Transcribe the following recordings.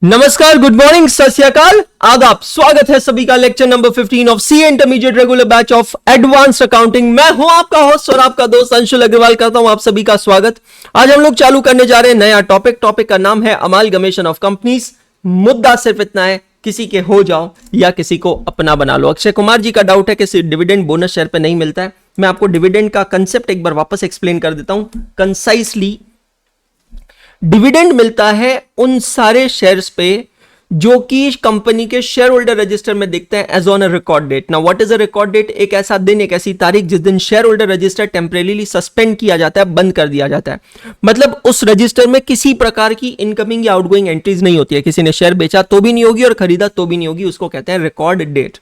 नमस्कार, good morning, सत श्री अकाल, आदाब। स्वागत है सभी का lecture number 15 of C intermediate regular batch of advanced accounting. मैं हूं आपका होस्ट और आपका दोस्त अंशुल अग्रवाल। करता हूं आप सभी का स्वागत। आज हम लोग चालू करने जा रहे हैं नया टॉपिक का नाम है अमालगमेशन ऑफ कंपनीज। मुद्दा सिर्फ इतना है, किसी के हो जाओ या किसी को अपना बना लो। अक्षय कुमार जी का डाउट है कि डिविडेंड बोनस शेयर पे नहीं मिलता है। मैं आपको डिविडेंड का कंसेप्ट एक बार वापस एक्सप्लेन कर देता हूं कंसाइसली। डिविडेंड मिलता है उन सारे शेयर्स पे जो कि कंपनी के शेयर होल्डर रजिस्टर में दिखते हैं as on a record date. Now what is a record date? एक ऐसा दिन, एक ऐसी तारीख जिस दिन shareholder register temporarily suspend किया जाता है, बंद कर दिया जाता है। मतलब उस रजिस्टर में किसी प्रकार की इनकमिंग या आउटगोइंग एंट्रीज नहीं होती है। किसी ने शेयर बेचा तो भी नहीं होगी और खरीदा तो भी नहीं होगी। उसको कहते हैं रिकॉर्ड डेट।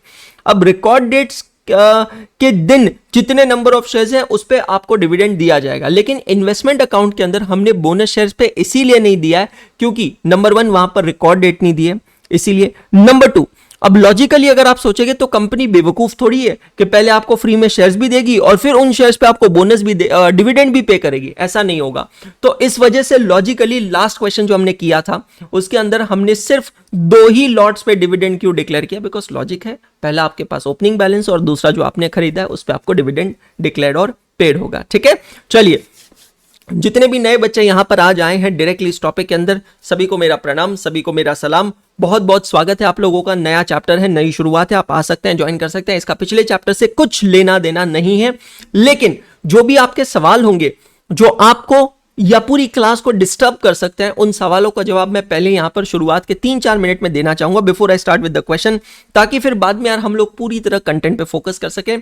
अब रिकॉर्ड डेट्स के दिन जितने नंबर ऑफ शेयर्स हैं उस पे आपको डिविडेंड दिया जाएगा। लेकिन इन्वेस्टमेंट अकाउंट के अंदर हमने बोनस शेयर्स पे इसीलिए नहीं दिया है क्योंकि नंबर 1 वहां पर रिकॉर्ड डेट नहीं दी है, इसीलिए। नंबर 2, अब लॉजिकली अगर आप सोचेंगे तो कंपनी बेवकूफ थोड़ी है कि पहले आपको फ्री में शेयर्स भी देगी और फिर उन शेयर्स पे आपको बोनस भी डिविडेंड भी पे करेगी। ऐसा नहीं होगा। तो इस वजह से लॉजिकली लास्ट क्वेश्चन जो हमने किया था उसके अंदर हमने सिर्फ 2 ही लॉट्स पे डिविडेंड क्यों डिक्लेयर किया? बिकॉज लॉजिक है, पहला आपके पास ओपनिंग बैलेंस और दूसरा जो आपने खरीदा है उस पर आपको डिविडेंड डिक्लेयर और पेड होगा। ठीक है, चलिए। जितने भी नए बच्चे यहां पर आज आए हैं डायरेक्टली इस टॉपिक के अंदर, सभी को मेरा प्रणाम, सभी को मेरा सलाम। बहुत बहुत स्वागत है आप लोगों का। नया चैप्टर है, नई शुरुआत है, आप आ सकते हैं, ज्वाइन कर सकते हैं। इसका पिछले चैप्टर से कुछ लेना देना नहीं है, लेकिन जो भी आपके सवाल होंगे जो आपको या पूरी क्लास को डिस्टर्ब कर सकते हैं, उन सवालों का जवाब मैं पहले यहां पर शुरुआत के 3-4 मिनट में देना चाहूंगा before I start with the question, ताकि फिर बाद में यार हम लोग पूरी तरह कंटेंट पे फोकस कर सकें।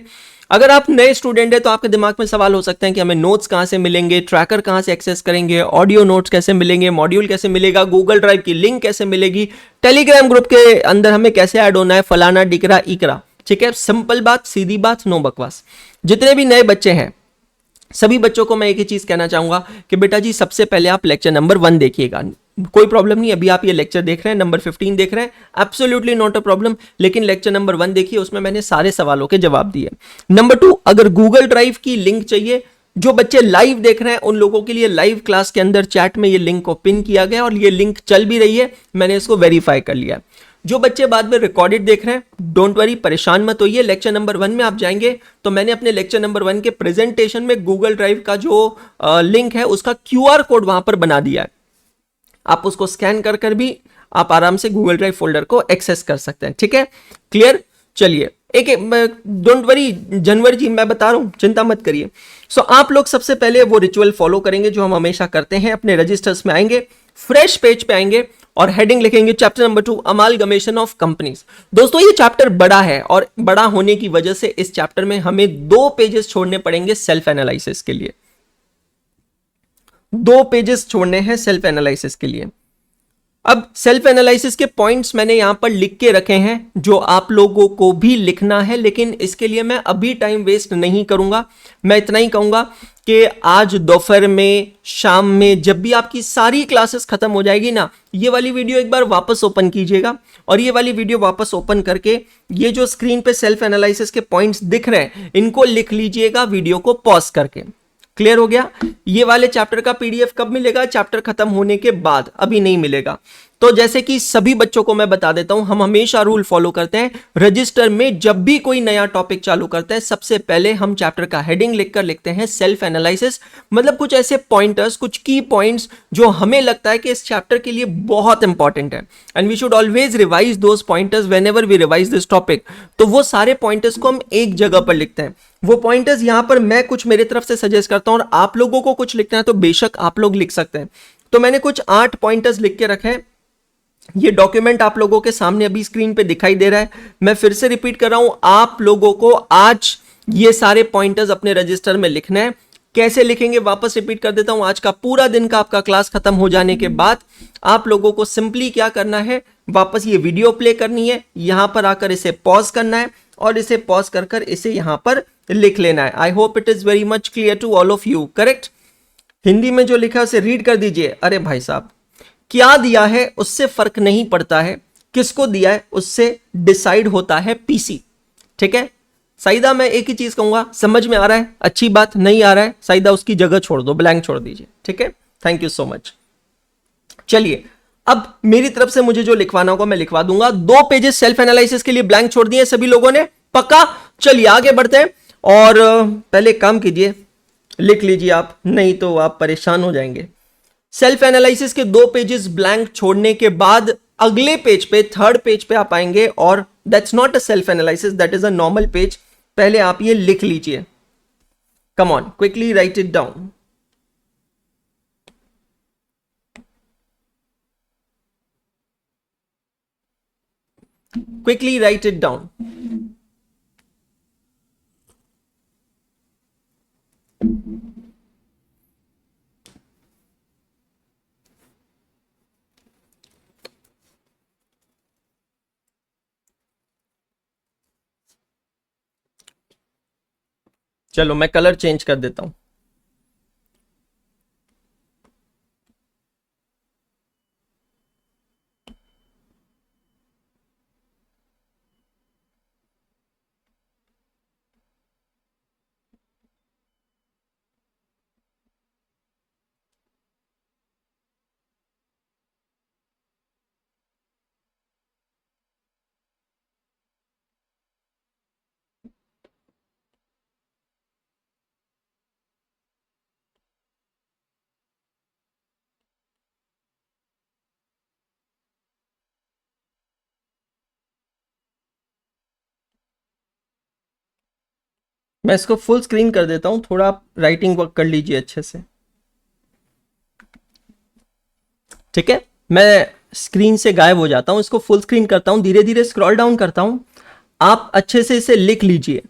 अगर आप नए स्टूडेंट हैं तो आपके दिमाग में सवाल हो सकते हैं कि हमें नोट्स कहां से मिलेंगे, ट्रैकर कहां से एक्सेस करेंगे, ऑडियो नोट्स कैसे मिलेंगे, मॉड्यूल कैसे मिलेगा, गूगल ड्राइव की लिंक कैसे मिलेगी, टेलीग्राम ग्रुप के अंदर हमें कैसे ऐड होना है, फलाना डिकरा इकरा। ठीक है, सिंपल बात, सीधी बात, नो बकवास। जितने भी नए बच्चे हैं सभी बच्चों को मैं एक ही चीज कहना चाहूंगा कि बेटा जी सबसे पहले आप लेक्चर नंबर 1 देखिएगा। कोई प्रॉब्लम नहीं, अभी आप ये लेक्चर देख रहे हैं, नंबर 15 देख रहे हैं, एब्सोल्युटली नॉट अ प्रॉब्लम। लेकिन लेक्चर नंबर 1 देखिए, उसमें मैंने सारे सवालों के जवाब दिए। नंबर 2, अगर गूगल ड्राइव की लिंक चाहिए, जो बच्चे लाइव देख रहे हैं उन लोगों के लिए लाइव क्लास के अंदर चैट में ये लिंक को पिन किया गया और ये लिंक चल भी रही है, मैंने इसको वेरीफाई कर लिया। जो बच्चे बाद में रिकॉर्डेड देख रहे हैं, डोंट वरी, परेशान मत होइए। लेक्चर नंबर 1 में आप जाएंगे तो मैंने अपने लेक्चर नंबर 1 के प्रेजेंटेशन में गूगल ड्राइव का जो लिंक है उसका QR कोड वहां पर बना दिया है। आप उसको स्कैन कर कर भी आप आराम से गूगल ड्राइव फोल्डर को एक्सेस कर सकते हैं। ठीक है, क्लियर? चलिए, एक डोंट वरी जनवरी जी, मैं बता रहा हूं, चिंता मत करिए। सो आप लोग सबसे पहले वो रिचुअल फॉलो करेंगे जो हम हमेशा करते हैं। अपने रजिस्टर्स में आएंगे, फ्रेश पेज पे आएंगे और हेडिंग लिखेंगे chapter number 2 amalgamation of companies. दोस्तों ये चैप्टर बड़ा है और बड़ा होने की वजह से इस चैप्टर में हमें 2 पेजेस छोड़ने पड़ेंगे सेल्फ एनालिसिस के लिए। 2 पेजेस छोड़ने हैं सेल्फ एनालिसिस के लिए। अब सेल्फ एनालिसिस के पॉइंट्स मैंने यहां पर लिख के रखे हैं जो आप लोगों को भी लिखना है, लेकिन इसके लिए मैं अभी टाइम वेस्ट नहीं करूंगा। मैं इतना ही कहूंगा कि आज दोपहर में, शाम में, जब भी आपकी सारी क्लासेस खत्म हो जाएगी ना, ये वाली वीडियो एक बार वापस ओपन कीजिएगा और ये वाली वीडियो वापस ओपन करके ये जो स्क्रीन पे सेल्फ एनालिसिस के पॉइंट्स दिख रहे हैं इनको लिख लीजिएगा वीडियो को पॉज करके। क्लियर हो गया? ये वाले चैप्टर का PDF कब मिलेगा? चैप्टर खत्म होने के बाद, अभी नहीं मिलेगा। तो जैसे कि सभी बच्चों को मैं बता देता हूं, हम हमेशा रूल फॉलो करते हैं। रजिस्टर में जब भी कोई नया टॉपिक चालू करते हैं सबसे पहले हम चैप्टर का हेडिंग लिखकर लिखते हैं सेल्फ एनालिसिस। मतलब कुछ ऐसे पॉइंटर्स, कुछ की पॉइंट्स जो हमें लगता है कि इस चैप्टर के लिए बहुत इंपॉर्टेंट है and we should always revise those pointers whenever we revise this topic. तो वो सारे पॉइंटर्स को हम एक जगह पर लिखते हैं। वो पॉइंटर्स यहां पर मैं कुछ मेरे तरफ से सजेस्ट करता हूं और आप लोगों को कुछ लिखना है तो बेशक आप लोग लिख सकते हैं। तो मैंने कुछ 8 पॉइंटर्स लिख के रखे हैं। ये डॉक्यूमेंट आप लोगों के सामने अभी स्क्रीन पे दिखाई दे रहा है। मैं फिर से रिपीट कर रहा हूं, आप लोगों को आज ये सारे पॉइंटर्स अपने रजिस्टर में लिखना है। कैसे लिखेंगे वापस रिपीट कर देता हूं। आज का पूरा दिन का आपका क्लास खत्म हो जाने के बाद आप लोगों को सिंपली क्या करना है, वापस ये वीडियो प्ले करनी है, यहां पर आकर इसे पॉज करना है और इसे पॉज कर कर इसे यहां पर लिख लेना है। I hope it is very much clear to all of you. Correct? Hindi में जो लिखा है उसे रीड कर दीजिए। अरे भाई साहब, क्या दिया है उससे फर्क नहीं पड़ता है, किसको दिया है उससे डिसाइड होता है PC। ठीक है? साइदा मैं एक ही चीज कहूंगा, समझ में आ रहा है? अच्छी बात, नहीं आ रहा है साइदा उसकी जगह छोड़ दो, ब्लैंक छोड़ दीजिए। ठीक है? Thank you so much. चलिए अब मेरी तरफ से मुझे जो लिखवाना होगा मैं लिखवा दूंगा। 2 पेजेस सेल्फ एनालिसिस के लिए ब्लैंक छोड़ दिए सभी लोगों ने, पक्का? चलिए आगे बढ़ते हैं। और पहले एक काम कीजिए, लिख लीजिए आप, नहीं तो आप परेशान हो जाएंगे। सेल्फ एनालिसिस के 2 पेजेस ब्लैंक छोड़ने के बाद अगले पेज पे, थर्ड पेज पे आप आएंगे और that's not a self analysis, that is a normal page. पहले आप ये लिख लीजिए, come on quickly right it down. Quickly right it down. चलो मैं कलर चेंज कर देता हूं। मैं इसको फुल स्क्रीन कर देता हूं, थोड़ा आप राइटिंग वर्क कर लीजिए अच्छे से, ठीक है? मैं स्क्रीन से गायब हो जाता हूं, इसको फुल स्क्रीन करता हूं, धीरे धीरे स्क्रॉल डाउन करता हूं, आप अच्छे से इसे लिख लीजिए।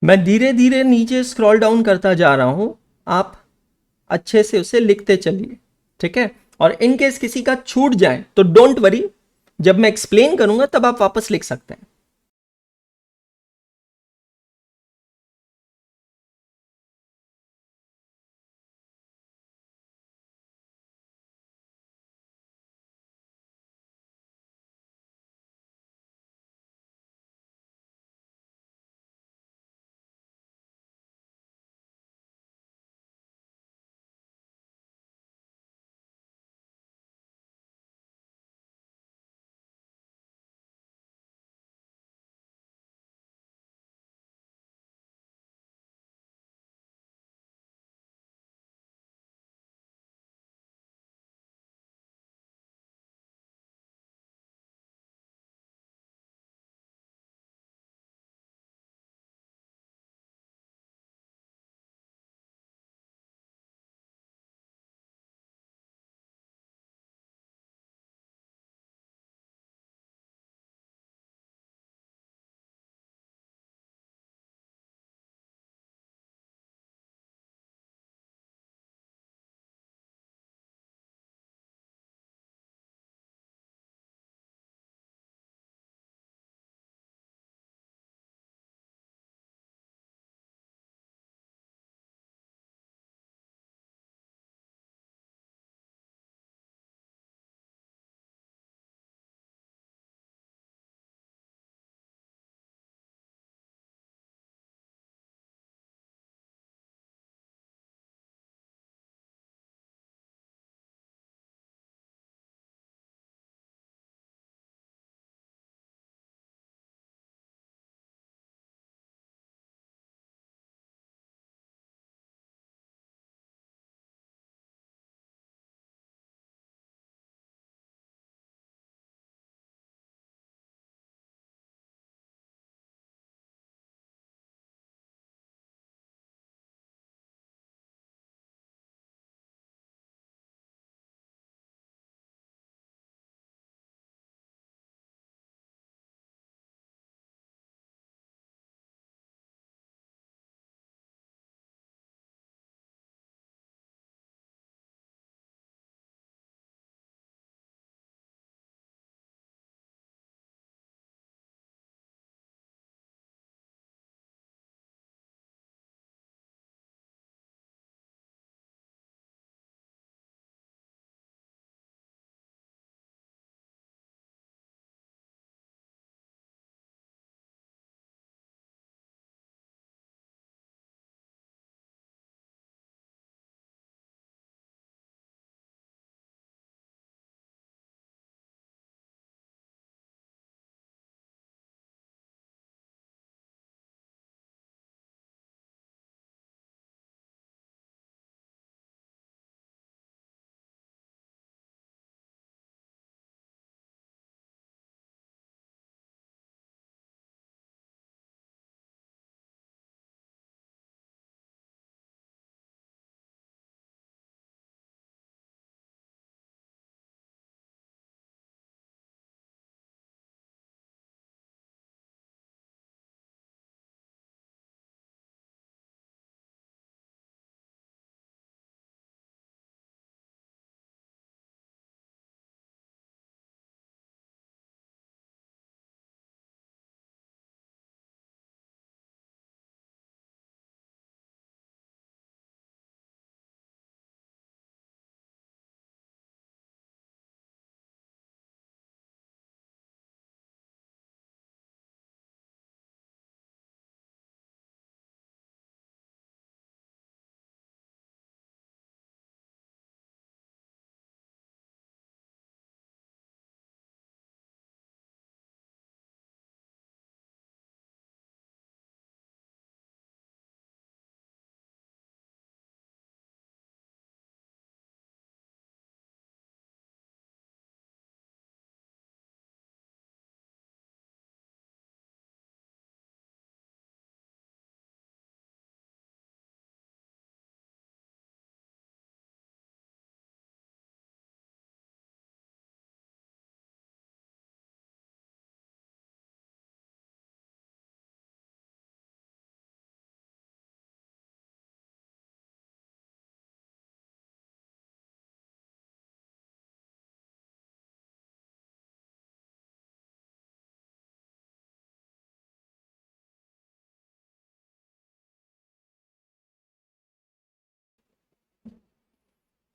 मैं धीरे धीरे नीचे स्क्रॉल डाउन करता जा रहा हूं, आप अच्छे से उसे लिखते चलिए, ठीक है? और इन केस किसी का छूट जाए तो डोंट वरी, जब मैं एक्सप्लेन करूंगा तब आप वापस लिख सकते हैं।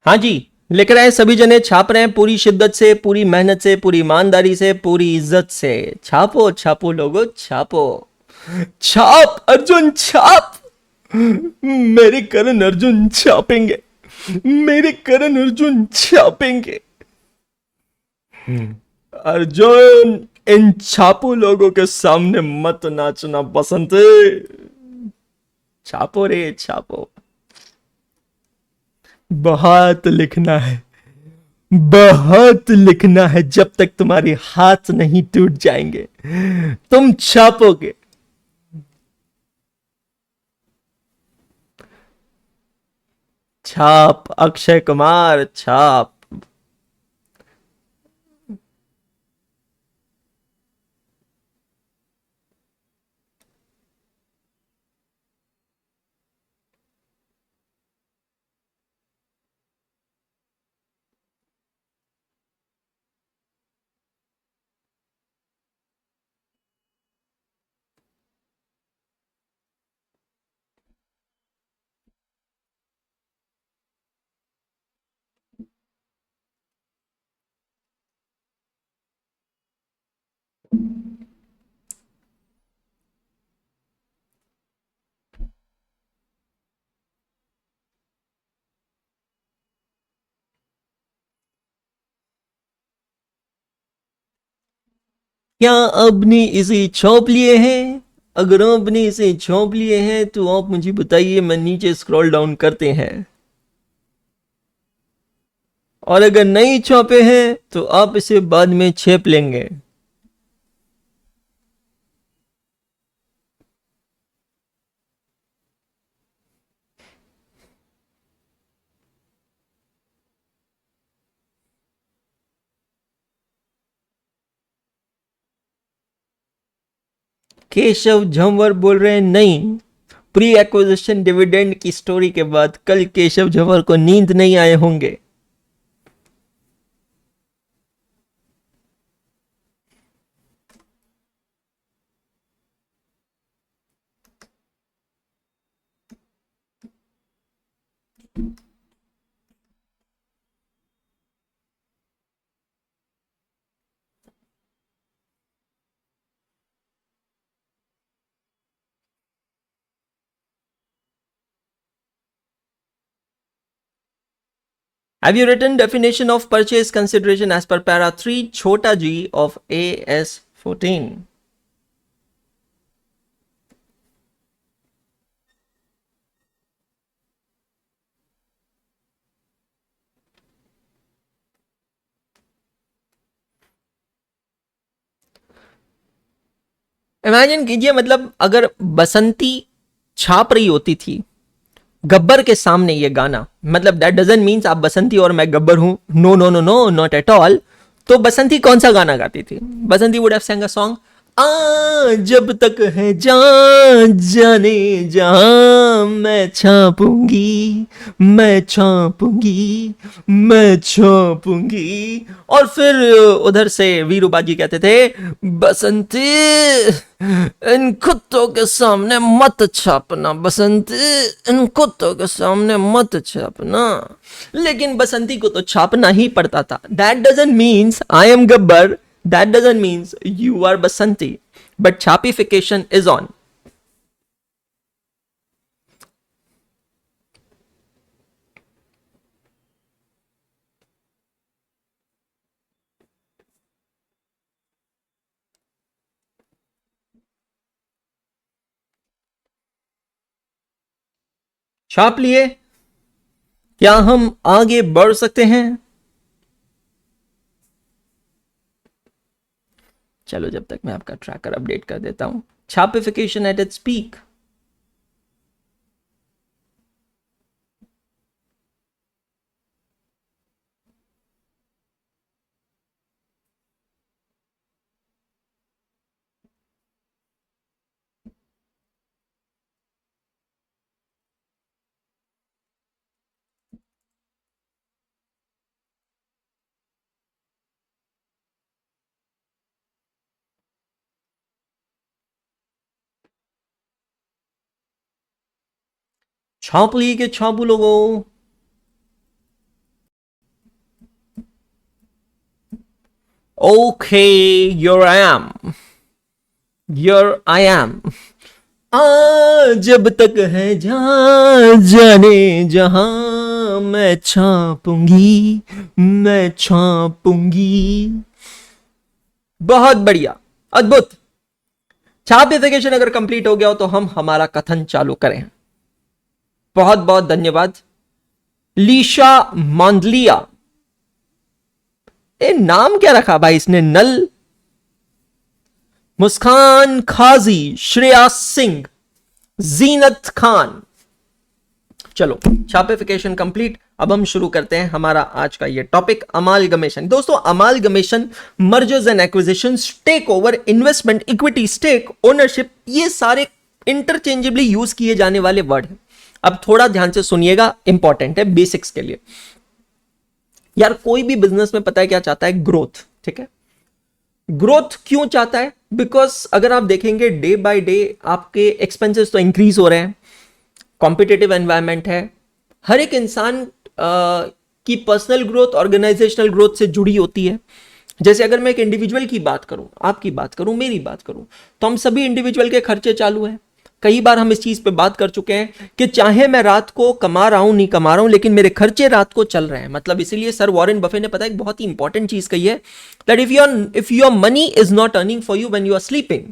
हाँ जी, लिख रहे हैं सभी जने, छाप रहे हैं पूरी शिद्दत से, पूरी मेहनत से, पूरी ईमानदारी से, पूरी इज्जत से। छापो छापो लोगो छापो। छाप अर्जुन छाप। मेरे करण अर्जुन छापेंगे, मेरे करण अर्जुन छापेंगे। अर्जुन, इन छापू लोगों के सामने मत नाचना बसंते। छापो रे छापो। बहुत लिखना है, बहुत लिखना है, जब तक तुम्हारे हाथ नहीं टूट जाएंगे तुम छापोगे। छाप अक्षय कुमार छाप। क्या आपने इसे छाप लिए हैं? अगर आपने इसे छाप लिए हैं तो आप मुझे बताइए, मैं नीचे स्क्रॉल डाउन करते हैं। और अगर नहीं छापे हैं तो आप इसे बाद में छेप लेंगे। केशव झंवर बोल रहे हैं नहीं, प्री एक्विजिशन डिविडेंड की स्टोरी के बाद कल केशव झंवर को नींद नहीं आए होंगे। Have you written definition of purchase consideration as per para 3 छोटा g of AS 14? इमेजिन कीजिए, मतलब अगर बसंती छाप रही होती थी गब्बर के सामने ये गाना, मतलब दैट डजंट मीन्स आप बसंती और मैं गब्बर हूं, no no no no not at all. तो बसंती कौन सा गाना गाती थी? Basanti would have sang a song, आ जब तक है जान जाने जहां मैं छापूंगी, मैं छापूंगी, मैं छापूंगी। और फिर उधर से वीरू बाजी कहते थे, बसंती इन कुत्तों के सामने मत छापना, बसंती इन कुत्तों के सामने मत छापना। लेकिन बसंती को तो छापना ही पड़ता था। That doesn't means I am Gabbar, that doesn't means you are Basanti, but छापिफिकेशन इज ऑन। छाप लिए, क्या हम आगे बढ़ सकते हैं? चलो जब तक मैं आपका ट्रैकर अपडेट कर देता हूं। छापिफिकेशन एट इट्स पीक। छाप लिए के छापू लोगों। ओके, योर आई एम जब तक है जहां जाने जहां मैं छापूंगी, मैं छापूंगी। बहुत बढ़िया, अद्भुत। छापिफिकेशन अगर कंप्लीट हो गया हो तो हम हमारा कथन चालू करें। बहुत बहुत धन्यवाद। लीशा मांडलिया, ए नाम क्या रखा भाई इसने, नल। मुस्कान खाजी, श्रेया सिंह, जीनत खान। चलो, छापिफिकेशन कंप्लीट। अब हम शुरू करते हैं हमारा आज का ये टॉपिक, अमालगमेशन। दोस्तों, amalgamation mergers and acquisitions, take over, investment, equity stake, ownership, ये सारे इंटरचेंजेबली यूज किए जाने वाले वर्ड हैं। अब थोड़ा ध्यान से सुनिएगा, इंपॉर्टेंट है बेसिक्स के लिए। यार कोई भी बिजनेस में पता है क्या चाहता है, ग्रोथ। ठीक है, ग्रोथ क्यों चाहता है? बिकॉज अगर आप देखेंगे डे बाय डे आपके एक्सपेंसेस तो इंक्रीज हो रहे हैं, कॉम्पिटिटिव एनवायरनमेंट है, हर एक इंसान की पर्सनल ग्रोथ ऑर्गेनाइजेशनल ग्रोथ से जुड़ी होती है। जैसे अगर मैं एक इंडिविजुअल की बात करूं, आपकी बात करूं, मेरी बात करूं, तो हम सभी इंडिविजुअल के खर्चे चालू हैं। कई बार हम इस चीज पे बात कर चुके हैं कि चाहे मैं रात को कमा रहा हूं नहीं कमा रहा हूं, लेकिन मेरे खर्चे रात को चल रहे हैं। मतलब इसीलिए सर वॉरेन बफे ने पता है एक बहुत ही इंपॉर्टेंट चीज कही है, that if your money is not earning for you when you are sleeping,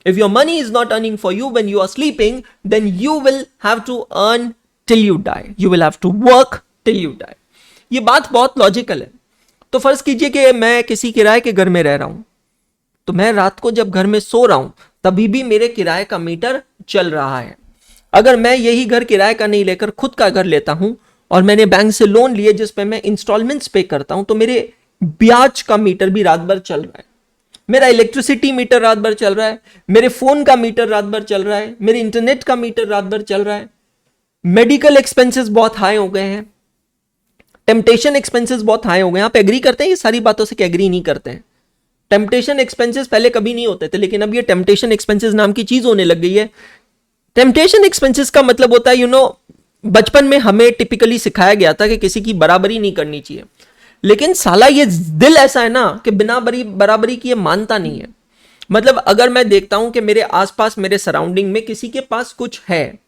if your money is not earning for you when you are sleeping, then you will have to earn till you die, you will have to work till you die। ये बात बहुत logical है। तो फर्ज कीजिए कि मैं किसी किराए के घर में रह रहा हूं, तो मैं रात को जब घर में सो रहा हूं तभी भी मेरे किराए का मीटर चल रहा है। अगर मैं यही घर किराए का नहीं लेकर खुद का घर लेता हूं और मैंने बैंक से लोन लिए जिस पे मैं इंस्टॉलमेंट्स पे करता हूं, तो मेरे ब्याज का मीटर भी रात भर चल रहा है, मेरा इलेक्ट्रिसिटी मीटर रात भर चल रहा है, मेरे फोन का मीटर रात भर चल रहा है, मेरे इंटरनेट का मीटर रात भर चल रहा है। मेडिकल एक्सपेंसेस बहुत हाई हो गए हैं, टेम्पटेशन एक्सपेंसेस बहुत हाई हो गए हैं। आप एग्री करते हैं ये सारी बातों से कि एग्री नहीं करते हैं? टेम्पटेशन एक्सपेंसेस पहले कभी नहीं होते थे, लेकिन अब ये टेम्पटेशन एक्सपेंसेस नाम की चीज होने लग गई है। टेम्पटेशन एक्सपेंसेस का मतलब होता है बचपन में हमें टिपिकली सिखाया गया था कि किसी की बराबरी नहीं करनी चाहिए, लेकिन साला ये दिल ऐसा है ना कि बिना बराबरी की ये मानता नहीं है। मतलब अगर मैं देखता हूं कि मेरे आसपास मेरे सराउंडिंग में किसी के पास कुछ है,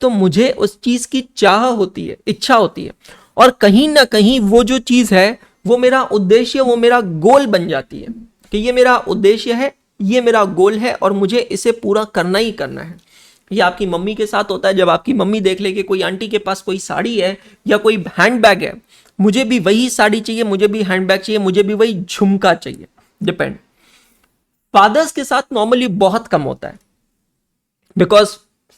तो मुझे उस चीज की चाह होती है, इच्छा होती है, और कहीं ना कहीं वो जो चीज है वो मेरा उद्देश्य, वो मेरा गोल बन जाती है कि ये मेरा उद्देश्य है, ये मेरा गोल है और मुझे इसे पूरा करना ही करना है। ये आपकी मम्मी के साथ होता है, जब आपकी मम्मी देख ले कि कोई आंटी के पास कोई साड़ी है या कोई हैंडबैग है, मुझे भी वही साड़ी चाहिए, मुझे भी हैंडबैग चाहिए, मुझे भी वही झुमका चाहिए। डिपेंड। फादर्स के साथ नॉर्मली बहुत कम होता है, बिकॉज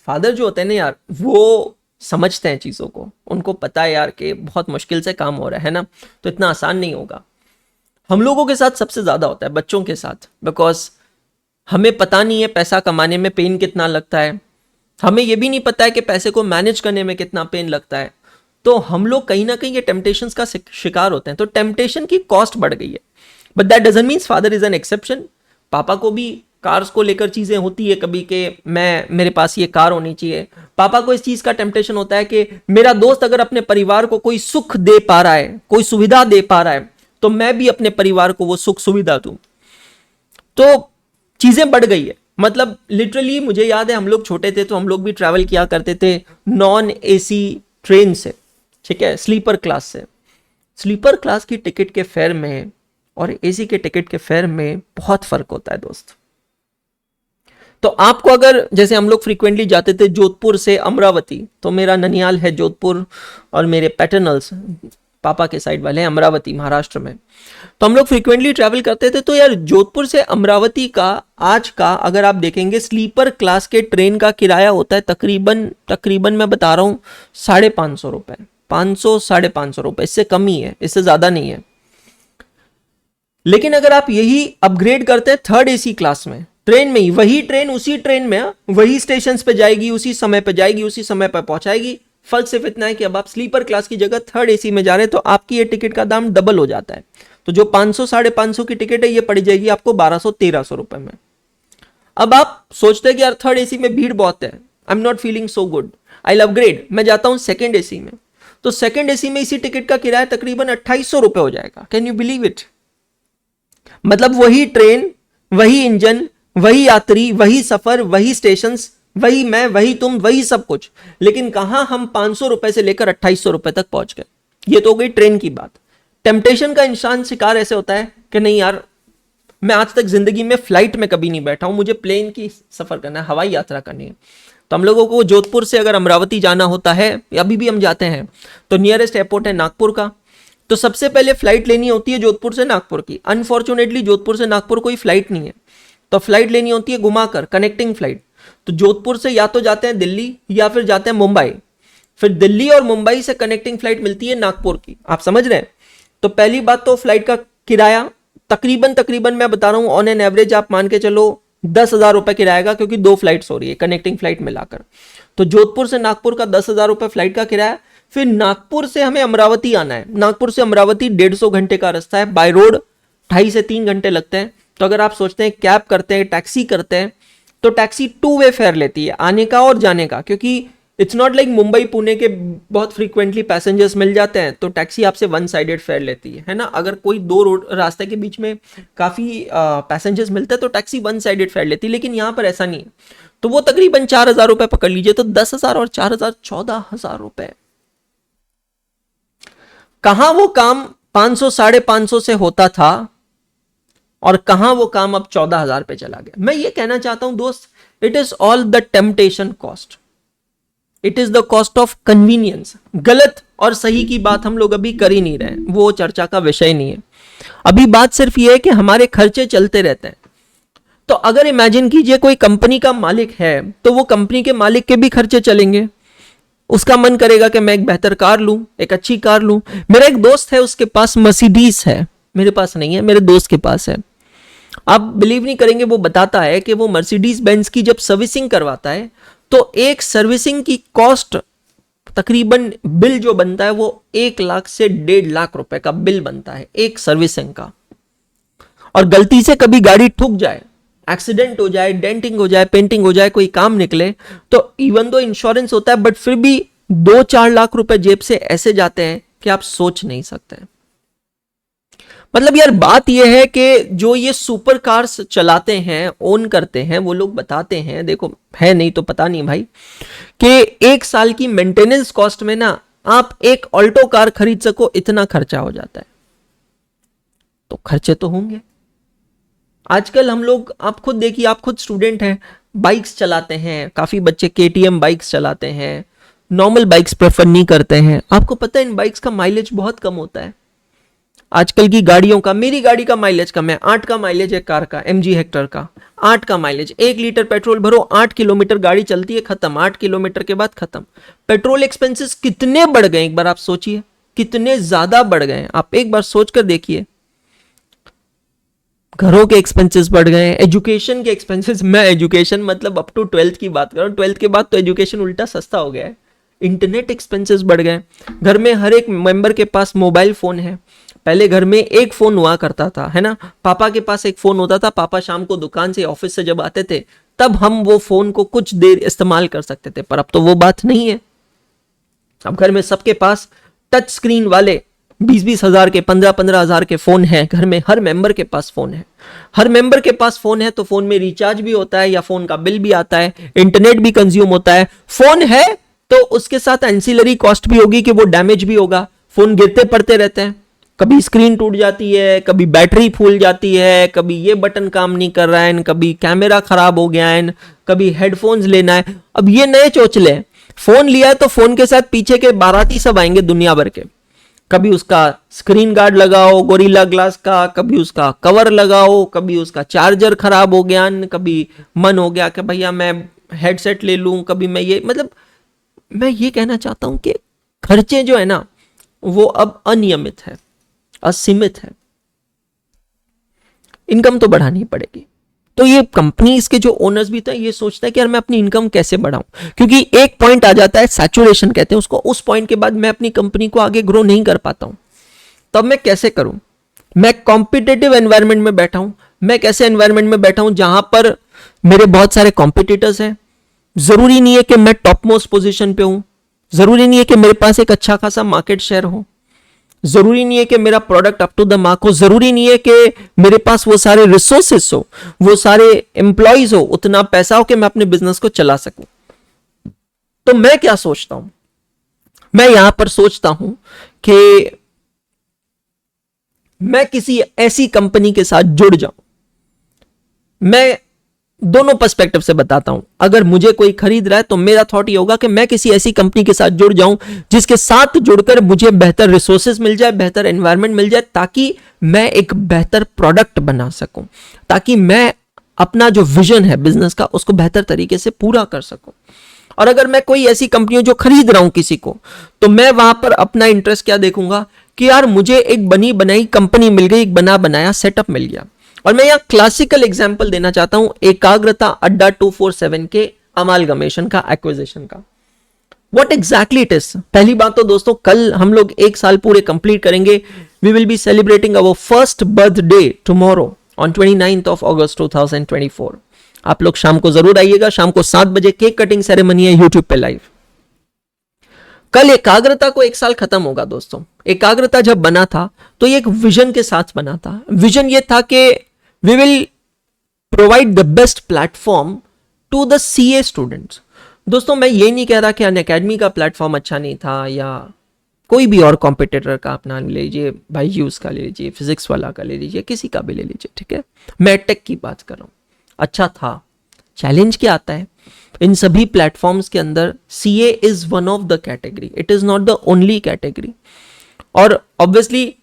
फादर जो होते हैं ना यार, वो समझते हैं चीजों को, उनको पता है यार कि बहुत मुश्किल से काम हो रहा है ना, तो इतना आसान नहीं होगा। हम लोगों के साथ सबसे ज्यादा होता है बच्चों के साथ, बिकॉज हमें पता नहीं है पैसा कमाने में पेन कितना लगता है, हमें यह भी नहीं पता है कि पैसे को मैनेज करने में कितना पेन लगता है। तो हम लोग कहीं ना कहीं ये टेम्पटेशंस का शिकार होते हैं। तो टेम्पटेशन की कॉस्ट बढ़ गई है, but that doesn't means father is an exception. पापा को भी कार्स को लेकर चीजें होती है कभी के मेरे पास ये कार होनी चाहिए। पापा को इस चीज का टेम्पटेशन होता है कि मेरा दोस्त अगर अपने परिवार को कोई सुख दे पा रहा है, कोई सुविधा दे पा रहा है, तो मैं भी अपने परिवार को वो सुख सुविधा दूं। तो चीजें बढ़ गई है। मतलब लिटरली मुझे याद है हम लोग छोटे थे तो हम लोग भी ट्रैवल किया करते थे नॉन एसी ट्रेन से, ठीक है, स्लीपर क्लास से। स्लीपर क्लास की टिकट के फेयर में और एसी के टिकट के फेयर में बहुत फर्क होता है दोस्त। तो आपको अगर, जैसे हम लोग फ्रीक्वेंटली जाते थे जोधपुर से अमरावती, तो मेरा ननियाल है जोधपुर और मेरे पैटर्नल्स पापा के साइड वाले हैं अमरावती महाराष्ट्र में, तो हम लोग फ्रीक्वेंटली ट्रैवल करते थे। तो यार जोधपुर से अमरावती का आज का अगर आप देखेंगे स्लीपर क्लास के ट्रेन का किराया होता है तकरीबन मैं बता रहा हूँ 550 रुपए, 500-550 रुपए, इससे कम ही है, इससे ज्यादा नहीं है। लेकिन अगर आप यही अपग्रेड करते हैं थर्ड एसी क्लास में, ट्रेन में ही, वही ट्रेन उसी ट्रेन में वही स्टेशन पे जाएगी, उसी समय पे जाएगी, उसी समय पर पहुंचाएगी। फर्क सिर्फ इतना है कि अब आप स्लीपर क्लास की जगह थर्ड एसी में जा रहे हैं, तो आपकी ये टिकट का दाम डबल हो जाता है। तो जो 500-550 की टिकट है ये पड़ जाएगी आपको 1200-1300 रुपए में। अब आप सोचते हैं कि यार थर्ड एसी में भीड़ बहुत है, I am not feeling so good, I will upgrade, मैं जाता हूं सेकंड एसी में। तो सेकंड एसी में इसी टिकट का किराया तकरीबन 2800 रुपए हो जाएगा। Can you believe it? मतलब वही ट्रेन, वही इंजन, वही यात्री, वही सफर, वही स्टेशन, वही मैं, वही तुम, वही सब कुछ, लेकिन कहां हम 500 रुपए से लेकर 2800 रुपए तक पहुंच गए। ये तो हो गई ट्रेन की बात। टेम्पटेशन का इंसान शिकार ऐसे होता है कि नहीं यार, मैं आज तक जिंदगी में फ्लाइट में कभी नहीं बैठा हूं, मुझे प्लेन की सफर करना है, हवाई यात्रा करनी है। तो हम लोगों को जोधपुर से अगर अमरावती जाना होता है, अभी भी हम जाते हैं, तो नियरेस्ट एयरपोर्ट है नागपुर का। तो सबसे पहले फ्लाइट लेनी होती है जोधपुर से नागपुर की। अनफॉर्चुनेटली जोधपुर से नागपुर कोई फ्लाइट नहीं है, तो फ्लाइट लेनी होती है घुमाकर, कनेक्टिंग फ्लाइट। तो जोधपुर से या तो जाते हैं दिल्ली या फिर जाते हैं मुंबई, फिर दिल्ली और मुंबई से कनेक्टिंग फ्लाइट मिलती है नागपुर की। आप समझ रहे हैं? तो पहली बात तो फ्लाइट का किराया तकरीबन मैं बता रहा हूं ऑन एन एवरेज आप मान के चलो 10,000 रुपए किराया का, क्योंकि 2 फ्लाइट्स हो रही है कनेक्टिंग फ्लाइट मिलाकर। तो जोधपुर से नागपुर का 10,000 रुपए फ्लाइट का किराया। फिर नागपुर से हमें अमरावती आना है। नागपुर से अमरावती 150 घंटे का रास्ता है, बाय रोड 2.5 से 3 घंटे लगते हैं। तो अगर आप सोचते हैं कैब करते हैं, टैक्सी करते हैं, तो टैक्सी 2 वे फेयर लेती है, आने का और जाने का, क्योंकि it's not like Mumbai Pune के बहुत फ्रीक्वेंटली पैसेंजर्स मिल जाते हैं, तो टैक्सी आपसे 1 साइडेड फेयर लेती है ना। अगर कोई 2 रोड रास्ते के बीच में काफी पैसेंजर्स मिलते हैं तो टैक्सी 1 साइडेड फेयर लेती है, लेकिन यहां पर ऐसा नहीं है। तो वो तकरीबन 4,000 रुपए पकड़ लीजिए, तो 10,000 और 4,000 14,000 रुपए। कहां वो काम 500 550 से होता था और कहां वो काम अब 14,000 पे चला गया। मैं ये कहना चाहता हूं दोस्त, it is all the temptation cost, it is the cost of convenience. गलत और सही की बात हम लोग अभी कर ही नहीं रहे, वो चर्चा का विषय नहीं है। अभी बात सिर्फ ये है कि हमारे खर्चे चलते रहते हैं। तो अगर इमेजिन कीजिए कोई कंपनी का मालिक है, तो वो कंपनी के मालिक के भी खर्चे चलेंगे। उसका मन करेगा कि मैं एक बेहतर कार लूं, एक अच्छी कार लूं। मेरा एक दोस्त है, उसके पास मर्सिडीज है, मेरे पास नहीं है, मेरे दोस्त के पास है। आप बिलीव नहीं करेंगे, वो बताता है कि वो मर्सिडीज बेंज की जब सर्विसिंग करवाता है तो एक सर्विसिंग की कॉस्ट तकरीबन बिल जो बनता है वो 1 लाख से 1.5 लाख रुपए का बिल बनता है एक सर्विसिंग का। और गलती से कभी गाड़ी ठुक जाए, एक्सीडेंट हो जाए, डेंटिंग हो जाए, पेंटिंग हो जाए, कोई काम निकले, तो इवन दो इंश्योरेंस होता है बट फिर भी 2-4 लाख रुपए जेब से ऐसे जाते हैं कि आप सोच नहीं सकते। मतलब यार बात यह है कि जो ये सुपर कार्स चलाते हैं, ओन करते हैं, वो लोग बताते हैं, देखो है नहीं तो पता नहीं भाई, कि 1 साल की मेंटेनेंस कॉस्ट में ना आप एक ऑल्टो कार खरीद सको इतना खर्चा हो जाता है। तो खर्चे तो होंगे। आजकल हम लोग, आप खुद देखिए, आप खुद स्टूडेंट हैं, बाइक्स चलाते हैं, काफी बच्चे केटीएम बाइक्स चलाते हैं, नॉर्मल बाइक्स प्रेफर नहीं करते हैं। आपको पता है इन बाइक्स का माइलेज बहुत कम होता है आजकल की गाड़ियों का। मेरी गाड़ी का माइलेज कम है, 8 का माइलेज है कार का, MG हेक्टर का 8 का माइलेज। 1 लीटर पेट्रोल भरो, 8 किलोमीटर गाड़ी चलती है, खत्म। 8 किलोमीटर के बाद खत्म। पेट्रोल एक्सपेंसेस कितने बढ़ गए, एक बार आप सोचिए, कितने ज्यादा बढ़ गए। आप एक बार सोच कर देखिए, घरों के एक्सपेंसेस बढ़ गए, एजुकेशन के एक्सपेंसेस, मैं एजुकेशन मतलब अप टू 12th की बात कर रहा हूं, 12th के बाद तो एजुकेशन उल्टा सस्ता हो गया है। इंटरनेट एक्सपेंसेस बढ़ गए, घर में हर एक मेंबर के पास मोबाइल फोन है। पहले घर में एक फोन हुआ करता था, है ना, पापा के पास एक फोन होता था, पापा शाम को दुकान से ऑफिस से जब आते थे तब हम वो फोन को कुछ देर इस्तेमाल कर सकते थे, पर अब तो वो बात नहीं है। अब घर में सबके पास टच स्क्रीन वाले 20-20 हजार के, 15-15 हजार के फोन है घर में, हर मेंबर के पास फोन है। हर मेंबर के पास फोन है तो फोन में रिचार्ज भी होता है या फोन का बिल भी आता है, इंटरनेट भी कंज्यूम होता है। फोन है तो उसके साथ एंसिलरी कॉस्ट भी होगी कि वो डैमेज भी होगा। फोन गिरते पड़ते रहते हैं, कभी स्क्रीन टूट जाती है, कभी बैटरी फूल जाती है, कभी ये बटन काम नहीं कर रहा है, कभी कैमरा खराब हो गया है, कभी हेडफोन्स लेना है। अब ये नए चोचले, फोन लिया है तो फोन के साथ पीछे के बाराती सब आएंगे दुनिया भर के। कभी उसका स्क्रीन गार्ड लगाओ गोरिल्ला ग्लास का, कभी उसका कवर लगाओ, कभी उसका चार्जर खराब हो गया, कभी मन हो गया कि भैया मैं हेडसेट ले लूं, कभी मैं ये, मतलब मैं ये कहना चाहता हूं कि खर्चे जो है ना वो अब अनियमित है, असीमित है। इनकम तो बढ़ानी पड़ेगी। तो ये कंपनीज के जो ओनर्स भी थे ये सोचता है कि यार मैं अपनी इनकम कैसे बढ़ाऊं, क्योंकि एक पॉइंट आ जाता है, सैचुरेशन कहते हैं उसको, उस पॉइंट के बाद मैं अपनी कंपनी को आगे ग्रो नहीं कर पाता हूं। तब मैं कैसे करूं? मैं कॉम्पिटिटिव एनवायरनमेंट में बैठा हूं। मैं कैसे एनवायरनमेंट में बैठा हूं जहां पर मेरे बहुत सारे कॉम्पिटिटर्स हैं। जरूरी नहीं है कि मैं टॉप मोस्ट पोजीशन पे हूं, जरूरी नहीं है कि मेरे पास एक अच्छा खासा मार्केट शेयर हो। जरूरी नहीं है कि मेरा product up to the mark हो, जरूरी नहीं है कि मेरे पास वो सारे रिसोर्सेस हो, वो सारे एम्प्लॉयज हो, उतना पैसा हो कि मैं अपने बिजनेस को चला सकूं। तो मैं क्या सोचता हूं, मैं यहां पर सोचता हूं कि मैं किसी ऐसी कंपनी के साथ जुड़ जाऊं। मैं दोनों पर्सपेक्टिव से बताता हूं। अगर मुझे कोई खरीद रहा है तो मेरा थॉट ये होगा कि मैं किसी ऐसी कंपनी के साथ जुड़ जाऊं जिसके साथ जुड़कर मुझे बेहतर रिसोर्सेज मिल जाए, बेहतर एनवायरनमेंट मिल जाए, ताकि मैं एक बेहतर प्रोडक्ट बना सकूं, ताकि मैं अपना जो विजन है बिजनेस का उसको बेहतर तरीके से पूरा कर सकूं। और अगर मैं कोई ऐसी कंपनी जो खरीद रहा हूं किसी को, तो मैं वहां पर अपना इंटरेस्ट क्या देखूंगा कि यार मुझे एक बनी बनाई कंपनी मिल गई, एक बना बनाया सेटअप मिल गया। और मैं यहां क्लासिकल एग्जांपल देना चाहता हूं एकाग्रता अड्डा 247 के अमालगमेशन का, एक्विजिशन का। What exactly it is. पहली बात तो दोस्तों, कल हम लोग 1 साल पूरे कंप्लीट करेंगे। We will be celebrating our first birthday tomorrow on 29th of August 2024। आप लोग शाम को जरूर आइएगा, शाम को 7 बजे केक कटिंग सेरेमनी है यूट्यूब पे लाइव। कल एकाग्रता को 1 साल खत्म होगा दोस्तों। एकाग्रता जब बना था तो ये एक विजन के साथ बना था। विजन ये था कि we will provide the best platform to the CA students. दोस्तों मैं ये नहीं कह रहा कि अनअकैडमी का प्लेटफॉर्म अच्छा नहीं था या कोई भी और कॉम्पिटिटर का अपना ले लीजिए, भाई यूज का ले लीजिए, फिजिक्स वाला का ले लीजिए, किसी का भी ले लीजिए, ठीक है। मैं टेक की बात कर रहा हूं, अच्छा था। चैलेंज क्या आता है इन सभी प्लेटफॉर्म्स के अंदर, CA is one of the category, it is not the only category. और ऑब्वियसली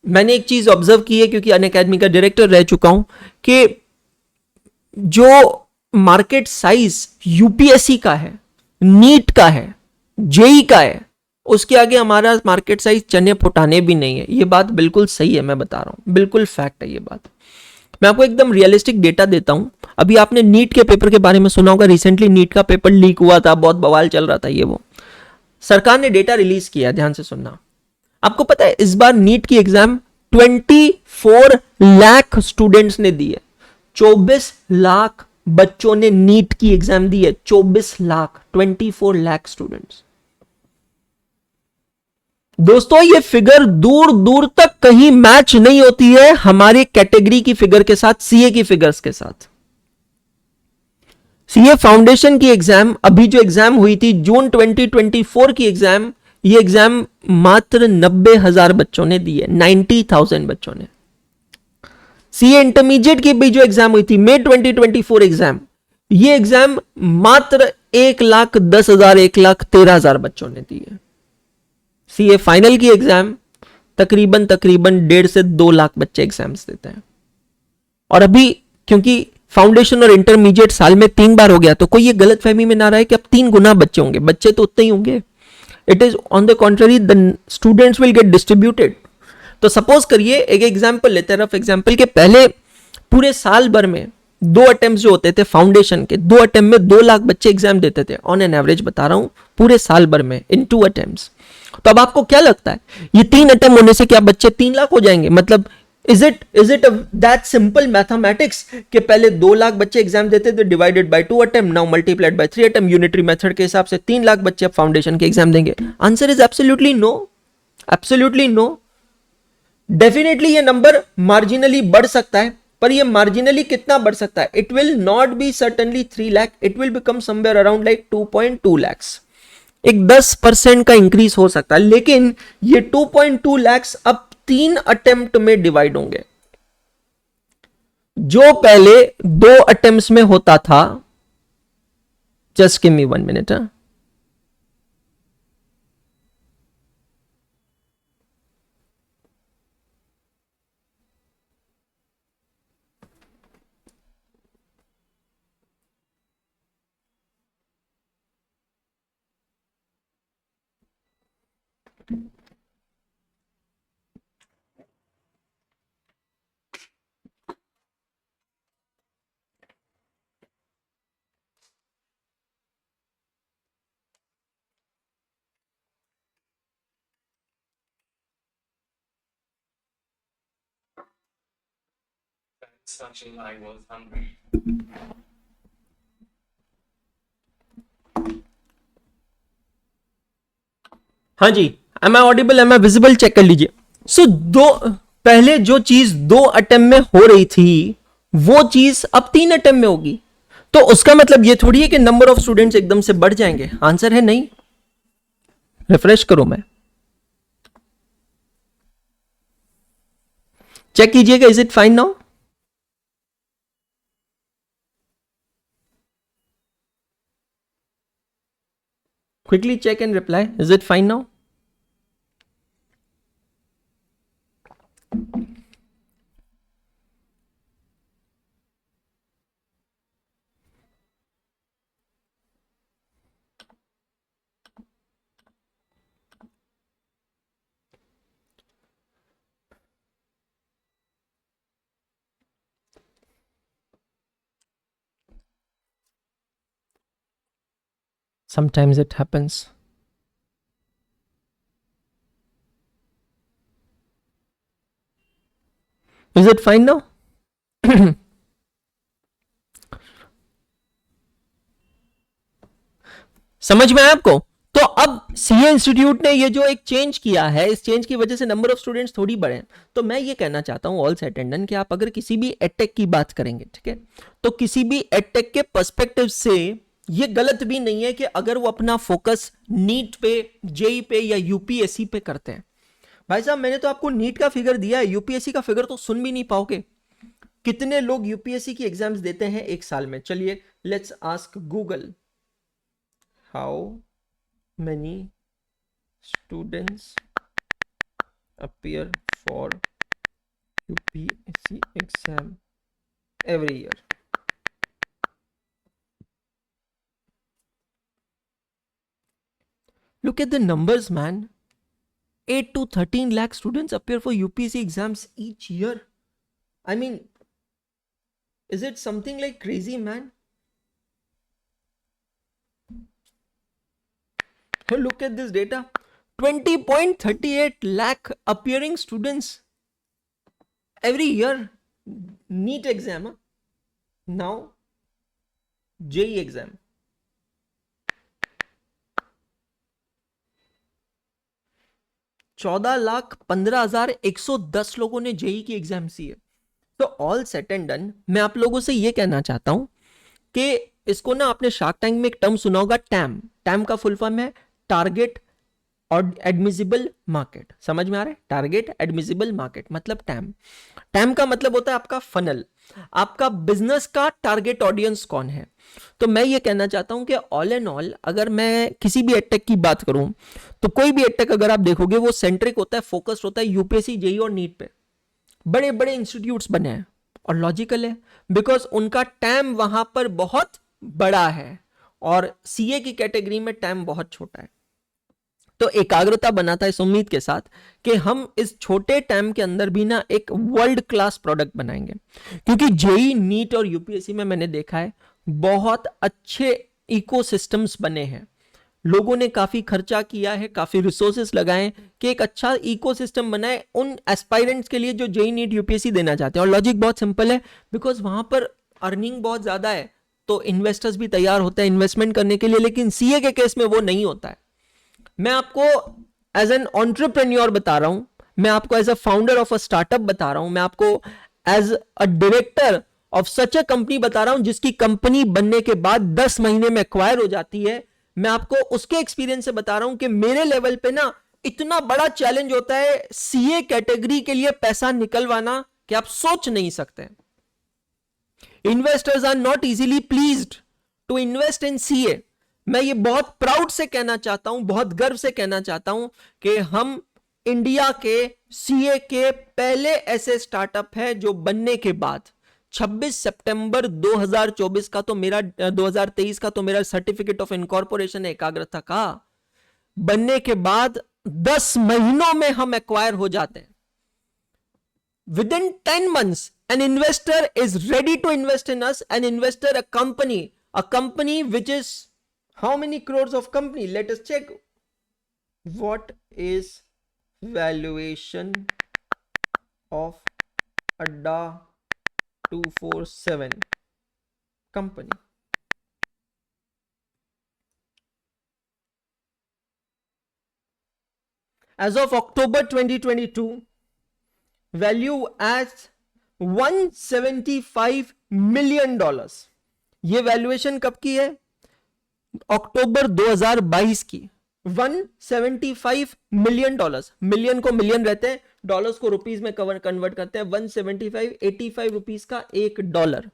मैंने एक चीज ऑब्जर्व की है, क्योंकि अनअकैडमी का डायरेक्टर रह चुका हूं, कि जो मार्केट साइज यूपीएससी का है, नीट का है, जेई का है, उसके आगे हमारा मार्केट साइज चने फुटाने भी नहीं है। ये बात बिल्कुल सही है, मैं बता रहा हूं, बिल्कुल फैक्ट है ये बात। मैं आपको एकदम रियलिस्टिक डेटा देता हूं। अभी आपने नीट के पेपर के बारे में सुना होगा, रिसेंटली नीट का पेपर लीक हुआ था, बहुत बवाल चल रहा था ये वो। सरकार ने डेटा रिलीज किया, ध्यान से सुनना। आपको पता है इस बार नीट की एग्जाम 24 लाख स्टूडेंट्स ने दी है। 24 लाख बच्चों ने नीट की एग्जाम दी है, 24 लाख, 24 लाख स्टूडेंट्स। दोस्तों ये फिगर दूर दूर तक कहीं मैच नहीं होती है हमारे कैटेगरी की फिगर के साथ, सीए की फिगर्स के साथ। सीए फाउंडेशन की एग्जाम, अभी जो एग्जाम हुई थी जून 2024 की एग्जाम, ये एग्जाम मात्र 90,000 बच्चों ने दी है, 90,000 बच्चों ने। सीए इंटरमीडिएट की भी जो एग्जाम हुई थी मई 2024 एग्जाम, ये एग्जाम मात्र 1,10,000 1,13,000 बच्चों ने दी है। सीए फाइनल की एग्जाम तकरीबन 1.5 से 2 लाख बच्चे एग्जाम्स देते हैं। और अभी क्योंकि फाउंडेशन और इंटरमीडिएट साल में 3 बार हो गया, तो कोई ये गलत फहमी में ना रहे कि अब 3 गुना बच्चे होंगे, बच्चे तो उतने ही होंगे। It is on the contrary, the students will get distributed. तो सपोज करिए, एक एग्जाम्पल लेते हैं, रफ एग्जाम्पल के पहले पूरे साल भर में 2 अटेम्प्ट जो होते थे फाउंडेशन के, 2 अटेम्प्ट में 2 लाख बच्चे एग्जाम देते थे, ऑन एन एवरेज बता रहा हूं, पूरे साल भर में इन 2 अटेम्प्ट्स। तो अब आपको क्या लगता है, ये 3 अटेम्प्ट होने से क्या बच्चे 3 लाख हो जाएंगे? मतलब is it that simple mathematics कि पहले 2 लाख बच्चे एग्जाम देते थे, divided by 2 attempt, now multiplied by 3 attempt, unitary method के हिसाब से 3 लाख बच्चे अब फाउंडेशन के एग्जाम देंगे? Answer is absolutely no, absolutely no. Definitely ये नंबर मार्जिनली बढ़ सकता है, पर ये मार्जिनली कितना बढ़ सकता है? It will not be certainly 3 lakh, it will become somewhere around like 2.2 lakhs। एक 10% का इंक्रीज हो सकता है, लेकिन ये 2.2 lakhs अब 3 अटेम्प्ट में डिवाइड होंगे। जो पहले 2 अटेम्प्ट्स में होता था, जस्ट गिव मी 1 मिनट। हाँ जी, am I audible, am I visible, check कर लीजिए। सो दो, पहले जो चीज 2 अटेम्प्ट में हो रही थी वो चीज अब 3 अटेम्प्ट में होगी, तो उसका मतलब ये थोड़ी है कि नंबर ऑफ स्टूडेंट्स एकदम से बढ़ जाएंगे। आंसर है नहीं। रिफ्रेश करो, मैं चेक कीजिएगा, is it fine now? Quickly check and reply, is it fine now? Sometimes it happens. Is it fine now? समझ में आया आपको? तो अब सीए इंस्टीट्यूट ने ये जो एक चेंज किया है, इस चेंज की वजह से नंबर ऑफ स्टूडेंट्स थोड़ी बढ़े। तो मैं ये कहना चाहता हूं ऑल अटेंडेंट कि आप अगर किसी भी एडटेक की बात करेंगे, ठीक है, तो किसी भी एडटेक के पर्सपेक्टिव से ये गलत भी नहीं है कि अगर वो अपना फोकस नीट पे, जेई पे या यूपीएससी पे करते हैं। भाई साहब, मैंने तो आपको नीट का फिगर दिया है, यूपीएससी का फिगर तो सुन भी नहीं पाओगे। कितने लोग यूपीएससी की एग्जाम्स देते हैं एक साल में? चलिए, let's ask Google, how many students appear for UPSC exam every year? Look at the numbers, man. 8 to 13 lakh students appear for UPSC exams each year. I mean, is it something like crazy, man? Look at this data. 20.38 lakh appearing students every year. NEET exam, huh? Now JEE exam. 14,15,110 लोगों ने JEE की exam दी है। तो all set and done, मैं आप लोगों से ये कहना चाहता हूं कि इसको ना, आपने शार्क टैंक में एक टर्म सुना होगा, टैम। टैम का फुल फॉर्म है टारगेट और एडमिसिबल मार्केट। समझ में आ रहा है? टारगेट एडमिसिबल मार्केट मतलब टैम। टैम का मतलब होता है आपका फनल, आपका बिजनेस का टारगेट ऑडियंस कौन है। तो मैं ये कहना चाहता हूं कि ऑल एंड ऑल अगर मैं किसी भी एडटेक की बात करूं, तो कोई भी एडटेक अगर आप देखोगे वो सेंट्रिक होता है, फोकस्ड होता है यूपीएससी, जेई और नीट पे। बड़े बड़े इंस्टीट्यूट्स बने हैं और लॉजिकल है, बिकॉज उनका टैम वहां पर बहुत बड़ा है और सीए की कैटेगरी में टैम बहुत छोटा है। तो एकाग्रता बनाता है इस उम्मीद के साथ कि हम इस छोटे टाइम के अंदर भी ना एक वर्ल्ड क्लास प्रोडक्ट बनाएंगे। क्योंकि जेई, नीट और यूपीएससी में मैंने देखा है बहुत अच्छे इकोसिस्टम्स बने हैं, लोगों ने काफी खर्चा किया है, काफी रिसोर्सेस लगाए कि एक अच्छा इकोसिस्टम बनाए उन एस्पायरेंट्स के लिए जो जेई, नीट, यूपीएससी देना चाहते हैं। और लॉजिक बहुत सिंपल है, बिकॉज वहां पर अर्निंग बहुत ज्यादा है, तो इन्वेस्टर्स भी तैयार होते हैं इन्वेस्टमेंट करने के लिए। लेकिन सीए के केस में वो नहीं होता है। मैं आपको एज एन एंटरप्रेन्योर बता रहा हूं, मैं आपको as a founder of a startup बता रहा हूं, मैं आपको as a director of such a company बता रहा हूं जिसकी कंपनी बनने के बाद 10 महीने में एक्वायर हो जाती है। मैं आपको उसके एक्सपीरियंस से बता रहा हूं कि मेरे लेवल पे ना इतना बड़ा चैलेंज होता है सीए कैटेगरी के लिए पैसा निकलवाना कि आप सोच नहीं सकते। Investors are not easily pleased to invest in CA. मैं ये बहुत प्राउड से कहना चाहता हूं, बहुत गर्व से कहना चाहता हूं कि हम इंडिया के सीए के पहले ऐसे स्टार्टअप है जो बनने के बाद 26 सितंबर 2024 का तो मेरा 2023 का तो मेरा सर्टिफिकेट ऑफ इनकॉर्पोरेशन एकाग्रता का बनने के बाद 10 महीनों में हम एक्वायर हो जाते हैं। Within 10 months, an investor is ready to invest in us, an investor, a company which is how many crores of company? Let us check. What is valuation of Adda 247 company? As of October 2022, value as $175 million. ये valuation कब की है? अक्टूबर 2022 की। $175 million, million को million रहते हैं, dollars को rupees में कन्वर्ट करते हैं। 175, 85 रुपीस का एक डॉलर,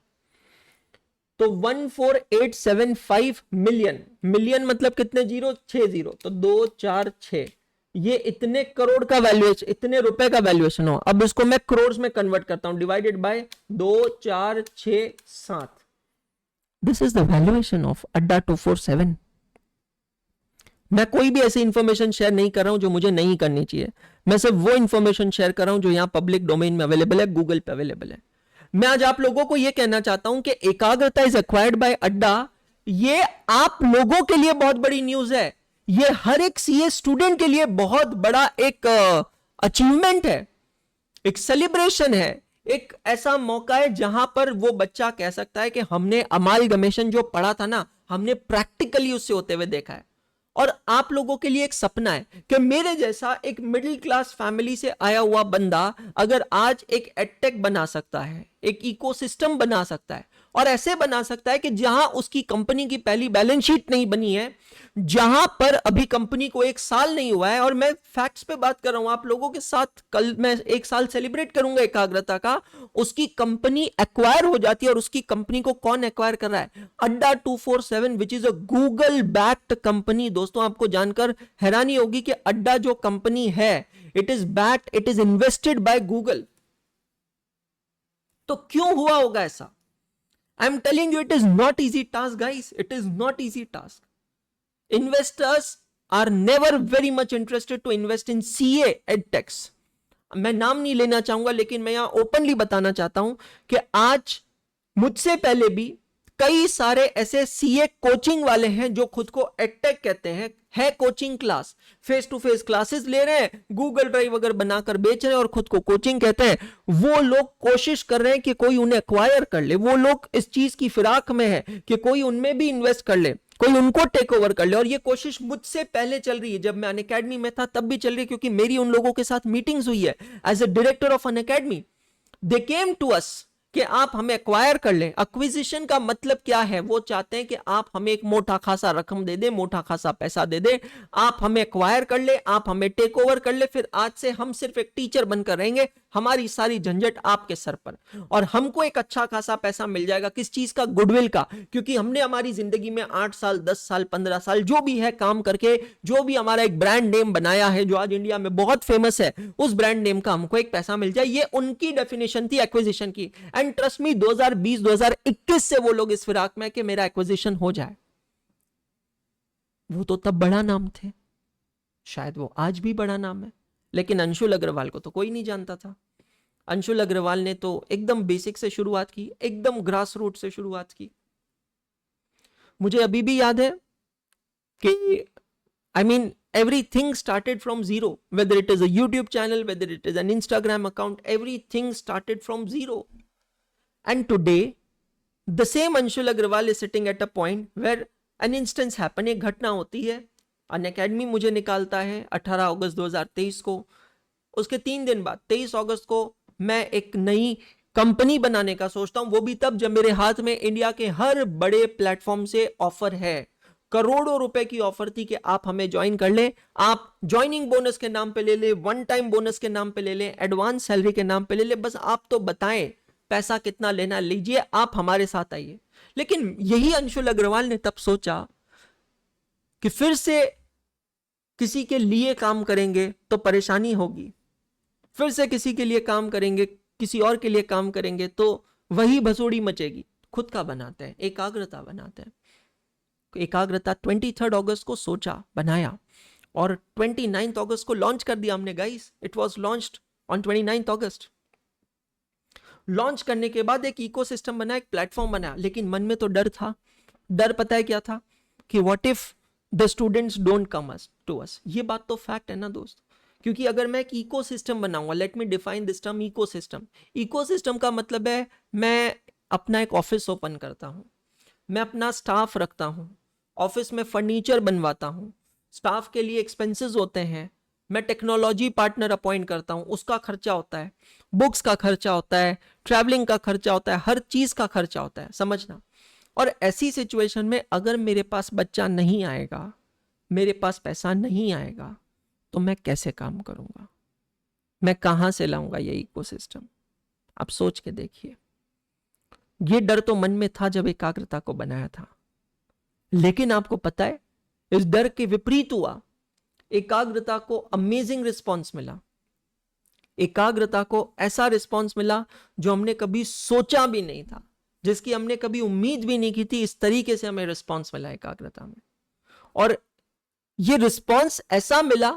तो 14875 मिलियन। मिलियन मतलब कितने जीरो? 6 जीरो, तो 246। ये इतने करोड़ का वैल्यूएशन, इतने रुपए का वैल्यूएशन हो। अब इसको मैं करोड़ में कन्वर्ट करता हूं, divided by 2467। This is the valuation of अड्डा 247। मैं कोई भी ऐसी इंफॉर्मेशन शेयर नहीं कर रहा हूं जो मुझे नहीं करनी चाहिए। मैं सिर्फ वो इंफॉर्मेशन शेयर कर रहा हूं जो यहां पब्लिक डोमेन में अवेलेबल है, गूगल पे अवेलेबल है। मैं आज आप लोगों को यह कहना चाहता हूं कि एकाग्रता इज एक्वायर्ड बाय अड्डा। ये आप लोगों के लिए बहुत बड़ी न्यूज है। ये हर एक सीए स्टूडेंट के लिए बहुत बड़ा एक अचीवमेंट है, एक सेलिब्रेशन है, एक ऐसा मौका है जहां पर वो बच्चा कह सकता है कि हमने अमालगमेशन जो पढ़ा था ना, हमने प्रैक्टिकली उससे होते हुए देखा है। और आप लोगों के लिए एक सपना है कि मेरे जैसा एक मिडिल क्लास फैमिली से आया हुआ बंदा अगर आज एक एडटेक बना सकता है, एक इकोसिस्टम बना सकता है, और ऐसे बना सकता है कि जहां उसकी कंपनी की पहली बैलेंस शीट नहीं बनी है, जहां पर अभी कंपनी को 1 साल नहीं हुआ है, और मैं फैक्ट्स पे बात कर रहा हूं आप लोगों के साथ, कल मैं 1 साल सेलिब्रेट करूंगा एकाग्रता का, उसकी कंपनी एक्वायर हो जाती है। और उसकी कंपनी को कौन एक्वायर कर रहा है? अड्डा 247, which is a Google backed company. दोस्तों आपको जानकर हैरानी होगी कि अड्डा जो कंपनी है, it is backed, it is invested by Google. तो क्यों हुआ होगा ऐसा? आई am telling you, it is not easy task guys, it is not easy task. Investors are never very much interested to invest in CA edtechs। मैं नाम नहीं लेना चाहूंगा, लेकिन मैं यहां ओपनली बताना चाहता हूं कि आज मुझसे पहले भी कई सारे ऐसे सीए कोचिंग वाले हैं जो खुद को एडटेक कहते हैं, है coaching class, face to face classes ले रहे हैं, गूगल ड्राइव वगैरह बनाकर बेच रहे हैं और खुद को कोचिंग कहते हैं। वो लोग कोशिश कर रहे हैं कि कोई उन्हें एक्वायर कर ले, वो लोग इस चीज की फिराक में है कि कोई उनमें भी इन्वेस्ट कर ले, कोई उनको टेक ओवर कर ले। और ये कोशिश मुझसे पहले चल रही है, जब मैं अनअकैडमी में था तब भी चल रही है, क्योंकि मेरी उन लोगों के साथ मीटिंग्स हुई है as a director of Unacademy. They came to us कि आप हमें एक्वायर कर लें। एक्विजिशन का मतलब क्या है? वो चाहते हैं कि आप हमें एक मोटा खासा रकम दे दे, मोटा खासा पैसा दे दे, आप हमें एक्वायर कर ले, आप हमें टेक ओवर कर ले, फिर आज से हम सिर्फ एक टीचर बनकर रहेंगे, हमारी सारी झंझट आपके सर पर, और हमको एक अच्छा खासा पैसा मिल जाएगा। किस चीज का? गुडविल का। क्योंकि हमने हमारी जिंदगी में 8 साल 10 साल 15 साल जो भी है काम करके, जो भी हमारा एक ब्रांड नेम बनाया है जो आज इंडिया में बहुत फेमस है, उस ब्रांड नेम का हमको एक पैसा मिल जाए। ये उनकी डेफिनेशन थी एक्विजिशन की। एंड ट्रस्ट मी, 2020 2021 से वो लोग इस फिराक में कि मेरा एक्विजिशन हो जाए। वो तो तब बड़ा नाम थे, शायद वो आज भी बड़ा नाम है, लेकिन अंशुल अग्रवाल को तो कोई नहीं जानता था। अंशुल अग्रवाल ने तो एकदम बेसिक से शुरुआत की, एकदम ग्रास रूट से शुरुआत की। मुझे अभी भी याद है कि I mean everything started from zero, whether it is a YouTube channel, whether it is an Instagram account, everything started from zero. And today the same Anshul Agrawal is sitting at a point where an instance happen, एक घटना होती है, Unacademy मुझे निकालता है 18 अगस्त 2023 को। उसके 3 दिन बाद 23 अगस्त को मैं एक नई कंपनी बनाने का सोचता हूं, वो भी तब जब मेरे हाथ में इंडिया के हर बड़े प्लेटफॉर्म से ऑफर है, करोड़ों रुपए की ऑफर थी कि आप हमें ज्वाइन कर ले, आप ज्वाइनिंग बोनस के नाम पे ले ले, वन टाइम बोनस के नाम पे ले ले, एडवांस सैलरी के नाम पे ले ले, बस आप तो बताएं पैसा कितना लेना लीजिए, आप हमारे साथ आइए। लेकिन यही अंशुल अग्रवाल ने तब सोचा कि फिर से किसी के लिए काम करेंगे तो परेशानी होगी, फिर से किसी के लिए काम करेंगे, किसी और के लिए काम करेंगे तो वही भसोड़ी मचेगी। खुद का बनाते हैं, एकाग्रता बनाते हैं। एकाग्रता 23 अगस्त को सोचा, बनाया, और 29 अगस्त को लॉन्च कर दिया हमने guys. It was launched on 29 August. Launch करने के बाद एक इकोसिस्टम बना, एक प्लेटफॉर्म बना, लेकिन मन में तो डर था। डर पता है क्या था? कि what if the students don't come to us. ये बात तो फैक्ट है ना दोस्त, क्योंकि अगर मैं एक इकोसिस्टम बनाऊंगा, let me define this term ecosystem. Ecosystem का मतलब है मैं अपना एक ऑफिस ओपन करता हूं, मैं अपना स्टाफ रखता हूं, ऑफिस में फर्नीचर बनवाता हूं, स्टाफ के लिए एक्सपेंसेस होते हैं, मैं टेक्नोलॉजी पार्टनर अपॉइंट करता हूं, उसका खर्चा होता है, बुक्स का खर्चा होता है, ट्रैवलिंग का खर्चा होता है, हर चीज का खर्चा होता है, समझना। और ऐसी सिचुएशन में अगर मेरे पास बच्चा नहीं आएगा, मेरे पास पैसा नहीं आएगा, तो मैं कैसे काम करूंगा, मैं कहां से लाऊंगा ये इकोसिस्टम? आप सोच के देखिए। ये डर तो मन में था जब एकाग्रता को बनाया था, लेकिन आपको पता है इस डर के विपरीत हुआ। एकाग्रता को अमेजिंग रिस्पॉन्स मिला। एकाग्रता को ऐसा रिस्पॉन्स मिला जो हमने कभी सोचा भी नहीं था, जिसकी हमने कभी उम्मीद भी नहीं की थी। इस तरीके से हमें रिस्पॉन्स मिला एकाग्रता में, और यह रिस्पॉन्स ऐसा मिला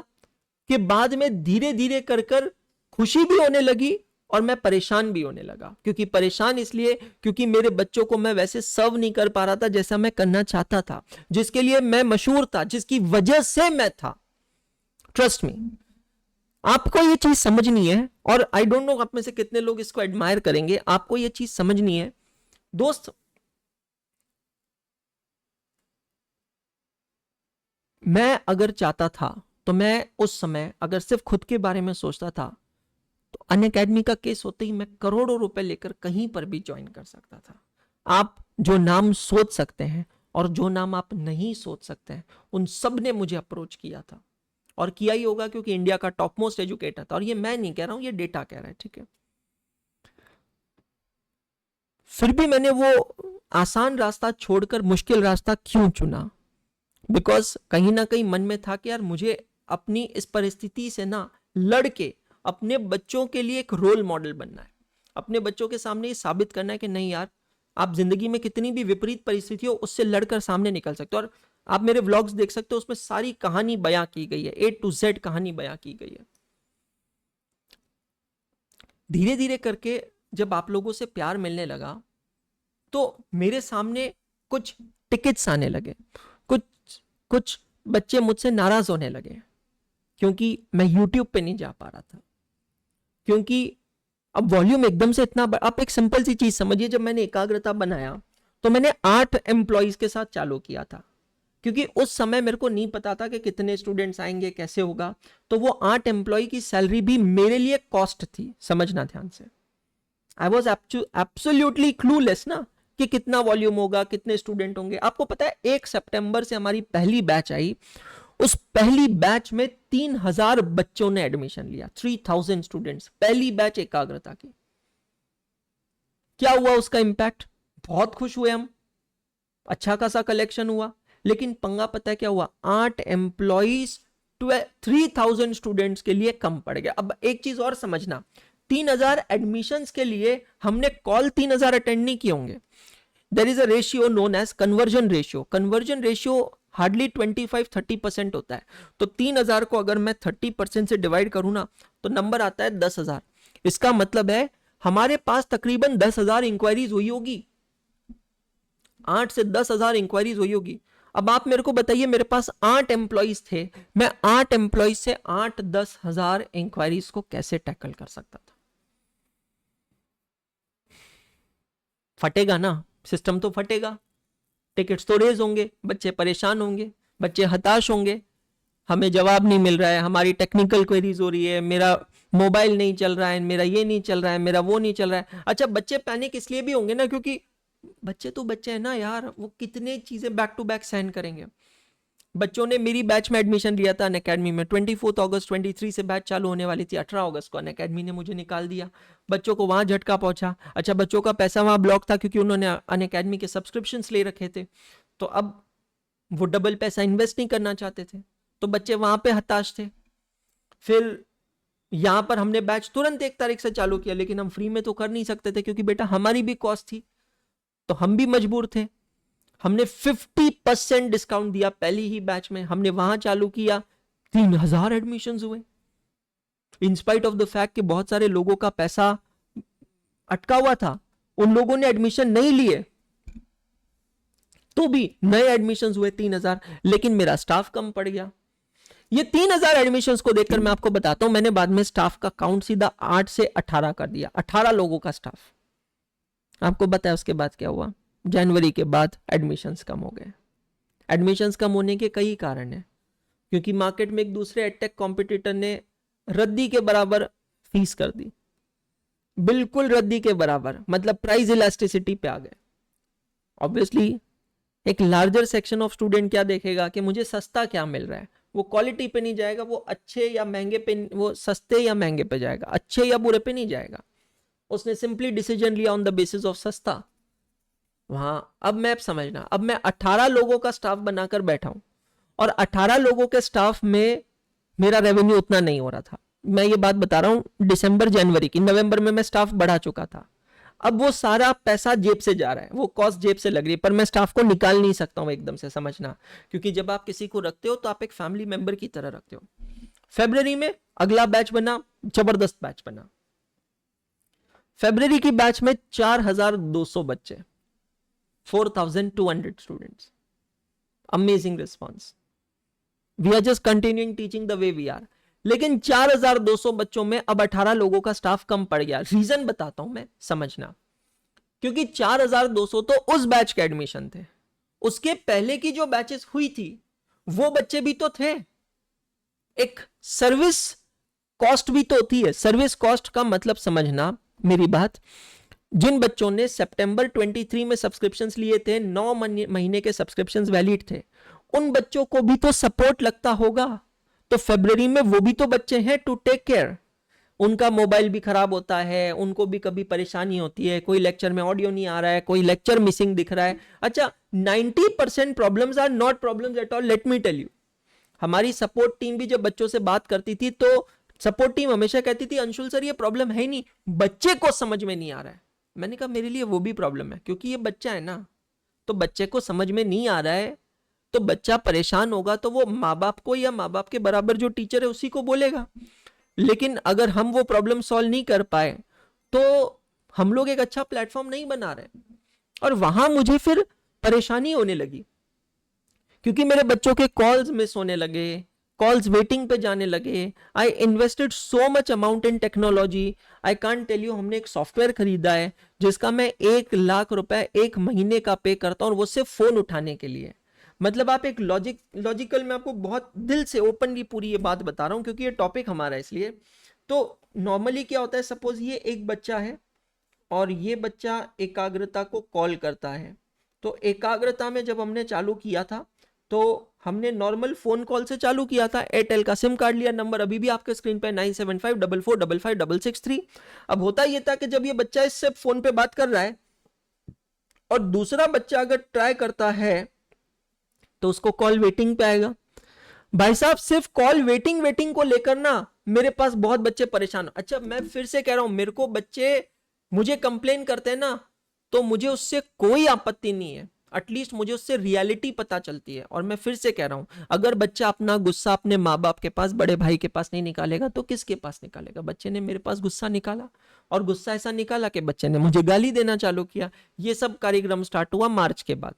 कि बाद में धीरे धीरे कर कर खुशी भी होने लगी और मैं परेशान भी होने लगा। क्योंकि परेशान इसलिए क्योंकि मेरे बच्चों को मैं वैसे सर्व नहीं कर पा रहा था जैसा मैं करना चाहता था, जिसके लिए मैं मशहूर था, जिसकी वजह से मैं था। ट्रस्ट मी, आपको यह चीज समझनी है, और आई डोंट नो आप में से कितने लोग इसको एडमायर करेंगे। आपको यह चीज समझनी है दोस्त। मैं अगर चाहता था तो मैं उस समय अगर सिर्फ खुद के बारे में सोचता था तो अनअकैडमी का केस होते ही मैं करोड़ों रुपए लेकर कहीं पर भी ज्वाइन कर सकता था। आप जो नाम सोच सकते हैं और जो नाम आप नहीं सोच सकते हैं, उन सब ने मुझे अप्रोच किया था, और किया ही होगा क्योंकि इंडिया का टॉप मोस्ट एजुकेटर था। और ये मैं नहीं कह रहा हूं, ये डेटा कह रहा है, ठीक है। फिर भी मैंने वो आसान रास्ता छोड़कर मुश्किल रास्ता क्यों चुना? बिकॉज कहीं ना कहीं मन में था कि यार मुझे अपनी इस परिस्थिति से ना लड़के अपने बच्चों के लिए एक रोल मॉडल बनना है। अपने बच्चों के सामने ये साबित करना है कि नहीं यार, आप जिंदगी में कितनी भी विपरीत परिस्थिति हो उससे लड़कर सामने निकल सकते हो। और आप मेरे व्लॉग्स देख सकते हो, उसमें सारी कहानी बयां की गई है, A to Z कहानी बयां की गई है। धीरे धीरे करके जब आप लोगों से प्यार मिलने लगा तो मेरे सामने कुछ टिकट्स आने लगे, कुछ बच्चे मुझसे नाराज होने लगे क्योंकि मैं YouTube पे नहीं जा पा रहा था, क्योंकि अब वॉल्यूम एकदम से इतना आप एक सिंपल सी चीज समझिए। जब मैंने एकाग्रता बनाया तो मैंने 8 एम्प्लॉइज के साथ चालू किया था, क्योंकि उस समय मेरे को नहीं पता था कि कितने स्टूडेंट्स आएंगे, कैसे होगा। तो वो 8 एम्प्लॉय की सैलरी भी मेरे लिए कॉस्ट थी, समझना ध्यान से। आई वॉज एब्सोल्युटली क्लूलेस ना कि कितना वॉल्यूम होगा, कितने स्टूडेंट होंगे। आपको पता है 1 सितंबर से हमारी पहली बैच आई, उस पहली बैच में 3000 बच्चों ने एडमिशन लिया, 3000 स्टूडेंट्स, पहली बैच एकाग्रता की। क्या हुआ उसका इंपैक्ट? बहुत खुश हुए हम, अच्छा खासा कलेक्शन हुआ। लेकिन पंगा पता है क्या हुआ? 8 एम्प्लॉइज 3000 स्टूडेंट्स के लिए कम पड़ गया। अब एक चीज और समझना, 3000 एडमिशंस के लिए हमने कॉल 3000 अटेंड नहीं किए होंगे। There is a ratio known as conversion ratio. Conversion ratio hardly 25-30% होता है। तो 3000 को अगर मैं 30% से डिवाइड करूं ना तो नंबर आता है 10,000। इसका मतलब है हमारे पास तकरीबन 10,000 इंक्वायरीज हुई होगी, 8 से 10,000 इंक्वायरीज हुई होगी। अब आप मेरे को बताइए, मेरे पास 8 एम्प्लॉइज थे, मैं 8 एम्प्लॉइज से 8-10 हजार इंक्वायरीज को कैसे टैकल कर सकता था? फटेगा ना, सिस्टम तो फटेगा, टिकट्स तो रेज होंगे, बच्चे परेशान होंगे, बच्चे हताश होंगे, हमें जवाब नहीं मिल रहा है, हमारी टेक्निकल क्वेरीज हो रही है, मेरा मोबाइल नहीं चल रहा है, मेरा ये नहीं चल रहा है, मेरा वो नहीं चल रहा है। अच्छा, बच्चे पैनिक इसलिए भी होंगे ना क्योंकि बच्चे तो बच्चे हैं ना यार, वो कितने चीजें बैक टू बैक सहन करेंगे। बच्चों ने मेरी बैच में एडमिशन लिया था अनअकैडमी में, 24 अगस्त 23 से बैच चालू होने वाली थी, 18 अगस्त को अनअकैडमी ने मुझे निकाल दिया। बच्चों को वहां झटका पहुंचा। अच्छा, बच्चों का पैसा वहां ब्लॉक था क्योंकि उन्होंने अनअकैडमी के सब्सक्रिप्शंस ले रखे थे, तो अब वो डबल पैसा इन्वेस्ट नहीं करना चाहते थे, तो बच्चे वहां पे हताश थे। फिर यहां पर हमने बैच तुरंत 1 तारीख से चालू किया, लेकिन हम फ्री में तो कर नहीं सकते थे क्योंकि बेटा हमारी भी कॉस्ट थी, तो हम भी मजबूर थे। हमने 50% डिस्काउंट दिया पहली ही बैच में, हमने वहां चालू किया, 3000 एडमिशन हुए। इंस्पाइट ऑफ द फैक्ट कि बहुत सारे लोगों का पैसा अटका हुआ था, उन लोगों ने एडमिशन नहीं लिए, तो भी नए एडमिशन हुए 3000, लेकिन मेरा स्टाफ कम पड़ गया। ये 3000 एडमिशंस को देखकर मैं आपको बताता हूं, मैंने बाद में स्टाफ का काउंट सीधा 8 से 18 कर दिया, 18 लोगों का स्टाफ। आपको बताया उसके बाद क्या हुआ? जनवरी के बाद एडमिशंस कम हो गए। एडमिशंस कम होने के कई कारण हैं, क्योंकि मार्केट में एक दूसरे एडटेक कॉम्पिटिटर ने रद्दी के बराबर फीस कर दी, बिल्कुल रद्दी के बराबर, मतलब प्राइस इलास्टिसिटी पे आ गए। ऑब्वियसली एक लार्जर सेक्शन ऑफ स्टूडेंट क्या देखेगा कि मुझे सस्ता क्या मिल रहा है, वो क्वालिटी पे नहीं जाएगा, वो अच्छे या महंगे पे, वो सस्ते या महंगे पे जाएगा, अच्छे या बुरे पे नहीं जाएगा। उसने सिंपली डिसीजन लिया ऑन द बेसिस ऑफ सस्ता। वहां अब मैं समझना, अब मैं 18 लोगों का स्टाफ बनाकर बैठा हूं और 18 लोगों के स्टाफ में मेरा रेवेन्यू उतना नहीं हो रहा था। मैं ये बात बता रहा हूं दिसंबर जनवरी की, नवंबर में मैं स्टाफ बढ़ा चुका था। अब वो सारा पैसा जेब से जा रहा है, वो कॉस्ट जेब से लग रही है, पर मैं स्टाफ को निकाल नहीं सकता हूं एकदम से, समझना। क्योंकि जब आप किसी को रखते हो तो आप एक फैमिली मेंबर की तरह रखते हो। फरवरी में अगला बैच बना, जबरदस्त बैच बना। फरवरी की बैच में 4200 बच्चे, 4200 students. Amazing response. We are just continuing teaching the way we are. लेकिन 4200 बच्चों में अब 18 लोगों का स्टाफ कम पड़ गया। रीजन बताता हूं मैं, समझना। क्योंकि 4200 तो उस बैच के एडमिशन थे, उसके पहले की जो बैचेस हुई थी वो बच्चे भी तो थे। एक सर्विस कॉस्ट भी तो होती है। सर्विस कॉस्ट का मतलब समझना मेरी बात, जिन बच्चों ने सितंबर 23 में सब्सक्रिप्शंस लिए थे, 9 महीने के सब्सक्रिप्शंस वैलिड थे, उन बच्चों को भी तो सपोर्ट लगता होगा। तो फरवरी में वो भी तो बच्चे हैं टू टेक केयर। उनका मोबाइल भी खराब होता है, उनको भी कभी परेशानी होती है, कोई लेक्चर में ऑडियो नहीं आ रहा है, कोई लेक्चर मिसिंग दिख रहा है। अच्छा, 90% problems are not problems at all. Let me tell you, हमारी सपोर्ट टीम भी जब बच्चों से बात करती थी तो सपोर्ट टीम हमेशा कहती थी, अंशुल सर ये प्रॉब्लम है नहीं, बच्चे को समझ में नहीं आ रहा है। मैंने कहा मेरे लिए वो भी प्रॉब्लम है, क्योंकि ये बच्चा है ना, तो बच्चे को समझ में नहीं आ रहा है तो बच्चा परेशान होगा तो वो माँ बाप को या माँ बाप के बराबर जो टीचर है उसी को बोलेगा। लेकिन अगर हम वो प्रॉब्लम सॉल्व नहीं कर पाए तो हम लोग एक अच्छा प्लेटफॉर्म नहीं बना रहे। और वहां मुझे फिर परेशानी होने लगी, क्योंकि मेरे बच्चों के कॉल्स मिस होने लगे, कॉल्स वेटिंग पे जाने लगे। I invested so much amount in technology, I can't tell you. हमने एक सॉफ्टवेयर खरीदा है जिसका मैं 1 लाख रुपए एक महीने का पे करता हूं, और वो सिर्फ फोन उठाने के लिए। मतलब आप एक लॉजिकल, मैं आपको बहुत दिल से ओपनली पूरी ये बात बता रहा हूं क्योंकि ये टॉपिक हमारा है इसलिए। तो नॉर्मली क्या होता है, सपोज ये एक बच्चा है और ये बच्चा एकाग्रता को कॉल करता है। तो एकाग्रता में जब हमने चालू किया था तो हमने नॉर्मल फोन कॉल से चालू किया था। एयरटेल का सिम कार्ड लिया, नंबर अभी भी आपके स्क्रीन पे 9754455663। अब होता ये था कि जब ये बच्चा इससे फोन पे बात कर रहा है और दूसरा बच्चा अगर ट्राई करता है तो उसको कॉल वेटिंग पे आएगा। भाई साहब, सिर्फ कॉल वेटिंग को लेकर ना मेरे पास बहुत बच्चे परेशान। अच्छा, मैं फिर से कह रहा हूं, मेरे को बच्चे मुझे कंप्लेन करते हैं ना, तो मुझे उससे कोई आपत्ति नहीं है। एटलीस्ट मुझे उससे रियलिटी पता चलती है। और मैं फिर से कह रहा हूं, अगर बच्चा अपना गुस्सा अपने माँ बाप के पास, बड़े भाई के पास नहीं निकालेगा तो किसके पास निकालेगा। बच्चे ने मेरे पास गुस्सा निकाला, और गुस्सा ऐसा निकाला कि बच्चे ने मुझे गाली देना चालू किया। ये सब कार्यक्रम स्टार्ट हुआ मार्च के बाद।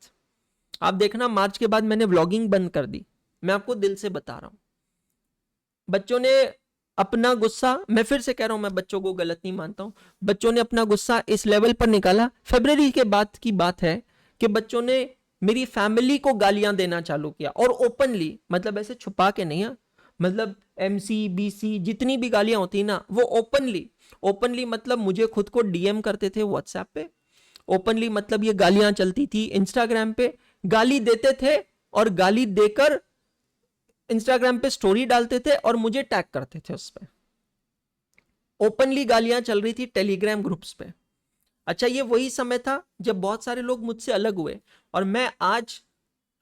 आप देखना, मार्च के बाद मैंने व्लॉगिंग बंद कर दी। मैं आपको दिल से बता रहा हूं, बच्चों ने अपना गुस्सा, मैं फिर से कह रहा हूं, मैं बच्चों को गलत नहीं मानता हूं, बच्चों ने अपना गुस्सा इस लेवल पर निकाला। फरवरी के बाद की बात है कि बच्चों ने मेरी फैमिली को गालियां देना चालू किया, और ओपनली, मतलब ऐसे छुपा के नहीं है, मतलब एमसी बीसी जितनी भी गालियां होती ना वो ओपनली मतलब मुझे खुद को डीएम करते थे व्हाट्सएप पे। ओपनली मतलब ये गालियां चलती थी इंस्टाग्राम पे, गाली देते थे और गाली देकर इंस्टाग्राम पे स्टोरी डालते थे और मुझे टैग करते थे उस पे। ओपनली गालियां चल रही थी टेलीग्राम ग्रुप्स पे। अच्छा, ये वही समय था जब बहुत सारे लोग मुझसे अलग हुए, और मैं आज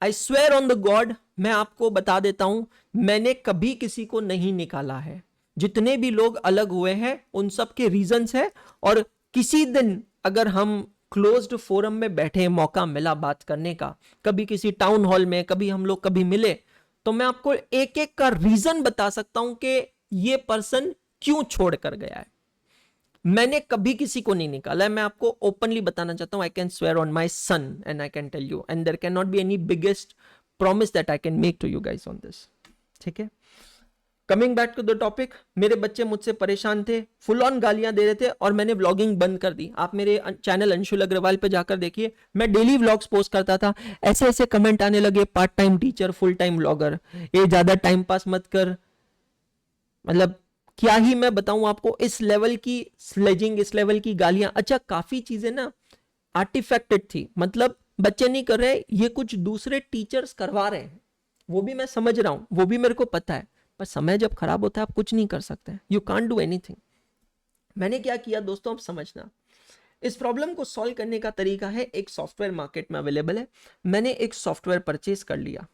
I swear on the God, मैं आपको बता देता हूं, मैंने कभी किसी को नहीं निकाला है। जितने भी लोग अलग हुए हैं उन सब के रीजंस है। और किसी दिन अगर हम क्लोज्ड फोरम में बैठे, मौका मिला बात करने का, कभी किसी टाउन हॉल में, कभी हम लोग कभी मिले, तो मैं आपको एक एक का रीजन बता सकता हूं कि ये पर्सन क्यों छोड़ कर गया है। मैंने कभी किसी को नहीं निकाला है। मैं आपको ओपनली बताना चाहता हूं, I can swear on my son and I can tell you, and there can not be any biggest promise that I can make to you guys on this. ठीक है, coming back to the topic, मेरे बच्चे मुझसे परेशान थे, full on गालियां दे रहे थे और मैंने व्लॉगिंग बंद कर दी। आप मेरे चैनल अंशुल अग्रवाल पे जाकर देखिए, मैं डेली व्लॉग्स पोस्ट करता था। ऐसे ऐसे कमेंट आने लगे, part time teacher, full time vlogger, ये ज्यादा टाइम पास मत कर। मतलब क्या ही मैं बताऊं आपको, इस लेवल की स्लेजिंग, इस लेवल की गालियां। अच्छा, काफी चीजें ना आर्टिफैक्टेड थी, मतलब बच्चे नहीं कर रहे, ये कुछ दूसरे टीचर्स करवा रहे हैं। वो भी मैं समझ रहा हूं, वो भी मेरे को पता है, पर समय जब खराब होता है आप कुछ नहीं कर सकते, यू कांट डू एनीथिंग। मैंने क्या किया दोस्तों, अब समझना। इस प्रॉब्लम को सॉल्व करने का तरीका है, एक सॉफ्टवेयर मार्केट में अवेलेबल है। मैंने एक सॉफ्टवेयर परचेज कर लिया।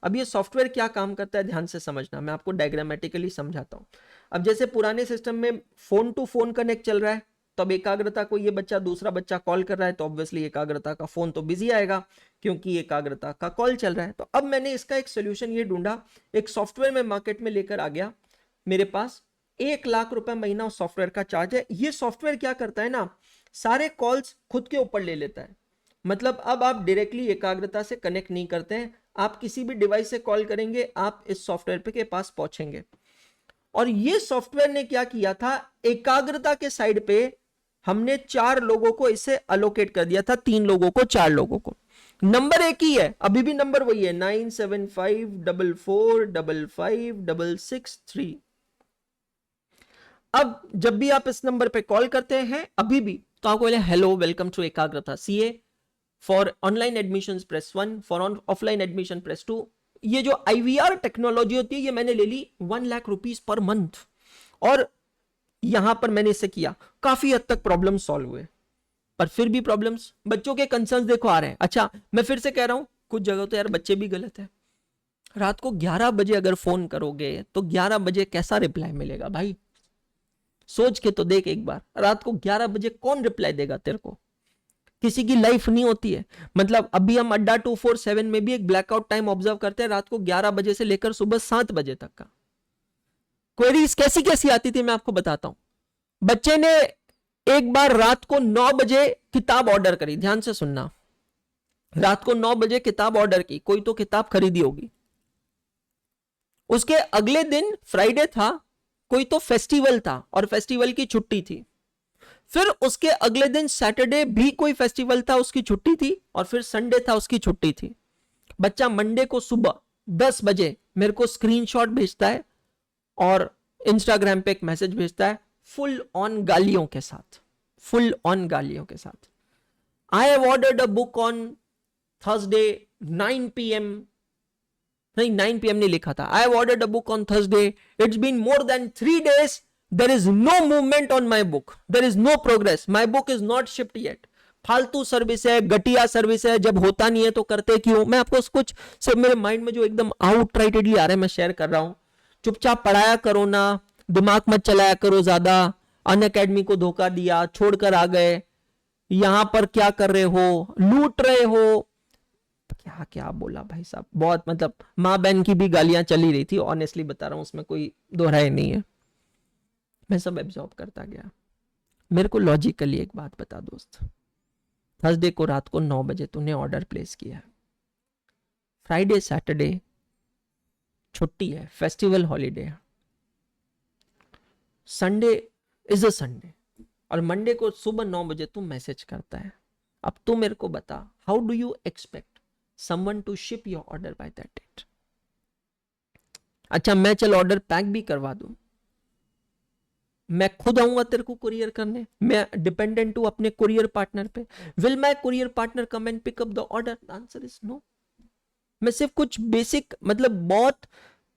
अब ये सॉफ्टवेयर क्या काम करता है ध्यान से समझना, मैं आपको डायग्रामेटिकली समझाता हूं। अब जैसे पुराने सिस्टम में फोन टू फोन कनेक्ट चल रहा है, तो अब एकाग्रता को ये बच्चा, दूसरा बच्चा कॉल कर रहा है, तो ऑब्वियसली एकाग्रता का फोन तो बिजी आएगा क्योंकि एकाग्रता का कॉल चल रहा है। तो अब मैंने इसका एक सोल्यूशन ये ढूंढा, एक सॉफ्टवेयर में मार्केट में लेकर आ गया। मेरे पास 1 लाख रुपए महीना उस सॉफ्टवेयर का चार्ज है। ये सॉफ्टवेयर क्या करता है ना, सारे कॉल्स खुद के ऊपर ले लेता है। मतलब अब आप डायरेक्टली एकाग्रता से कनेक्ट नहीं करते हैं, आप किसी भी डिवाइस से कॉल करेंगे, आप इस सॉफ्टवेयर पे के पास पहुंचेंगे। और ये सॉफ्टवेयर ने क्या किया था, एकाग्रता के साइड पे हमने 4 लोगों को इसे अलोकेट कर दिया था, 3 लोगों को, 4 लोगों को। नंबर एक ही है, अभी भी नंबर वही है, 9754455663। अब जब भी आप इस नंबर पे कॉल करते हैं अभी भी, तो आपको बोले हेलो वेलकम टू एकाग्रता CA, for online admission press 1, for offline admission press 2। ये जो आईवीआर टेक्नोलॉजी होती है, ये मैंने ले ली 1 लाख रुपीज पर मंथ। और यहां पर मैंने इसे किया, काफी हद तक प्रॉब्लम सॉल्व हुए, पर फिर भी प्रॉब्लम्स, बच्चों के कंसर्न्स देखो आ रहे हैं। अच्छा, मैं फिर से कह रहा हूं, कुछ जगह तो यार बच्चे भी गलत है। रात को 11 बजे अगर फोन करोगे तो 11 बजे कैसा रिप्लाई मिलेगा भाई? सोच के तो देख एक बार, रात को 11 बजे कौन रिप्लाई देगा तेरे को? किसी की लाइफ नहीं होती है। मतलब अभी हम अड्डा 247 में भी एक ब्लैकआउट टाइम ऑब्जर्व करते हैं, रात को 11 बजे से लेकर सुबह 7 बजे तक का। क्वेरीज कैसी कैसी आती थी मैं आपको बताता हूं। बच्चे ने एक बार रात को 9 बजे किताब ऑर्डर करी, ध्यान से सुनना, रात को 9 बजे किताब ऑर्डर की, कोई तो किताब खरीदी होगी। उसके अगले दिन फ्राइडे था, कोई तो फेस्टिवल था और फेस्टिवल की छुट्टी थी। फिर उसके अगले दिन सैटरडे भी कोई फेस्टिवल था, उसकी छुट्टी थी, और फिर संडे था, उसकी छुट्टी थी। बच्चा मंडे को सुबह 10 बजे मेरे को स्क्रीनशॉट भेजता है और इंस्टाग्राम पे एक मैसेज भेजता है, फुल ऑन गालियों के साथ, फुल ऑन गालियों के साथ। I have ordered a book on Thursday 9 PM, नहीं 9 PM नहीं लिखा था, I have ordered a book on Thursday, it's been more than 3 days, there is no movement on my book, there is no progress, my book is not shipped yet. फालतू service है, घटिया service है, जब होता नहीं है तो करते क्यों? मैं आपको कुछ सिर्फ मेरे माइंड में जो एकदम आउटराइटेडली आ रहा है मैं शेयर कर रहा हूं। चुपचाप पढ़ाया करो ना, दिमाग मत चलाया करो ज्यादा। अन अकेडमी को धोखा दिया, छोड़कर आ गए, यहां पर क्या कर रहे हो, लूट रहे हो, क्या क्या बोला भाई साहब। बहुत मतलब माँ बहन की भी गालियां चली रही थी, ऑनेस्टली बता रहा हूं, उसमें कोई दोहराई नहीं है। मैं सब एब्जॉर्ब करता गया। मेरे को लॉजिकली एक बात बता दोस्त, थर्सडे को रात को 9 बजे तूने ऑर्डर प्लेस किया है, फ्राइडे सैटरडे छुट्टी है, फेस्टिवल हॉलीडे है, संडे इज अ संडे, और मंडे को सुबह 9 बजे तू मैसेज करता है। अब तू मेरे को बता, how do you expect someone to ship your order by that date? अच्छा, मैं चल ऑर्डर पैक भी करवा दूं, मैं खुद आऊंगा तेरे को कुरियर करने, मैं डिपेंडेंट हूं अपने कुरियर पार्टनर पे, will my courier partner come and pick up the order? Answer is no. मैं सिर्फ कुछ बेसिक, मतलब बहुत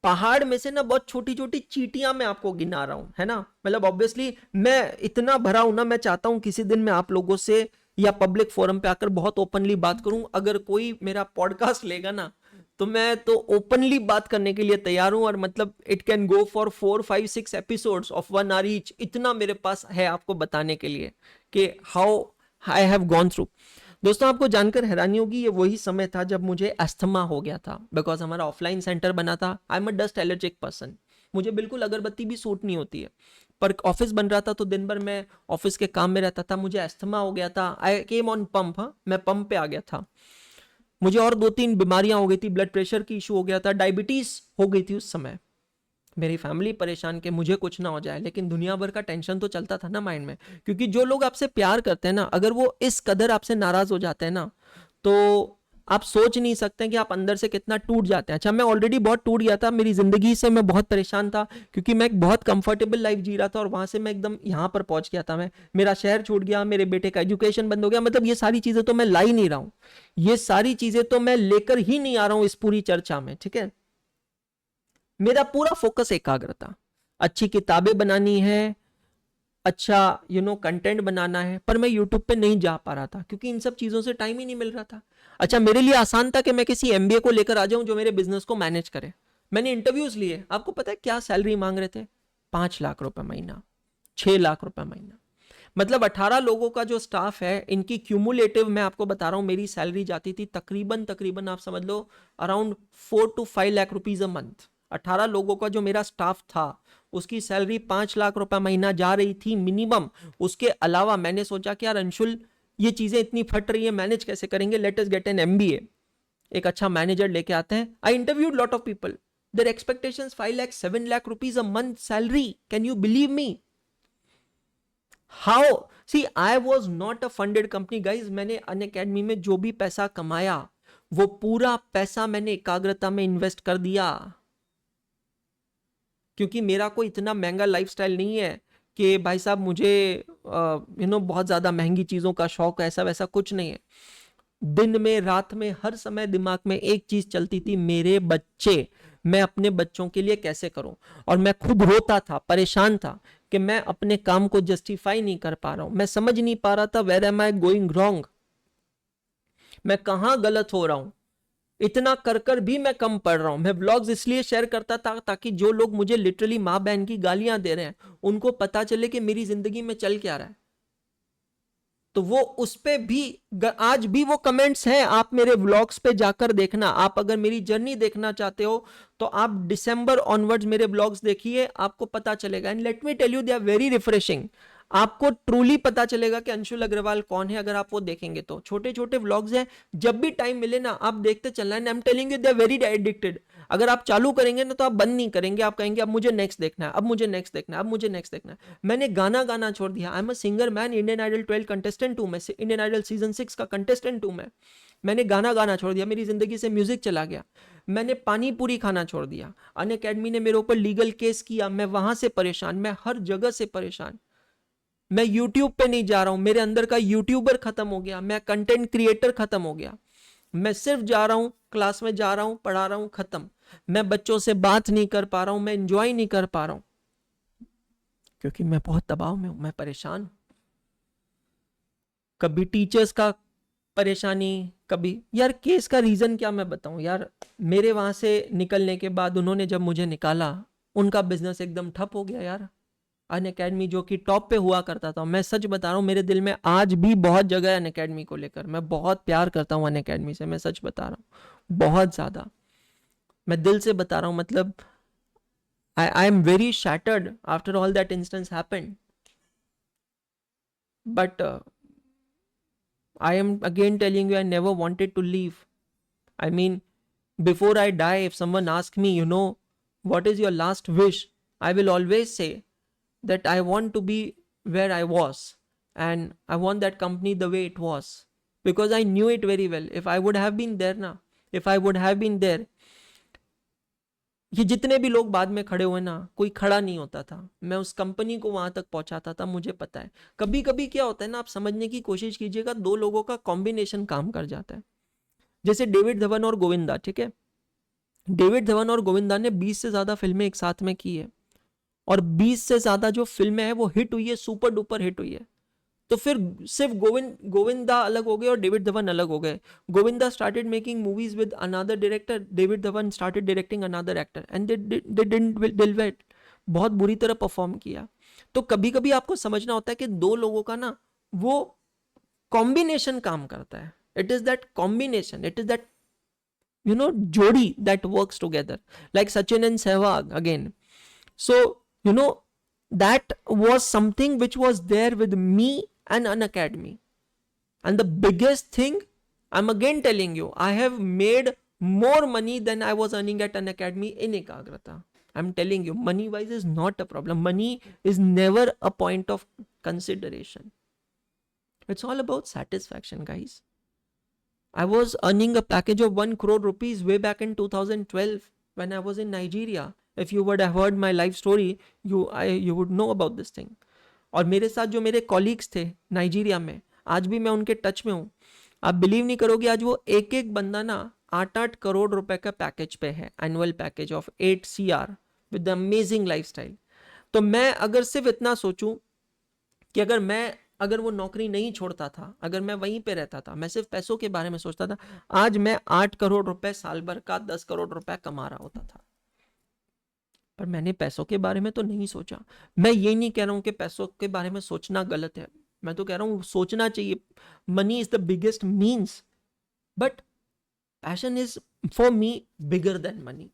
पहाड़ में से ना बहुत छोटी छोटी चीटियां मैं आपको गिना रहा हूं, है ना। मतलब ऑब्वियसली मैं इतना भरा हूं ना, मैं चाहता हूं किसी दिन मैं आप लोगों से या पब्लिक फोरम पे आकर बहुत ओपनली बात करूं। अगर कोई मेरा पॉडकास्ट लेगा ना, तो मैं तो ओपनली बात करने के लिए तैयार हूं, और मतलब it can go for 4, 5, 6 episodes of 1 hour each. इतना मेरे पास है आपको बताने के लिए कि how I have gone through. दोस्तों, आपको जानकर हैरानी होगी, ये वही समय था जब मुझे अस्थमा हो गया था, बिकॉज हमारा ऑफलाइन सेंटर बना था। आई am a dust allergic person, मुझे बिल्कुल अगरबत्ती भी सूट नहीं होती है, पर ऑफिस बन रहा था तो दिन भर मैं ऑफिस के काम में रहता था, मुझे अस्थमा हो गया था। आई केम ऑन पंप, मैं पंप पे आ गया था। मुझे और 2-3 बीमारियां हो गई थी, ब्लड प्रेशर की इशू हो गया था, डायबिटीज हो गई थी उस समय। मेरी फैमिली परेशान कि मुझे कुछ ना हो जाए, लेकिन दुनिया भर का टेंशन तो चलता था ना माइंड में। क्योंकि जो लोग आपसे प्यार करते हैं ना, अगर वो इस कदर आपसे नाराज हो जाते हैं ना, तो आप सोच नहीं सकते कि आप अंदर से कितना टूट जाते हैं। अच्छा, मैं ऑलरेडी बहुत टूट गया था, मेरी जिंदगी से मैं बहुत परेशान था, क्योंकि मैं एक बहुत कंफर्टेबल लाइफ जी रहा था और वहां से मैं एकदम यहां पर पहुंच गया था। मैं, मेरा शहर छूट गया, मेरे बेटे का एजुकेशन बंद हो गया, मतलब ये सारी चीजें तो मैं ला ही नहीं रहा हूं, ये सारी चीजें तो मैं लेकर ही नहीं आ रहा हूं इस पूरी चर्चा में, ठीक है। मेरा पूरा फोकस एकाग्रता, अच्छी किताबें बनानी है, अच्छा कंटेंट बनाना है, पर मैं यूट्यूब पे नहीं जा पा रहा था क्योंकि इन सब चीजों से टाइम ही नहीं मिल रहा था। अच्छा, मेरे लिए आसान था कि मैं किसी एमबीए को लेकर आ जाऊं जो मेरे बिजनेस को मैनेज करे। मैंने इंटरव्यूज लिए, आपको पता है क्या सैलरी मांग रहे थे? 5 लाख रुपए महीना, 6 लाख रुपए महीना। मतलब 18 लोगों का जो स्टाफ है, इनकी क्यूमुलेटिव मैं आपको बता रहा हूं, मेरी सैलरी जाती थी तकरीबन तकरीबन आप समझ लो around 4 to 5 lakh rupees a month. 18 लोगों का जो मेरा स्टाफ था, उसकी सैलरी 5 लाख रुपए महीना जा रही थी मिनिमम। उसके अलावा मैंने सोचा कि यार अंशुल, ये चीजें इतनी फट रही है, मैनेज कैसे करेंगे, let us get an MBA, एक अच्छा मैनेजर लेके आते हैं। I interviewed lot of people, their expectations 5 lakh 7 lakh rupees a month salary, can you believe me? How? See, I was not a funded company guys. मैंने अनअकैडमी में जो भी पैसा कमाया, वो पूरा पैसा मैंने एकाग्रता में इन्वेस्ट कर दिया, क्योंकि मेरा कोई इतना महंगा लाइफस्टाइल नहीं है कि भाई साहब मुझे बहुत ज्यादा महंगी चीजों का शौक है, ऐसा वैसा कुछ नहीं है। दिन में रात में हर समय दिमाग में एक चीज चलती थी, मेरे बच्चे, मैं अपने बच्चों के लिए कैसे करूं। और मैं खुद रोता था, परेशान था कि मैं अपने काम को जस्टिफाई नहीं कर पा रहा हूं, मैं समझ नहीं पा रहा था where am I going wrong, मैं कहां गलत हो रहा हूं। इतना कर कर भी मैं कम पढ़ रहा हूं। मैं व्लॉग्स इसलिए शेयर करता था ताकि जो लोग मुझे लिटरली मां बहन की गालियां दे रहे हैं, उनको पता चले कि मेरी जिंदगी में चल क्या रहा है। तो वो उस पे भी आज भी वो कमेंट्स हैं, आप मेरे व्लॉग्स पे जाकर देखना। आप अगर मेरी जर्नी देखना चाहते हो तो आप दिसंबर ऑनवर्ड्स मेरे व्लॉग्स देखिए, आपको पता चलेगा। And let me tell you, they are very refreshing. आपको ट्रूली पता चलेगा कि अंशुल अग्रवाल कौन है अगर आप वो देखेंगे तो। छोटे छोटे व्लॉग्स हैं, जब भी टाइम मिले ना आप देखते चलना। And I am telling you, they are very addicted. अगर आप चालू करेंगे ना तो आप बंद नहीं करेंगे, आप कहेंगे अब मुझे नेक्स्ट देखना है, अब मुझे नेक्स्ट देखना है, अब मुझे नेक्स्ट देखना है। मैंने गाना गाना छोड़ दिया। I am a singer man, Indian Idol 12 contestant हूं मैं, इंडियन आइडल सीजन 6 का कंटेस्टेंट हूं मैं। मैंने गाना गाना छोड़ दिया, मेरी जिंदगी से म्यूजिक चला गया। मैंने पानी पूरी खाना छोड़ दिया। अनअकैडमी ने मेरे ऊपर लीगल केस किया, मैं वहां से परेशान, मैं हर जगह से परेशान। मैं यूट्यूब पे नहीं जा रहा हूं, मेरे अंदर का यूट्यूबर खत्म हो गया, मैं कंटेंट क्रिएटर खत्म हो गया। मैं सिर्फ जा रहा हूं, क्लास में जा रहा हूं, पढ़ा रहा हूं, खत्म। मैं बच्चों से बात नहीं कर पा रहा हूं, मैं इंजॉय नहीं कर पा रहा हूं, क्योंकि मैं बहुत दबाव में हूं, मैं परेशान हूं। कभी टीचर्स का परेशानी, कभी यार केस का रीजन क्या मैं बताऊं यार। मेरे वहां से निकलने के बाद उन्होंने जब मुझे निकाला, उनका बिजनेस एकदम ठप हो गया यार। अनअकैडमी जो कि टॉप पे हुआ करता था, मैं सच बता रहा हूँ, मेरे दिल में आज भी बहुत जगह है अनअकैडमी को लेकर। मैं बहुत प्यार करता हूँ अनअकैडमी से, मैं सच बता रहा हूँ, बहुत ज्यादा। मैं दिल से बता रहा हूँ, मतलब I am very shattered after all that instance happened. But I am again telling you, I never wanted to leave. I mean, before I die, if someone asks me, what is your last wish? I will always say that I want to be where I was, and I want that company the way it was, because I knew it very well. If I would have been there now, if I would have been there, ये जितने भी लोग बाद में खड़े हुए ना, कोई खड़ा नहीं होता था। मैं उस कंपनी को वहां तक पहुंचाता था, मुझे पता है। कभी कभी क्या होता है ना, आप समझने की कोशिश कीजिएगा, दो लोगों का कॉम्बिनेशन काम कर जाता है। जैसे डेविड धवन और गोविंदा, ठीक है। डेविड धवन और गोविंदा ने 20 से ज्यादा फिल्में एक साथ में की है, और 20 से ज्यादा जो फिल्में हैं वो हिट हुई है, सुपर डुपर हिट हुई है। तो फिर सिर्फ गोविंदा अलग हो गए और डेविड धवन अलग हो गए। Govinda started making movies with another director, David Dhawan started directing another actor, and they didn't deliver it, बहुत बुरी तरह परफॉर्म किया। तो कभी कभी आपको समझना होता है कि दो लोगों का ना वो कॉम्बिनेशन काम करता है। It is that combination, it is that जोड़ी that works together, like Sachin and Sehwag again. So, that was something which was there with me and Unacademy. And the biggest thing, I'm again telling you, I have made more money than I was earning at Unacademy in Ekagrata. I'm telling you, money wise is not a problem. Money is never a point of consideration. It's all about satisfaction, guys. I was earning a package of 1 crore rupees way back in 2012 when I was in Nigeria. If you would have heard my life story, you would know about this thing. और मेरे साथ जो मेरे colleagues थे Nigeria में, आज भी मैं उनके टच में हूँ. आप बिलीव नहीं करोगे, आज वो एक एक बंदा ना 8-8 करोड़ रुपए का पैकेज पे है, annual package of 8 CR with amazing lifestyle. तो मैं अगर सिर्फ इतना सोचूं कि अगर वो नौकरी नहीं छोड़ता था, अगर मैं वहीं पे रहता था, मैं सिर्फ पैसों के बारे में सोचता था, आज मैं 8 करोड़ रुपए साल भर का 10 करोड़ रुपए कमा रहा होता था. पर मैंने पैसों के बारे में तो नहीं सोचा. मैं ये नहीं कह रहा हूं कि पैसों के बारे में सोचना गलत है, मैं तो कह रहा हूं सोचना चाहिए. Money is the biggest means, but passion is for me bigger than money.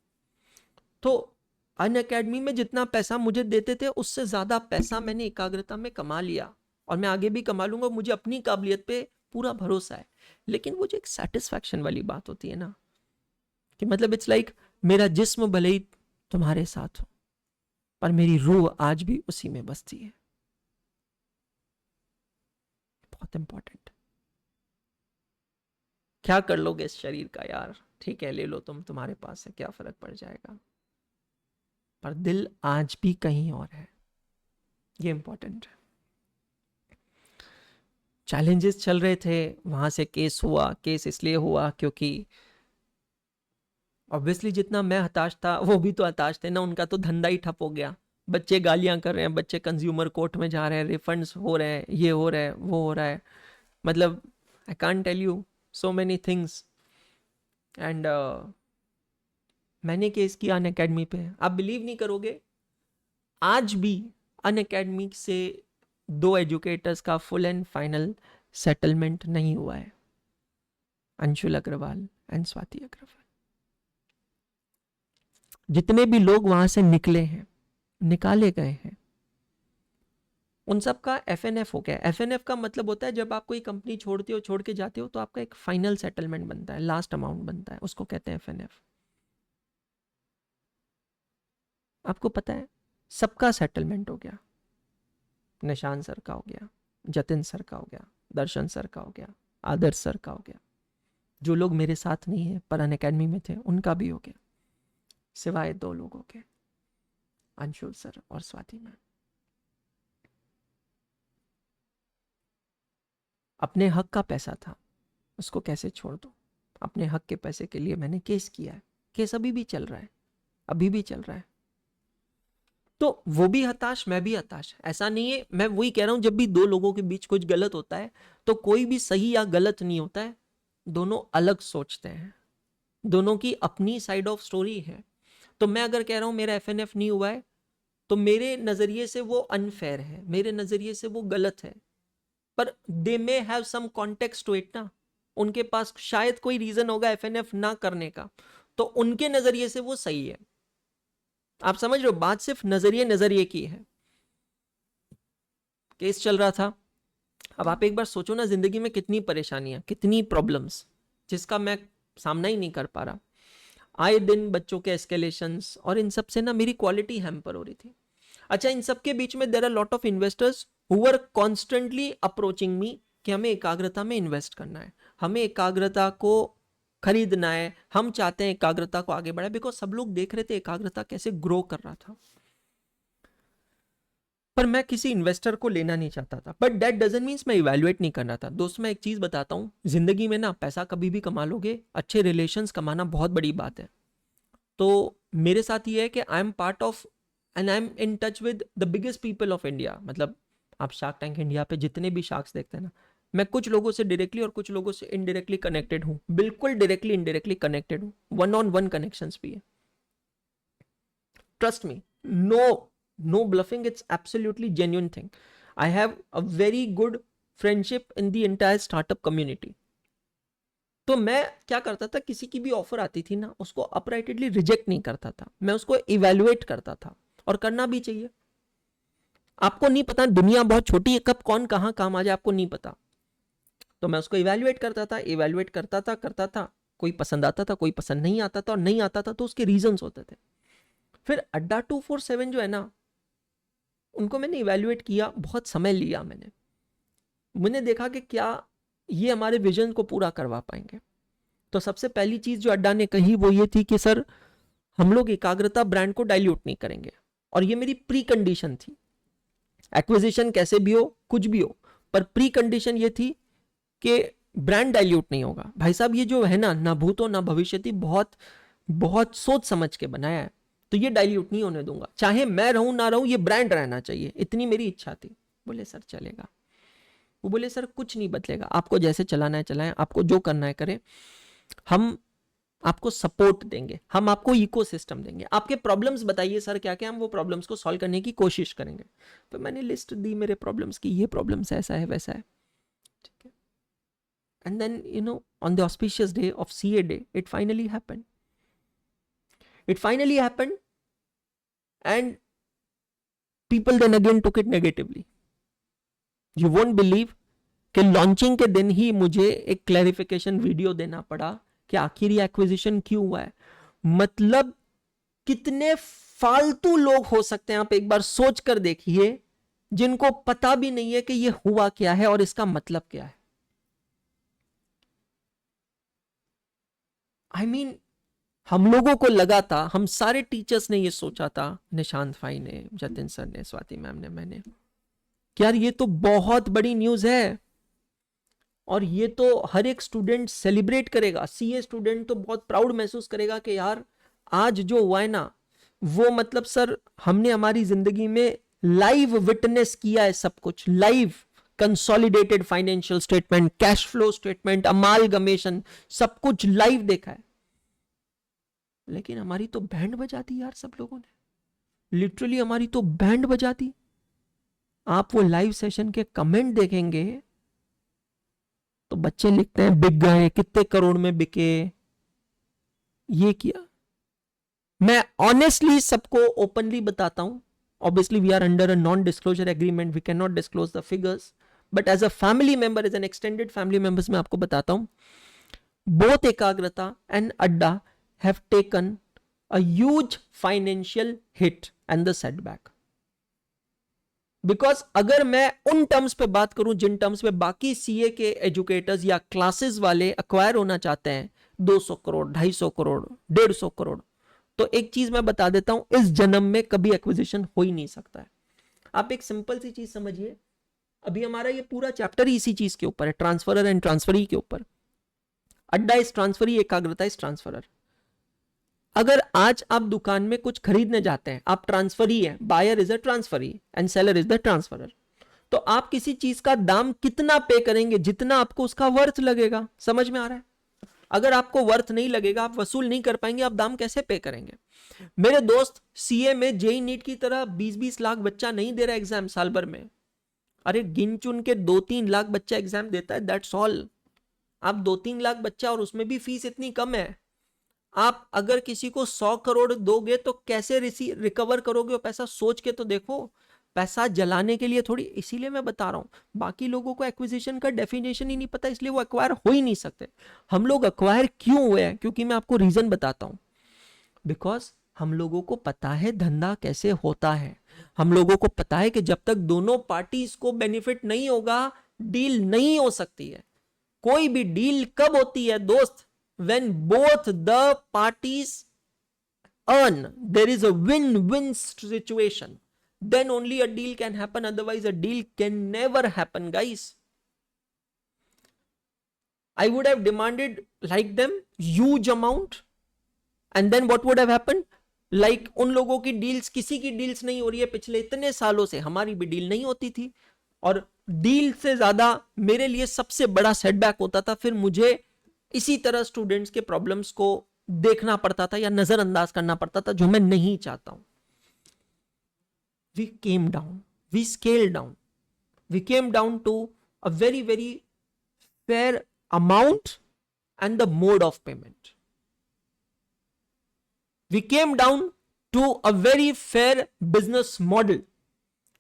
तो अनअकैडमी में जितना पैसा मुझे देते थे, उससे ज्यादा पैसा मैंने एकाग्रता में कमा लिया, और मैं आगे भी कमा लूंगा. मुझे अपनी काबिलियत पे पूरा भरोसा है. लेकिन वो जो एक सेटिस्फैक्शन वाली बात होती है ना, कि मतलब इट्स लाइक मेरा जिस्म भले ही तुम्हारे साथ हो, पर मेरी रूह आज भी उसी में बसती है. बहुत इंपॉर्टेंट. क्या कर लोगे इस शरीर का यार, ठीक है ले लो तुम, तुम्हारे पास है, क्या फर्क पड़ जाएगा. पर दिल आज भी कहीं और है. ये इंपॉर्टेंट है. चैलेंजेस चल रहे थे, वहां से केस हुआ. केस इसलिए हुआ क्योंकि ऑब्वियसली जितना मैं हताश था, वो भी तो हताश थे ना. उनका तो धंधा ही ठप हो गया. बच्चे गालियां कर रहे हैं, बच्चे कंज्यूमर कोर्ट में जा रहे हैं, रिफंड्स हो रहे हैं, ये हो रहा है, वो हो रहा है. मतलब I can't tell you so many things. And मैंने केस किया अनअकैडमी पे. आप बिलीव नहीं करोगे, आज भी अनअकैडमी से 2 एजुकेटर्स का फुल एंड फाइनल सेटलमेंट नहीं हुआ है. अंशुल अग्रवाल एंड स्वाति अग्रवाल. जितने भी लोग वहां से निकले हैं, निकाले गए हैं, उन सब का FNF हो गया. FNF का मतलब होता है जब आप कोई कंपनी छोड़ते हो, छोड़ के जाते हो, तो आपका एक फाइनल सेटलमेंट बनता है, लास्ट अमाउंट बनता है, उसको कहते हैं FNF. आपको पता है सबका सेटलमेंट हो गया. निशान सर का हो गया, जतिन सर का हो गया, दर्शन सर का हो गया, आदर्श सर का हो गया. जो लोग मेरे साथ नहीं है पर अनअकैडमी में थे, उनका भी हो गया, सिवाय 2 लोगों के, अंशुल सर और स्वाति मैम. अपने हक का पैसा था, उसको कैसे छोड़ दो. अपने हक के पैसे के लिए मैंने केस किया है. केस अभी भी चल रहा है, अभी भी चल रहा है. तो वो भी हताश, मैं भी हताश. ऐसा नहीं है, मैं वही कह रहा हूं, जब भी 2 लोगों के बीच कुछ गलत होता है तो कोई भी सही या गलत नहीं होता है. दोनों अलग सोचते हैं, दोनों की अपनी साइड ऑफ स्टोरी है. तो मैं अगर कह रहा हूं मेरा FNF नहीं हुआ है, तो मेरे नजरिए से वो अनफेयर है, मेरे नजरिए से वो गलत है. पर they may have some context to it ना. उनके पास शायद कोई रीजन होगा FNF ना करने का, तो उनके नजरिए से वो सही है. आप समझ रहे हो, बात सिर्फ नजरिए की है. केस चल रहा था. अब आप एक बार सोचो ना, जिंदगी में कितनी परेशानियां, कितनी प्रॉब्लम्स, जिसका मैं सामना ही नहीं कर पा रहा. आए दिन बच्चों के एस्केलेशंस, और इन सब से ना मेरी क्वालिटी हैम्पर हो रही थी. अच्छा, इन सब के बीच में there are lot of investors who were constantly approaching me कि हमें एकाग्रता में इन्वेस्ट करना है, हमें एकाग्रता को खरीदना है, हम चाहते हैं एकाग्रता को आगे बढ़ाए. बिकॉज सब लोग देख रहे थे एकाग्रता कैसे ग्रो कर रहा था. पर मैं किसी इन्वेस्टर को लेना नहीं चाहता था. बट दैट डजंट मीन्स मैं इवैल्यूएट नहीं करना था. दोस्तों मैं एक चीज बताता हूं, जिंदगी में ना पैसा कभी भी कमा लोगे, अच्छे रिलेशंस कमाना बहुत बड़ी बात है. तो मेरे साथ ये है कि I am part of and I M in touch with the biggest people of India. मतलब आप शार्क टैंक इंडिया पे जितने भी शार्क्स देखते हैं ना, मैं कुछ लोगों से डायरेक्टली और कुछ लोगों से इनडायरेक्टली कनेक्टेड हूं. बिल्कुल डायरेक्टली इनडायरेक्टली कनेक्टेड हूं. 1-on-1 कनेक्शंस भी है. Trust me, no bluffing, it's absolutely genuine thing. I have a very good friendship in the entire startup community. तो मैं क्या करता था, किसी की भी ऑफर आती थी ना, उसको अपराइटली रिजेक्ट नहीं करता था. मैं उसको इवैल्यूएट करता था, और करना भी चाहिए. आपको नहीं पता, दुनिया बहुत छोटी है, कब कौन कहां काम आ जाए आपको नहीं पता. तो मैं उसको इवैल्यूएट करता था. कोई पसंद आता था, कोई पसंद नहीं आता था, और नहीं आता था तो उसके रीजंस होते थे. फिर अड्डा 247 जो है ना, उनको मैंने इवेल्युएट किया, बहुत समय लिया मैंने देखा कि क्या ये हमारे विजन को पूरा करवा पाएंगे। तो सबसे पहली चीज जो अड्डा ने कही वो ये थी कि सर हम लोग एकाग्रता ब्रांड को डाइल्यूट नहीं करेंगे, और ये मेरी प्री कंडीशन थी। एक्विजिशन कैसे भी हो, कुछ भी हो, पर प्री कंडीशन ये थी कि ब्रांड डाइल्यूट नहीं होगा। भाई साहब ये जो है ना भूतो ना भविष्यति, बहुत बहुत सोच समझ के बनाया है, तो ये डाइल्यूट नहीं होने दूंगा, चाहे मैं रहूं ना रहूं, ये ब्रांड रहना चाहिए, इतनी मेरी इच्छा थी। बोले सर चलेगा। वो बोले सर कुछ नहीं बदलेगा, आपको जैसे चलाना है चलाएं, आपको जो करना है करें, हम आपको सपोर्ट देंगे, हम आपको इकोसिस्टम देंगे, आपके प्रॉब्लम्स बताइए सर क्या क्या, हम वो प्रॉब्लम्स को सॉल्व करने की कोशिश करेंगे। तो मैंने लिस्ट दी मेरे प्रॉब्लम्स की, ये प्रॉब्लम्स ऐसा है वैसा है, ठीक है। And then you know on the auspicious day of CA day it finally happened, and people then again took it negatively. You won't believe कि लॉन्चिंग के दिन ही मुझे एक क्लैरिफिकेशन वीडियो देना पड़ा कि आखिर ये एक्विजिशन क्यों हुआ है। मतलब कितने फालतू लोग हो सकते हैं, आप एक बार सोच कर देखिए, जिनको पता भी नहीं है कि ये हुआ क्या है और इसका मतलब क्या है। आई मीन हम लोगों को लगा था, हम सारे टीचर्स ने ये सोचा था, निशांत भाई ने, जतिन सर ने, स्वाति मैम ने, मैंने, कि यार ये तो बहुत बड़ी न्यूज है और ये तो हर एक स्टूडेंट सेलिब्रेट करेगा। सीए स्टूडेंट तो बहुत प्राउड महसूस करेगा कि यार आज जो हुआ है ना, वो मतलब सर हमने हमारी जिंदगी में लाइव विटनेस किया है, सब कुछ live, consolidated financial statement, cash flow statement, amalgamation, सब कुछ लाइव देखा है। लेकिन हमारी तो बैंड बजा दी यार सब लोगों ने, लिटरली हमारी तो बैंड बजा दी। आप वो लाइव सेशन के कमेंट देखेंगे तो बच्चे लिखते हैं बिक गए, कितने करोड़ में बिके, ये किया। मैं ऑनेस्टली सबको ओपनली बताता हूं, obviously we are under a non disclosure agreement, we can not disclose the figures, but as a family member, as an extended family members, मैं आपको बताता हूं, both Ekagrata and Adda have taken a huge financial hit and the setback. Because अगर मैं उन terms पे बात करूं जिन टर्म्स पे बाकी सीए के एजुकेटर्स या क्लासेस वाले अक्वायर होना चाहते हैं, 200 करोड़, 250 करोड़, 150 करोड़, तो एक चीज मैं बता देता हूं, इस जन्म में कभी एक्विजिशन हो ही नहीं सकता है। आप एक सिंपल सी चीज समझिए, अभी हमारा ये पूरा चैप्टर ही इसी चीज के ऊपर है, ट्रांसफरर एंड ट्रांसफरी के ऊपर। अड्डा इज ट्रांसफरी, एकाग्रता इज ट्रांसफरर। अगर आज आप दुकान में कुछ खरीदने जाते हैं, आप ट्रांसफरी है, buyer is a transferee and seller is the transferor, तो आप किसी चीज का दाम कितना पे करेंगे, जितना आपको उसका वर्थ लगेगा। समझ में आ रहा है? अगर आपको वर्थ नहीं लगेगा, आप वसूल नहीं कर पाएंगे, आप दाम कैसे पे करेंगे? मेरे दोस्त सीए में जेई नीट की तरह 20-20 लाख बच्चा नहीं दे रहा एग्जाम साल भर में। अरे गिन चुन के 2-3 लाख बच्चा एग्जाम देता है, दैट्स ऑल। आप 2-3 लाख बच्चा, और उसमें भी फीस इतनी कम है। आप अगर किसी को 100 करोड़ दोगे तो कैसे रिकवर करोगे वो पैसा? सोच के तो देखो। पैसा जलाने के लिए थोड़ी, इसीलिए मैं बता रहा हूं, बाकी लोगों को एक्विजिशन का डेफिनेशन ही नहीं पता, इसलिए वो एक्वायर हो ही नहीं सकते। हम लोग एक्वायर क्यों हुए हैं? क्योंकि मैं आपको रीजन बताता हूं। बिकॉज हम लोगों को पता है धंधा कैसे होता है, हम लोगों को पता है कि जब तक दोनों पार्टीज को बेनिफिट नहीं होगा, डील नहीं हो सकती है। कोई भी डील कब होती है दोस्त? when both the parties earn, there is a win-win situation, then only a deal can happen, otherwise a deal can never happen, guys. I would have demanded like them huge amount, and then what would have happened? Like उन लोगों की deals, किसी की deals नहीं हो रही है पिछले इतने सालों से, हमारी भी डील नहीं होती थी, और डील से ज्यादा मेरे लिए सबसे बड़ा सेटबैक होता था, फिर मुझे इसी तरह स्टूडेंट्स के प्रॉब्लम्स को देखना पड़ता था या नजरअंदाज करना पड़ता था, जो मैं नहीं चाहता हूं। We came down, we scale down, we came down to a very very fair amount and the mode of payment. We came down to a very fair business model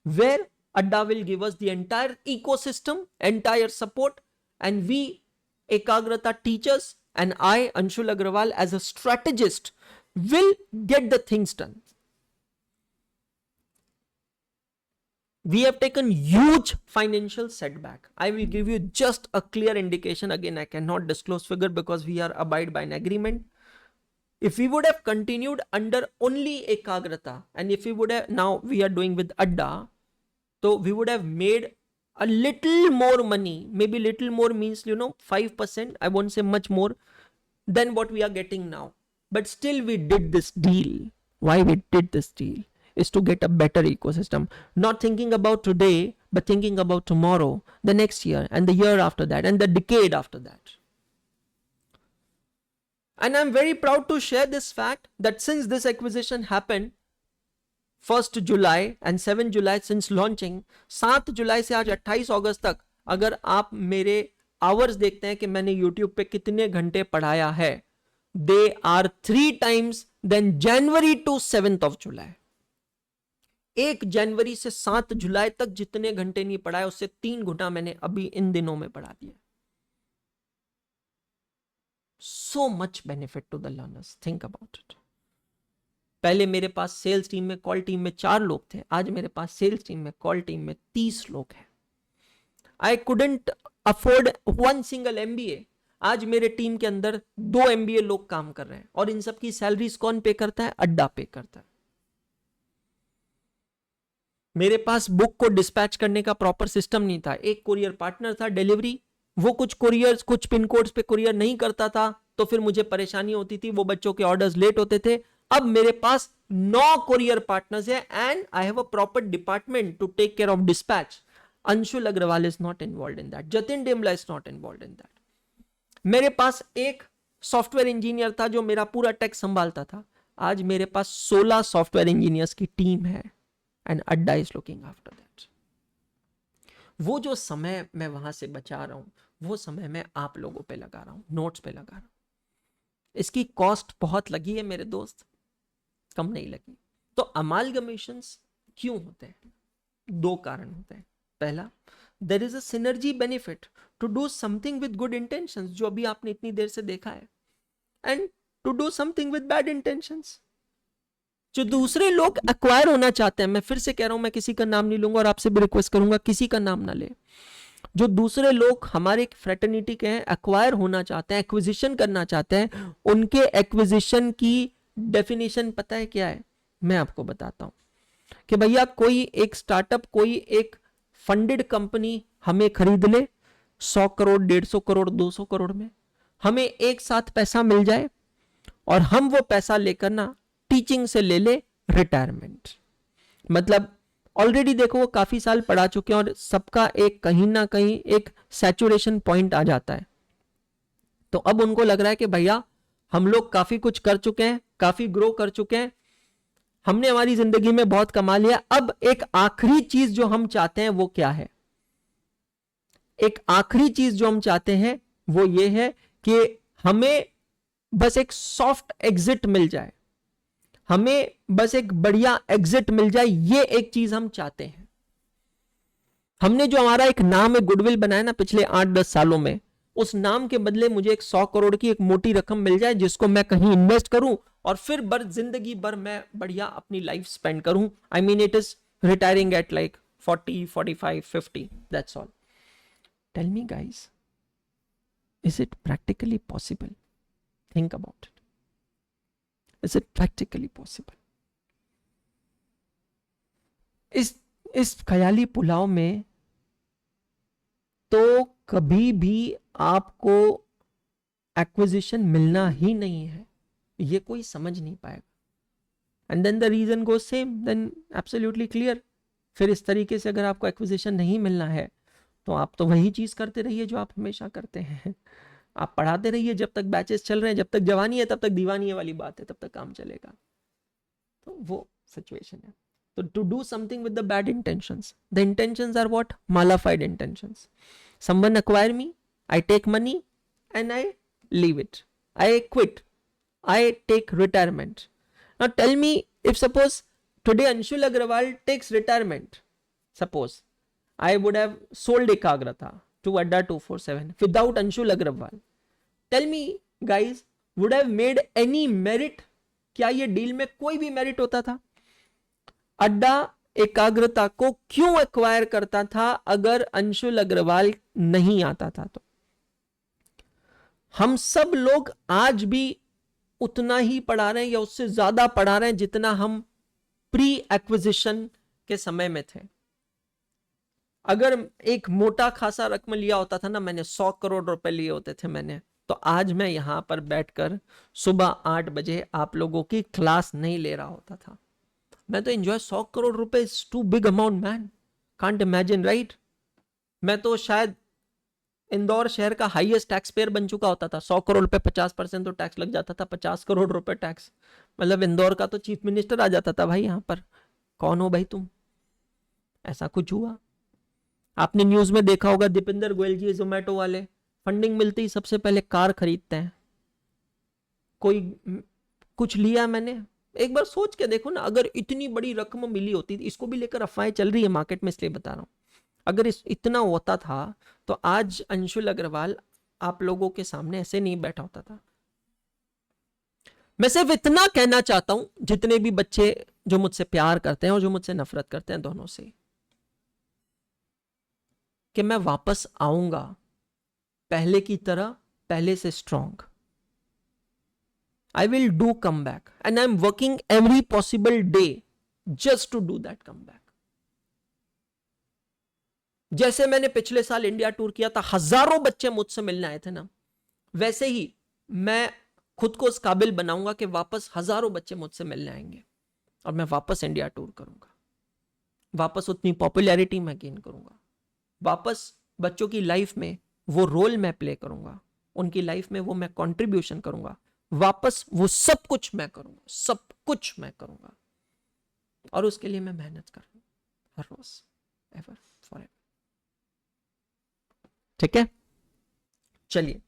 where Adda will give us the entire ecosystem, entire support, and we Ekagrata teachers and I, Anshul Agrawal, as a strategist, will get the things done. we have taken huge financial setback. I will give you just a clear indication. Again, I cannot disclose figure because we are abide by an agreement. If we would have continued under only Ekagrata, and if we would have, now we are doing with Adda, so we would have made a little more money. Maybe little more means 5%. I won't say much more than what we are getting now. But still we did this deal. Why we did this deal is to get a better ecosystem. Not thinking about today, but thinking about tomorrow, the next year, and the year after that, and the decade after that. And I'm very proud to share this fact that since this acquisition happened 1st July and 7 July since launching, 7 जुलाई से आज 28 अगस्त तक अगर आप मेरे hours देखते हैं कि मैंने यूट्यूब पे कितने घंटे पढ़ाया है, they are 3 times than January to 7th of July. 1 जनवरी से 7 जुलाई तक जितने घंटे नहीं पढ़ाया उससे 3 गुना मैंने अभी इन दिनों में पढ़ा दिया. So much benefit to the learners. Think about it. पहले मेरे पास सेल्स टीम में, कॉल टीम में 4 लोग थे. आज मेरे पास सेल्स टीम में, कॉल टीम में 30 लोग हैं. I couldn't afford 1 single MBA. आज मेरे टीम के अंदर 2 MBA लोग काम कर रहे हैं और इन सब की सैलरीज कौन पे करता है? अड्डा पे करता है. मेरे पास बुक को डिस्पैच करने का प्रॉपर सिस्टम नहीं था. एक कुरियर पार्टनर था डिलीवरी, वो कुछ कुरियर्स कुछ पिन कोड्स पे कुरियर नहीं करता था तो फिर मुझे परेशानी होती थी, वो बच्चों के ऑर्डर्स लेट होते थे. अब मेरे पास 9 कुरियर पार्टनर्स है and I have a proper department to take care of dispatch. Anshul Agrawal is not involve in that. Jatin Demla is not involve in that. मेरे पास एक सॉफ्टवेयर इंजीनियर था जो मेरा पूरा टेक संभालता था. आज मेरे पास 16 सॉफ्टवेयर इंजीनियर्स की टीम है एंड अड्डा इज लुकिंग आफ्टर दैट. वो जो समय मैं वहां से बचा रहा हूं, वो समय मैं आप लोगों पे लगा रहा हूं, नोट्स पे लगा रहा हूं. इसकी कॉस्ट बहुत लगी है मेरे दोस्त, कम नहीं लगी. तो अमालगमेशंस क्यों होते हैं? 2 कारण होते हैं. पहला, there is a synergy benefit to do something with good intentions, जो अभी आपने इतनी देर से देखा है, and to do something with bad intentions. जो दूसरे लोग एक्वायर होना चाहते हैं, मैं फिर से कह रहा हूं, मैं किसी का नाम नहीं लूंगा और आपसे भी रिक्वेस्ट करूंगा किसी का नाम ना ले. जो दूसरे लोग हमारे फ्रेटर्निटी के हैं, एक्वायर होना चाहते हैं, एक्विजिशन करना चाहते हैं, उनके एक्विजिशन की डेफिनेशन पता है क्या है? मैं आपको बताता हूं कि भैया कोई एक स्टार्टअप, कोई एक फंडेड कंपनी हमें खरीद ले 100 करोड़, 150 करोड़, 200 करोड़ में, हमें एक साथ पैसा मिल जाए और हम वो पैसा लेकर ना टीचिंग से ले ले रिटायरमेंट. मतलब ऑलरेडी देखो वो काफी साल पढ़ा चुके हैं और सबका एक कहीं ना कहीं एक सैचुरेशन पॉइंट आ जाता है. तो अब उनको लग रहा है कि भैया हम लोग काफी कुछ कर चुके हैं, काफी ग्रो कर चुके हैं, हमने हमारी जिंदगी में बहुत कमा लिया. अब एक आखिरी चीज जो हम चाहते हैं वो क्या है? एक आखिरी चीज जो हम चाहते हैं वो ये है कि हमें बस एक सॉफ्ट एग्जिट मिल जाए, हमें बस एक बढ़िया एग्जिट मिल जाए. ये एक चीज हम चाहते हैं. हमने जो हमारा एक नाम है, गुडविल बनाया ना पिछले 8-10 सालों में, उस नाम के बदले मुझे एक 100 करोड़ की एक मोटी रकम मिल जाए जिसको मैं कहीं इन्वेस्ट करूं और फिर जिंदगी भर मैं बढ़िया अपनी लाइफ स्पेंड करूं. I mean it is retiring at like 40, 45, 50. That's all. Tell me guys, is it practically possible? Think about it. Is it practically possible? इस ख्याली पुलाव में तो कभी भी आपको एक्विजिशन मिलना ही नहीं है, ये कोई समझ नहीं पाएगा. And then the reason go same, then absolutely clear. फिर इस तरीके से अगर आपको एक्विजिशन नहीं मिलना है तो आप तो वही चीज करते रहिए जो आप हमेशा करते हैं. आप पढ़ाते रहिए जब तक बैचेस चल रहे हैं, जब तक जवानी है तब तक दीवानी है वाली बात है, तब तक काम चलेगा. तो वो सिचुएशन है. तो to do something with the bad intentions, the intentions are what? Malafide intentions. Someone acquire me, I take money and I leave it, I quit, I take retirement. Now tell me, if suppose today Anshul Agrawal takes retirement, suppose I would have sold Ekagrata to Adda 247 without Anshul Agrawal. Tell me guys, would have made any merit? क्या ये deal में कोई भी merit होता था? अड्डा एकाग्रता को क्यों एक्वायर करता था अगर अंशुल अग्रवाल नहीं आता था? तो हम सब लोग आज भी उतना ही पढ़ा रहे हैं या उससे ज्यादा पढ़ा रहे हैं जितना हम प्री एक्विजिशन के समय में थे। अगर एक मोटा खासा रकम लिया होता था ना, मैंने 100 करोड़ रुपए लिए होते थे मैंने, तो आज मैं यहां पर बैठकर सुबह 8 बजे आप लोगों की क्लास नहीं ले रहा होता था। मैं तो एंजॉय 100 करोड़ रुपए is too big amount man, can't imagine right. मैं तो शायद इंदौर शहर का हाईएस्ट टैक्स पेयर बन चुका होता था। 100 करोड़ रुपए 50% तो टैक्स लग जाता था, 50 करोड़ रुपए टैक्स, मतलब इंदौर का तो चीफ मिनिस्टर आ जाता था भाई यहां पर। कौन हो भाई तुम? ऐसा कुछ हुआ। आपने न्यूज में देखा होगा, दीपेंद्र गोयल जी जोमेटो वाले, फंडिंग मिलती ही सबसे पहले कार खरीदते हैं। कोई कुछ लिया मैंने, एक बार सोच के देखो ना, अगर इतनी बड़ी रकम मिली होती, इसको भी लेकर अफवाहें चल रही है मार्केट में इसलिए बता रहा हूं, अगर इतना होता था तो आज अंशुल अग्रवाल आप लोगों के सामने ऐसे नहीं बैठा होता था। मैं सिर्फ इतना कहना चाहता हूं, जितने भी बच्चे जो मुझसे प्यार करते हैं और जो मुझसे नफरत करते हैं, दोनों से, कि मैं वापस आऊंगा पहले की तरह, पहले से strong. I will do comeback and I'm working every possible day just to do that comeback. जैसे मैंने पिछले साल इंडिया टूर किया था, हजारों बच्चे मुझसे मिलने आए थे ना, वैसे ही मैं खुद को इस काबिल बनाऊंगा कि वापस हजारों बच्चे मुझसे मिलने आएंगे और मैं वापस इंडिया टूर करूंगा, वापस उतनी पॉपुलैरिटी मैं गेन करूंगा, वापस बच्चों की लाइफ में वो रोल मैं प्ले करूंगा, उनकी लाइफ में वो मैं कंट्रीब्यूशन करूंगा, वापस वो सब कुछ मैं करूंगा, सब कुछ मैं करूंगा। और उसके लिए मैं मेहनत कर रहा हूं हर रोज, एवर फॉरएवर। ठीक है, चलिए।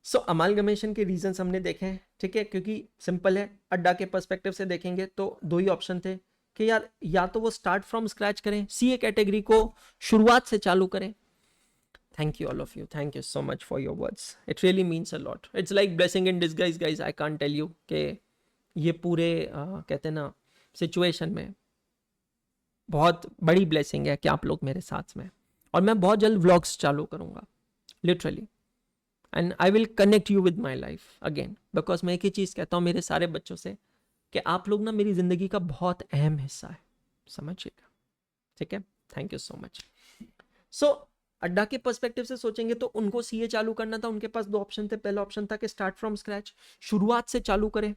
सो अमालगमेशन के रीजंस हमने देखे हैं, ठीक है, क्योंकि सिंपल है। अड्डा के पर्सपेक्टिव से देखेंगे तो दो ही ऑप्शन थे कि यार या तो वो स्टार्ट फ्रॉम स्क्रैच करें, सीए कैटेगरी को शुरुआत से चालू करें। Thank you all of you. Thank you so much for your words. It really means a lot. It's like blessing in disguise, guys. I can't tell you कि ये पूरे कहते हैं ना सिचुएशन में बहुत बड़ी ब्लेसिंग है कि आप लोग मेरे साथ में। और मैं बहुत जल्द व्लॉग्स चालू करूंगा, literally, and I will connect you with my life again, because मैं एक ही चीज़ कहता हूँ मेरे सारे बच्चों से कि आप लोग ना मेरी जिंदगी का बहुत अहम हिस्सा है, समझिएगा, ठीक है। Thank you so much. So Adda के पर्सपेक्टिव से सोचेंगे तो उनको सीए चालू करना था, उनके पास दो ऑप्शन थे। पहला ऑप्शन था कि स्टार्ट फ्रॉम स्क्रैच, शुरुआत से चालू करें।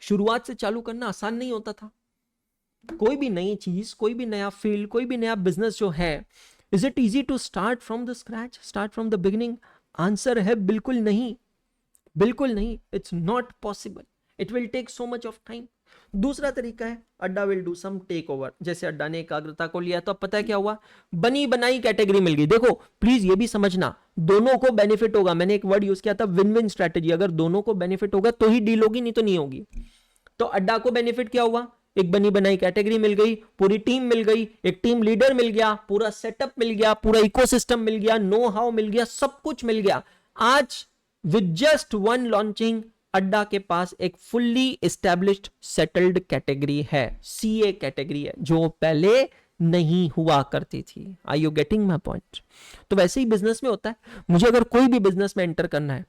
शुरुआत से चालू करना आसान नहीं होता था। कोई भी नई चीज, कोई भी नया फील्ड, कोई भी नया बिजनेस जो है, is it easy to start from the scratch, start from the beginning? Answer है बिल्कुल नहीं, बिल्कुल नहीं। It's not possible, it will take so much of time. दूसरा तरीका है, Adda will do some take over. जैसे अड्डा ने एकाग्रता को लिया तो अब पता है क्या हुआ, बनी बनाई कैटेगरी मिल गई। देखो प्लीज ये भी समझना, दोनों को बेनिफिट होगा। मैंने एक वर्ड यूज किया था, विन विन स्ट्रेटेजी। अगर दोनों को बेनिफिट होगा तो ही डील होगी, नहीं तो नहीं होगी। तो अड्डा को बेनिफिट क्या हुआ, एक बनी बनाई कैटेगरी मिल गई, पूरी टीम मिल गई, एक टीम लीडर मिल गया, पूरा सेटअप मिल गया, पूरा इकोसिस्टम मिल गया, नो हाउ मिल गया, सब कुछ मिल गया। आज विद जस्ट वन लॉन्चिंग अड्डा के पास एक फुल्ली एस्टैब्लिश्ड सेटल्ड कैटेगरी है, सीए कैटेगरी है, जो पहले नहीं हुआ करती थी। Are you getting my point? तो वैसे ही बिजनेस में होता है। मुझे अगर कोई भी बिजनेस में एंटर करना है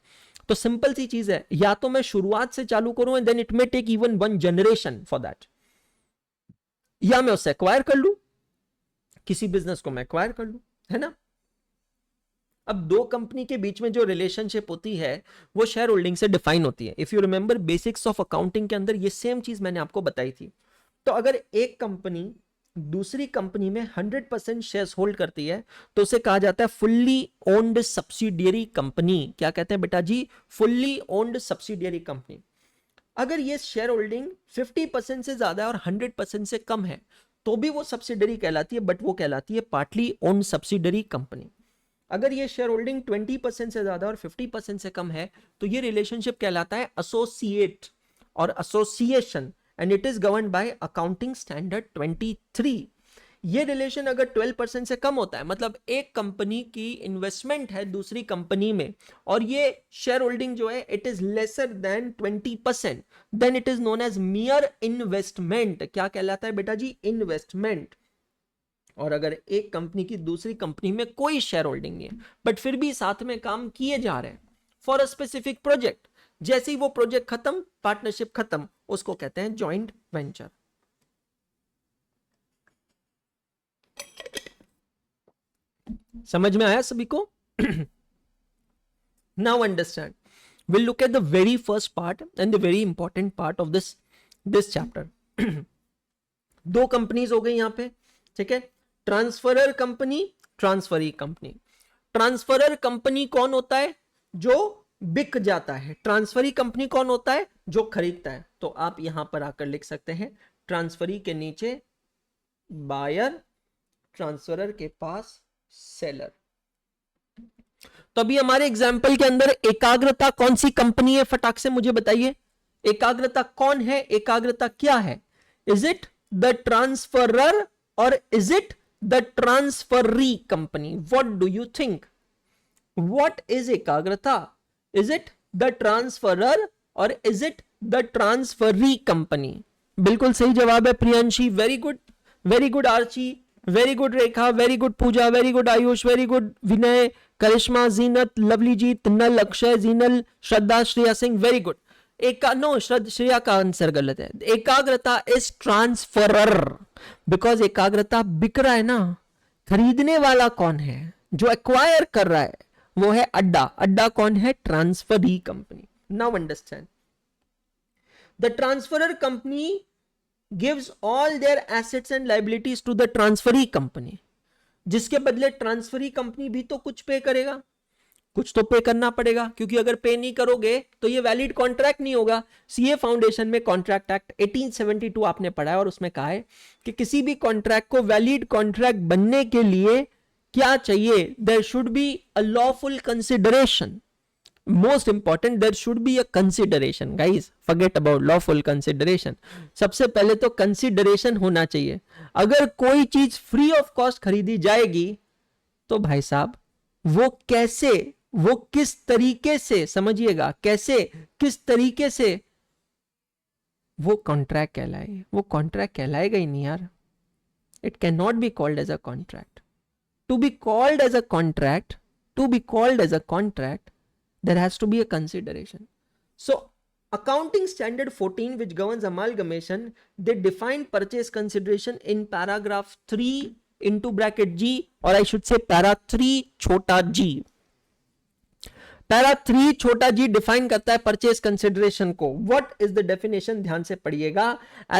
तो सिंपल सी चीज है, या तो मैं शुरुआत से चालू करूं and then it may take even one generation for that, या मैं उसे एक्वायर कर लूं, किसी बिजनेस को मैं एक्वायर कर लूं, है ना। अब दो कंपनी के बीच में जो रिलेशनशिप होती है वो शेयर होल्डिंग से डिफाइन होती है। If you remember basics of accounting के अंदर ये सेम चीज मैंने आपको बताई थी। तो अगर एक कंपनी दूसरी कंपनी में 100% शेयर्स होल्ड करती है तो उसे कहा जाता है फुल्ली ओन्ड सब्सिडियरी कंपनी। क्या कहते हैं बेटा जी? Fully owned subsidiary company. अगर ये शेयर होल्डिंग 50% से ज्यादा है और 100% से कम है तो भी वो सब्सिडरी कहलाती है, बट वो कहलाती है पार्टली ओन्ड सब्सिडरी कंपनी। अगर ये शेयर होल्डिंग 20% से ज्यादा और 50% से कम है तो ये रिलेशनशिप कहलाता है एसोसिएट और association, and it is governed by accounting standard 23। ये रिलेशन अगर 12% से कम होता है, मतलब एक कंपनी की इन्वेस्टमेंट है दूसरी कंपनी में और ये शेयर होल्डिंग जो है it is lesser than 20%, then it is known as mere investment. क्या कहलाता है बेटा जी? इन्वेस्टमेंट। और अगर एक कंपनी की दूसरी कंपनी में कोई शेयर होल्डिंग नहीं है बट फिर भी साथ में काम किए जा रहे हैं फॉर अ स्पेसिफिक प्रोजेक्ट, जैसे ही वो प्रोजेक्ट खत्म, पार्टनरशिप खत्म, उसको कहते हैं जॉइंट वेंचर। समझ में आया सभी को? Now understand, will look at the very first part and the very important part of this chapter. दो कंपनीज हो गई यहां पे, ठीक है? Transferor company, transferee company. Transferor company कौन होता है? जो बिक जाता है। ट्रांसफरी कंपनी कौन होता है? जो खरीदता है। तो आप यहां पर आकर लिख सकते हैं ट्रांसफरी के नीचे बायर, ट्रांसफरर के पास सेलर। तो अभी हमारे एग्जाम्पल के अंदर एकाग्रता कौन सी कंपनी है? फटाक से मुझे बताइए, एकाग्रता कौन है? एकाग्रता क्या है? इज इट द ट्रांसफरर और is it the transferee company? What do you think? What is एकाग्रता? इज इट द ट्रांसफरर और is it the transferee company? बिल्कुल सही जवाब है Priyanshi, very good, very good Archi, very good Rekha, very good Pooja, very good Ayush, very good Vinay, Karishma, Zeenat, Lovely Jeet, नल, Akshay, Jinal, Shraddha, Shreya Singh, very good. Shreya का answer गलत है। एकाग्रता इज ट्रांसफरर, बिकॉज एकाग्रता बिक रहा है ना। खरीदने वाला कौन है? जो एक्वायर कर रहा है वो है अड्डा। अड्डा कौन है? Transferee company. Now understand, the transferor company gives all their assets and liabilities to the transferee company, जिसके बदले ट्रांसफरी कंपनी भी तो कुछ पे करेगा, कुछ तो पे करना पड़ेगा, क्योंकि अगर पे नहीं करोगे तो ये वैलिड कॉन्ट्रैक्ट नहीं होगा। सीए फाउंडेशन में कॉन्ट्रैक्ट एक्ट 1872 आपने पढ़ा है और उसमें कहा है कि किसी भी कॉन्ट्रैक्ट को वैलिड कॉन्ट्रैक्ट बनने के लिए क्या चाहिए? There should be a lawful consideration. Most important, there should be a consideration, guys. Forget about lawful consideration. सबसे पहले तो consideration होना चाहिए। अगर कोई चीज फ्री ऑफ कॉस्ट खरीदी जाएगी तो भाई साहब वो कैसे, वो किस तरीके से, समझिएगा, कैसे, किस तरीके से वो कॉन्ट्रैक्ट कहलाएगा? वो कॉन्ट्रैक्ट कहलाएगा ही नहीं यार। It can not be called as a contract. To be called as a contract, to be called as a contract, there has to be a consideration. So accounting standard 14, which governs amalgamation, they define purchase consideration in paragraph 3 into bracket G, or I should say para 3 छोटा g. para 3 छोटा g define करता है purchase consideration को। what is the definition? ध्यान से पढ़िएगा।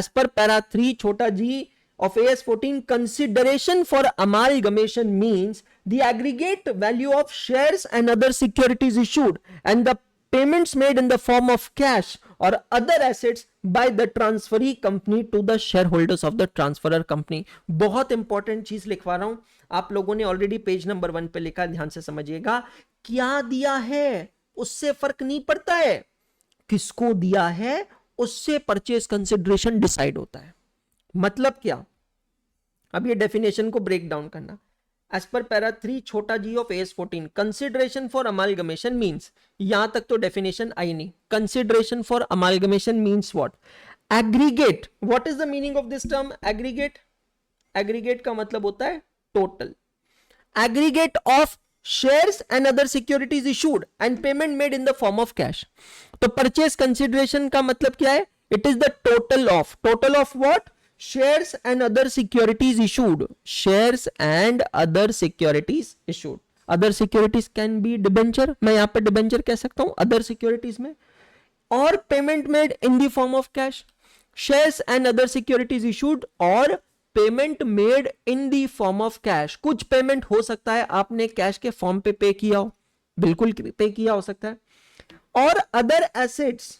as per para 3 छोटा g of AS 14, consideration for amalgamation means the aggregate value of shares and other securities issued and the payments made in the form of cash or other assets by the transferee company to the shareholders of the transferor company। बहुत important चीज लिखवा रहा हूं, आप लोगों ने already page number 1 पे लिखा, ध्यान से समझिएगा। क्या दिया है उससे फर्क नहीं पड़ता है, किसको दिया है उससे परचेज कंसिडरेशन डिसाइड होता है। मतलब क्या? अब ये डेफिनेशन को ब्रेक डाउन करना। एज पर पैरा 3 छोटा G of S 14, consideration for amalgamation means, यहां तक तो डेफिनेशन आई नहीं। Consideration for amalgamation means what? Aggregate. What is the meaning of this term aggregate? Aggregate का मतलब होता है total. Aggregate of shares and other securities issued and payment made in the form of cash. तो purchase consideration का मतलब क्या है? It is the total of, total of what? shares and other securities issued, shares and other securities issued, other securities can be debenture, मैं यहां पर debenture कह सकता हूं other securities में, और payment made in the form of cash, shares and other securities issued और payment made in the form of cash। कुछ payment हो सकता है आपने कैश के फॉर्म पे पे किया हो, बिल्कुल पे किया हो सकता है, और other assets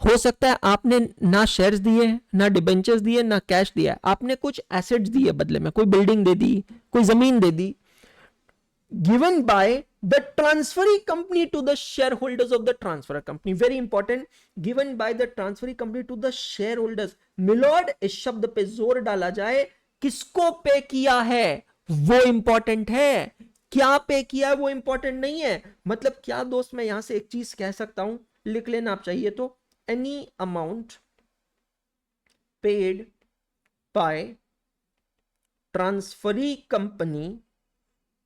हो सकता है आपने ना शेयर्स दिए, ना डिबेंचर्स दिए, ना कैश दिया, आपने कुछ एसेट्स दिए बदले में, कोई बिल्डिंग दे दी, कोई जमीन दे दी। Given by the transferee company to the share holders of the transfer company, very important, given by the transferee company to the share holders. Milord, इस शब्द पे जोर डाला जाए, किसको पे किया है वो इंपॉर्टेंट है, क्या पे किया है वो इंपॉर्टेंट नहीं है। मतलब क्या दोस्त, मैं यहां से एक चीज कह सकता हूं, लिख लेना आप चाहिए तो, any amount paid by transferee company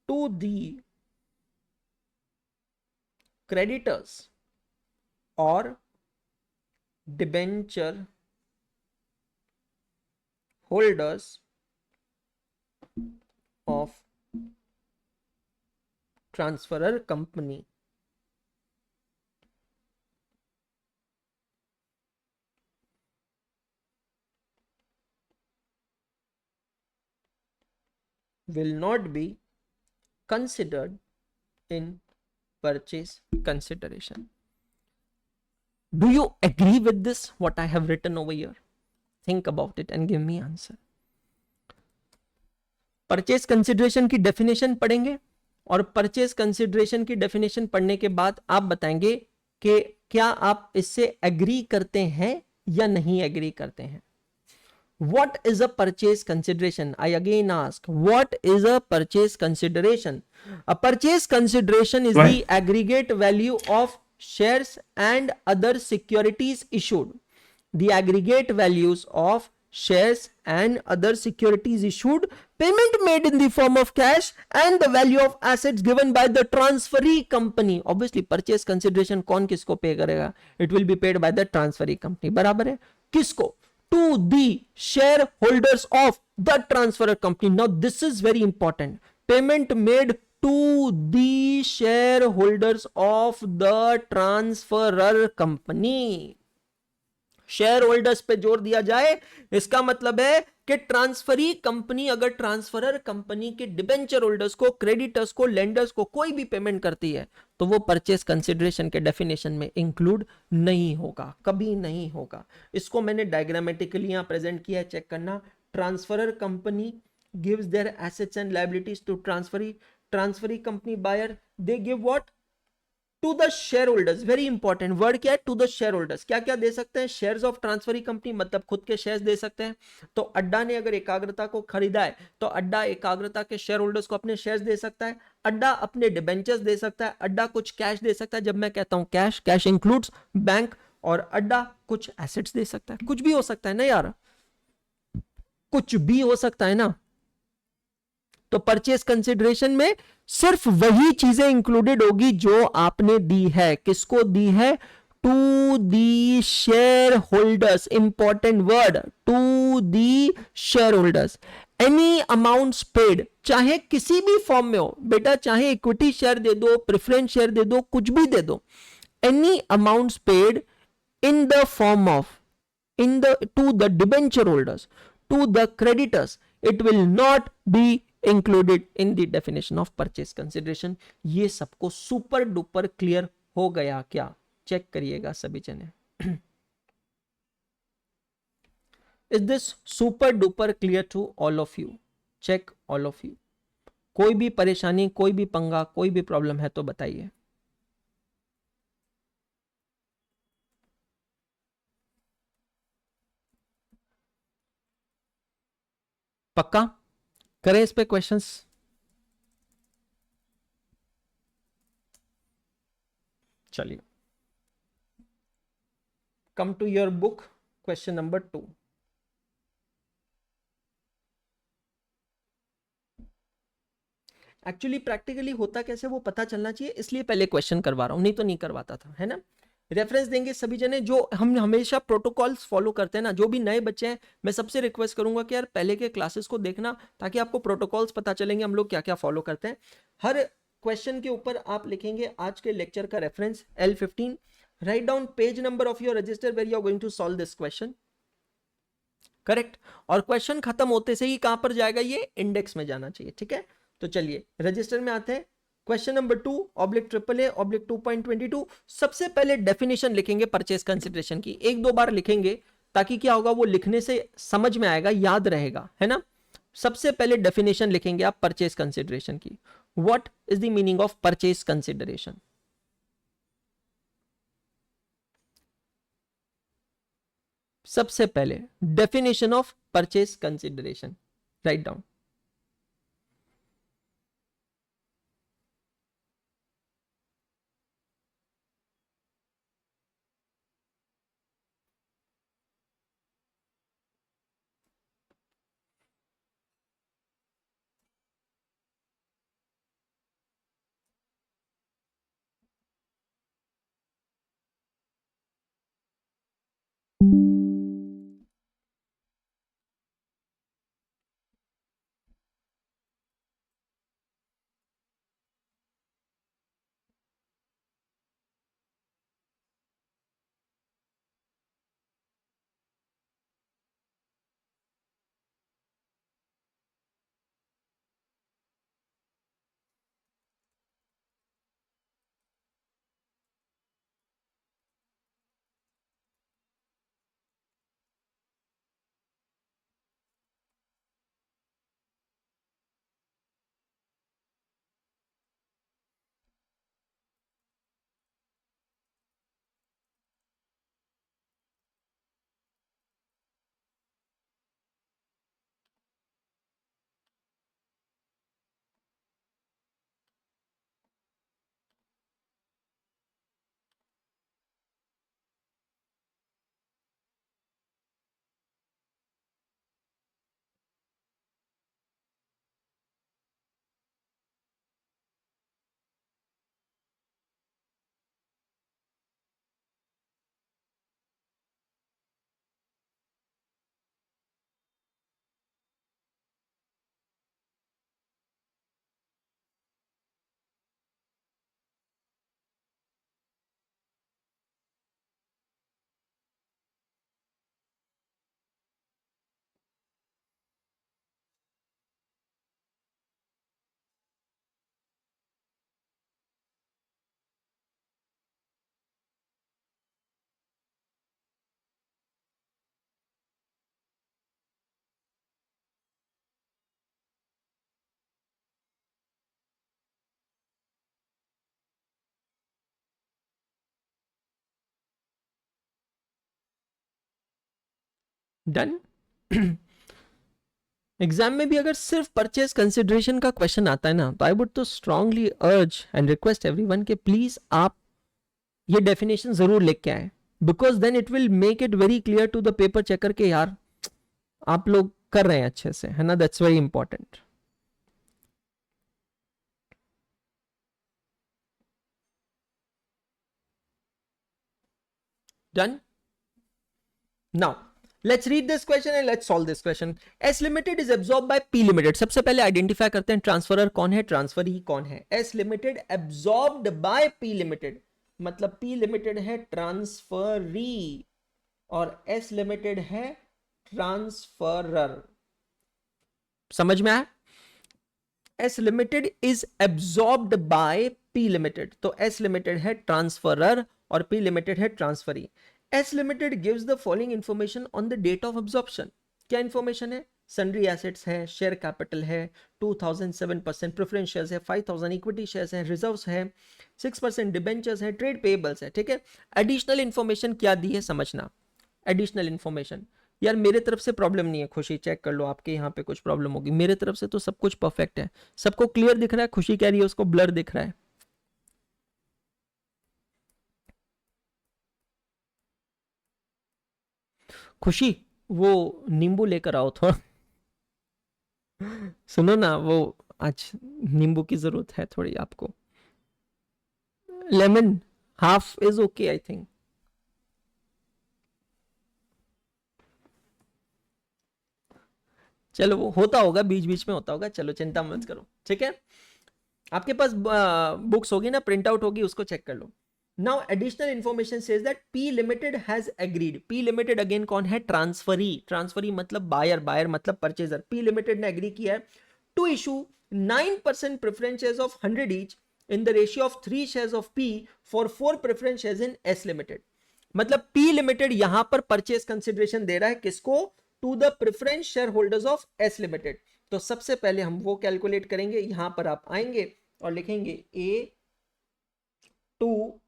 to the creditors or debenture holders of transferor company will not be considered in purchase consideration. Do you agree with this what I have written over here? Think about it and give me answer. Purchase consideration की definition पढ़ेंगे और purchase consideration की definition पढ़ने के बाद आप बताएंगे कि क्या आप इससे एग्री करते हैं या नहीं एग्री करते हैं. What is a purchase consideration? I again ask, what is a purchase consideration? A purchase consideration is the aggregate value of shares and other securities issued. The aggregate values of shares and other securities issued, payment made in the form of cash, and the value of assets given by the transferee company. Obviously, purchase consideration कौन किसको पे करेगा? It will be paid by the transferee company. बराबर है? किसको? To the shareholders of the transferor company. Now this is very important. Payment made to the shareholders of the transferor company. Share holders पे जोर दिया जाए, इसका मतलब है कि ट्रांसफरी कंपनी अगर ट्रांसफरर कंपनी के डिबेंचर होल्डर्स को, क्रेडिटर्स को, लेंडर्स को कोई भी पेमेंट करती है तो वो परचेस कंसिडरेशन के डेफिनेशन में इंक्लूड नहीं होगा, कभी नहीं होगा. इसको मैंने डायग्रामेटिकली यहां प्रेजेंट किया है, चेक करना. Transferor company gives their assets and liabilities to transferee company buyer, they give what to the share holders. Very important word क्या है? To the share holders. क्या क्या दे सकते हैं? शेयर्स ऑफ ट्रांसफरी कंपनी, मतलब खुद के शेयर्स दे सकते हैं. तो अड्डा ने अगर एकाग्रता को खरीदा है तो अड्डा एकाग्रता के शेयर होल्डर्स को अपने शेयर्स दे सकता है, अड्डा अपने डिबेंचर्स दे सकता है, अड्डा कुछ कैश दे सकता है. जब मैं कहता हूं कैश, कैश इंक्लूड्स बैंक, और अड्डा कुछ एसेट्स दे सकता है. कुछ भी हो सकता है ना यार, कुछ भी हो सकता है ना. तो परचेस कंसिडरेशन में सिर्फ वही चीजें इंक्लूडेड होगी जो आपने दी है. किसको दी है? To the share holders. Important word, to the share holders. Any amounts paid, चाहे किसी भी फॉर्म में हो बेटा, चाहे इक्विटी शेयर दे दो, प्रेफरेंस शेयर दे दो, कुछ भी दे दो. Any amounts paid in the form of, to the debenture holders, to the creditors, it will not be included in the definition of purchase consideration. ये सबको सुपर डुपर क्लियर हो गया क्या? चेक करिएगा सभी जने. Is this super duper clear to all of you? Check all of you. कोई भी परेशानी, कोई भी पंगा, कोई भी प्रॉब्लम है तो बताइए. पक्का करें इस पे क्वेश्चंस? चलिए, come to your book. Question number 2. Actually practically होता कैसे वो पता चलना चाहिए, इसलिए पहले क्वेश्चन करवा रहा हूं, नहीं तो नहीं करवाता था, है ना. रेफरेंस देंगे सभी जने. जो हम हमेशा प्रोटोकॉल्स फॉलो करते हैं ना, जो भी नए बच्चे हैं, मैं सबसे रिक्वेस्ट करूंगा कि यार पहले के क्लासेस को देखना, ताकि आपको प्रोटोकॉल्स पता चलेंगे हम लोग क्या क्या फॉलो करते हैं. हर क्वेश्चन के ऊपर आप लिखेंगे आज के लेक्चर का reference L15. Write down page number of your register where you are going to solve this question. Correct. और क्वेश्चन खत्म होते से ही कहां पर जाएगा? ये इंडेक्स में जाना चाहिए. ठीक है, तो चलिए रजिस्टर में आते हैं. Question number 2/AAA/2.22. सबसे पहले डेफिनेशन लिखेंगे परचेस कंसिडरेशन की. एक दो बार लिखेंगे ताकि क्या होगा, वो लिखने से समझ में आएगा, याद रहेगा, है ना. सबसे पहले डेफिनेशन लिखेंगे आप परचेस कंसिडरेशन की. What is the meaning of purchase consideration? सबसे पहले definition of purchase consideration. Write down. Done. Exam में भी अगर सिर्फ परचेज कंसिडरेशन का क्वेश्चन आता है ना, तो आई वुड तो strongly urge and request everyone के प्लीज आप ये डेफिनेशन जरूर लिख के आए, because then it will make it very clear to the paper checker के यार आप लोग कर रहे हैं अच्छे से, है ना. That's very important. Done. Now let's read this question and let's solve this question. S limited is absorbed by P limited. सबसे पहले आइडेंटिफाई करते हैं ट्रांसफरर कौन है, ट्रांसफरी कौन है. S limited absorbed by P limited, मतलब P limited है ट्रांसफरी और S limited है ट्रांसफरर. समझ में आया. S limited is absorbed by P limited, तो S limited है ट्रांसफरर और P limited है transferee. S limited gives the following information on the date of absorption. क्या इंफॉर्मेशन है? सन्ड्री एसेट्स है, शेयर कैपिटल है, 2007% प्रेफरेंस शेयर्स है, 5000 equity shares है, रिजर्व्स है, 6% डिबेंचर्स है, ट्रेड पेएबल्स है. ठीक है. एडिशनल इंफॉर्मेशन क्या दी है समझना. एडिशनल इंफॉर्मेशन यार मेरे तरफ से प्रॉब्लम नहीं है. खुशी चेक कर लो, आपके यहाँ पे कुछ प्रॉब्लम होगी. मेरे तरफ से तो सब कुछ परफेक्ट है, सबको क्लियर दिख रहा है. खुशी कह रही है उसको ब्लर दिख रहा है. खुशी वो नींबू लेकर आओ थोड़ा. सुनो ना, वो आज नींबू की जरूरत है थोड़ी आपको. Lemon half is okay I think. चलो वो होता होगा, बीच बीच में होता होगा. चलो चिंता मत करो. ठीक है. आपके पास बुक्स होगी ना, प्रिंट आउट होगी, उसको चेक कर लो. Now additional information says that P limited has agreed. P limited again कौन है? ट्रांसफरी. ट्रांसफरी मतलब बायर, बायर मतलब परचेजर. पी लिमिटेड ने एग्री किया है to issue 9% preference shares of 100 each in the ratio of 3 shares of P for 4 preference shares in S limited. मतलब P limited यहां पर परचेज कंसिडरेशन दे रहा है किसको? To the preference share holders of S limited. तो सबसे पहले हम वो कैलकुलेट करेंगे. यहां पर आप आएंगे और लिखेंगे A to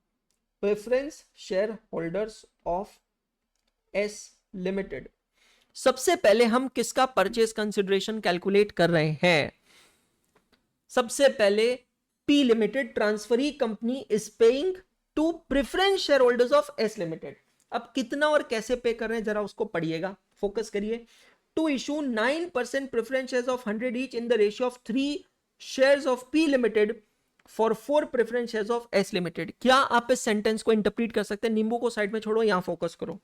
preference share holders of S limited. सबसे पहले हम किसका परचेज कंसिडरेशन कैलकुलेट कर रहे हैं? सबसे पहले P limited transferee company is paying to preference share holders of S limited. अब कितना और कैसे पे कर रहे हैं जरा उसको पढ़िएगा, फोकस करिए। To issue 9% preference shares of 100 each in the ratio of 3 shares of P limited for 4 preference shares of S limited. क्या आप इस सेंटेंस को इंटरप्रीट कर सकते हैं? नींबू को साइड में छोड़ो, यहां फोकस करो।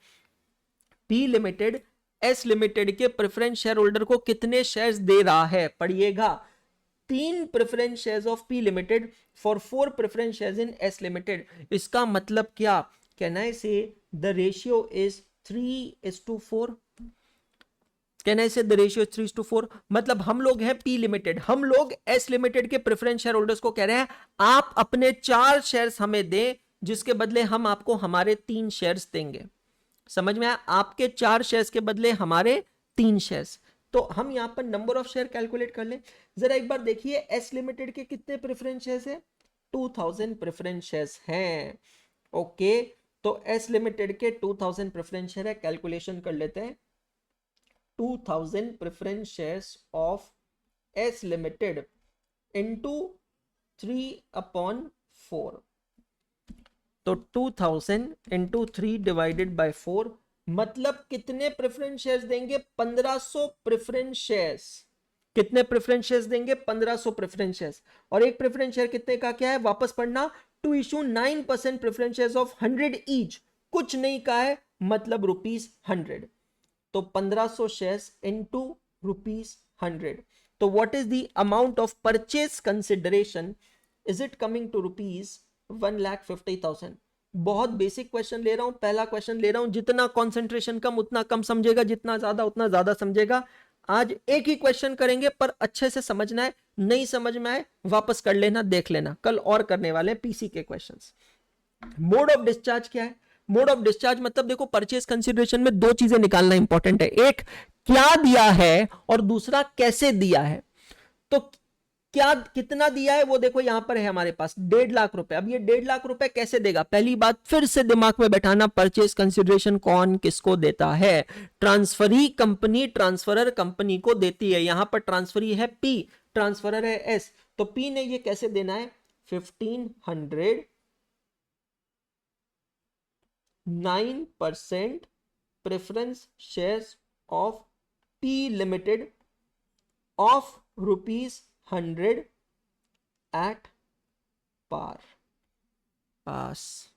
पी लिमिटेड एस लिमिटेड के प्रेफरेंस शेयर होल्डर को कितने शेयर्स दे रहा है? पढ़िएगा, 3 preference shares of P limited for 4 preference shares in S limited. इसका मतलब क्या? कैन आई से the ratio is 3:4? Can I से द रेशियो इज 3:4? मतलब हम लोग हैं पी लिमिटेड, हम लोग एस लिमिटेड के प्रेफरेंस शेयर होल्डर्स को कह रहे हैं आप अपने 4 शेयर्स हमें दें, जिसके बदले हम आपको हमारे 3 शेयर्स देंगे। समझ में आया? आपके 4 शेयर्स के बदले हमारे 3 शेयर्स। तो हम यहां पर नंबर ऑफ शेयर कैलकुलेट कर लें। जरा एक बार देखिए, एस लिमिटेड के कितने प्रेफरेंस शेयर्स है? 2000 प्रेफरेंस शेयर्स हैं। ओके, तो एस लिमिटेड के 2000 प्रेफरेंस शेयर है, कैलकुलेशन कर लेते हैं। 2000 preference shares of S limited into 3/4, तो 2000 इंटू 3 डिवाइडेड बाय 4, मतलब कितने प्रेफरेंस शेयर्स देंगे? 1500 प्रेफरेंस शेयर्स। कितने प्रेफरेंस शेयर्स देंगे? 1500 प्रेफरेंस शेयर्स। और एक प्रेफरेंस शेयर कितने का क्या है? वापस पढ़ना, to issue 9% preference shares of 100 each, कुछ नहीं का है, मतलब ₹100। तो 1500 शेयर्स इंटू ₹100। तो what is the amount of purchase consideration? Is it coming to ₹1,50,000? बहुत बेसिक क्वेश्चन ले रहा हूं, पहला क्वेश्चन ले रहा हूं। जितना कंसंट्रेशन कम उतना कम समझेगा, जितना ज्यादा उतना ज्यादा समझेगा। आज एक ही क्वेश्चन करेंगे, पर अच्छे से समझना है। नहीं समझ में आए वापस कर लेना, देख लेना, कल और करने वाले हैं पीसी के क्वेश्चंस। मोड ऑफ डिस्चार्ज क्या है? मोड ऑफ डिस्चार्ज मतलब देखो, परचेज कंसिडरेशन में 2 चीजें निकालना इंपॉर्टेंट है। एक क्या दिया है और दूसरा कैसे दिया है। तो क्या कितना दिया है वो देखो, यहां पर है हमारे पास 1.5 लाख रुपए। अब ये 1.5 लाख रुपए कैसे देगा? पहली बात फिर से दिमाग में बैठाना, परचेज कंसिडरेशन कौन किसको देता है? ट्रांसफरी कंपनी ट्रांसफरर कंपनी को देती है। यहां पर ट्रांसफरी है पी, ट्रांसफरर है एस। तो पी ने ये कैसे देना है? 1500 9% preference shares of P limited of ₹100 at par. पास।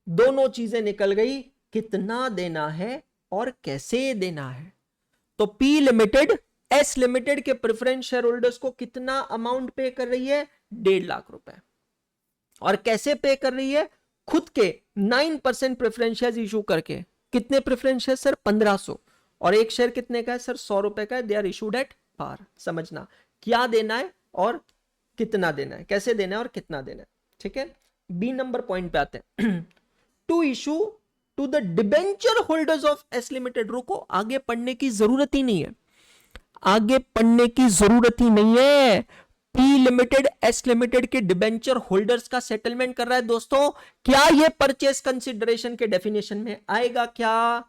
दोनों चीजें निकल गई, कितना देना है और कैसे देना है। तो पी लिमिटेड एस लिमिटेड के प्रेफरेंस शेयर होल्डर्स को कितना अमाउंट पे कर रही है? 1.5 लाख रुपए। और कैसे पे कर रही है? खुद के 9% प्रेफरेंस शेयर इशू करके। कितने प्रेफरेंस शेयर सर? 1500। और एक शेयर कितने का है सर? 100 रुपए का है। They are issued at par. समझना क्या देना है और कितना देना है, कैसे देना है और कितना देना है। ठीक है, बी नंबर पॉइंट पे आते हैं। To issue to the debenture holders of S limited. रुको, आगे पढ़ने की जरूरत ही नहीं है, आगे पढ़ने की जरूरत ही नहीं है। पी लिमिटेड एस लिमिटेड के डिबेंचर होल्डर्स का सेटलमेंट कर रहा है। दोस्तों, क्या यह परचेस कंसिडरेशन के डेफिनेशन में आएगा? क्या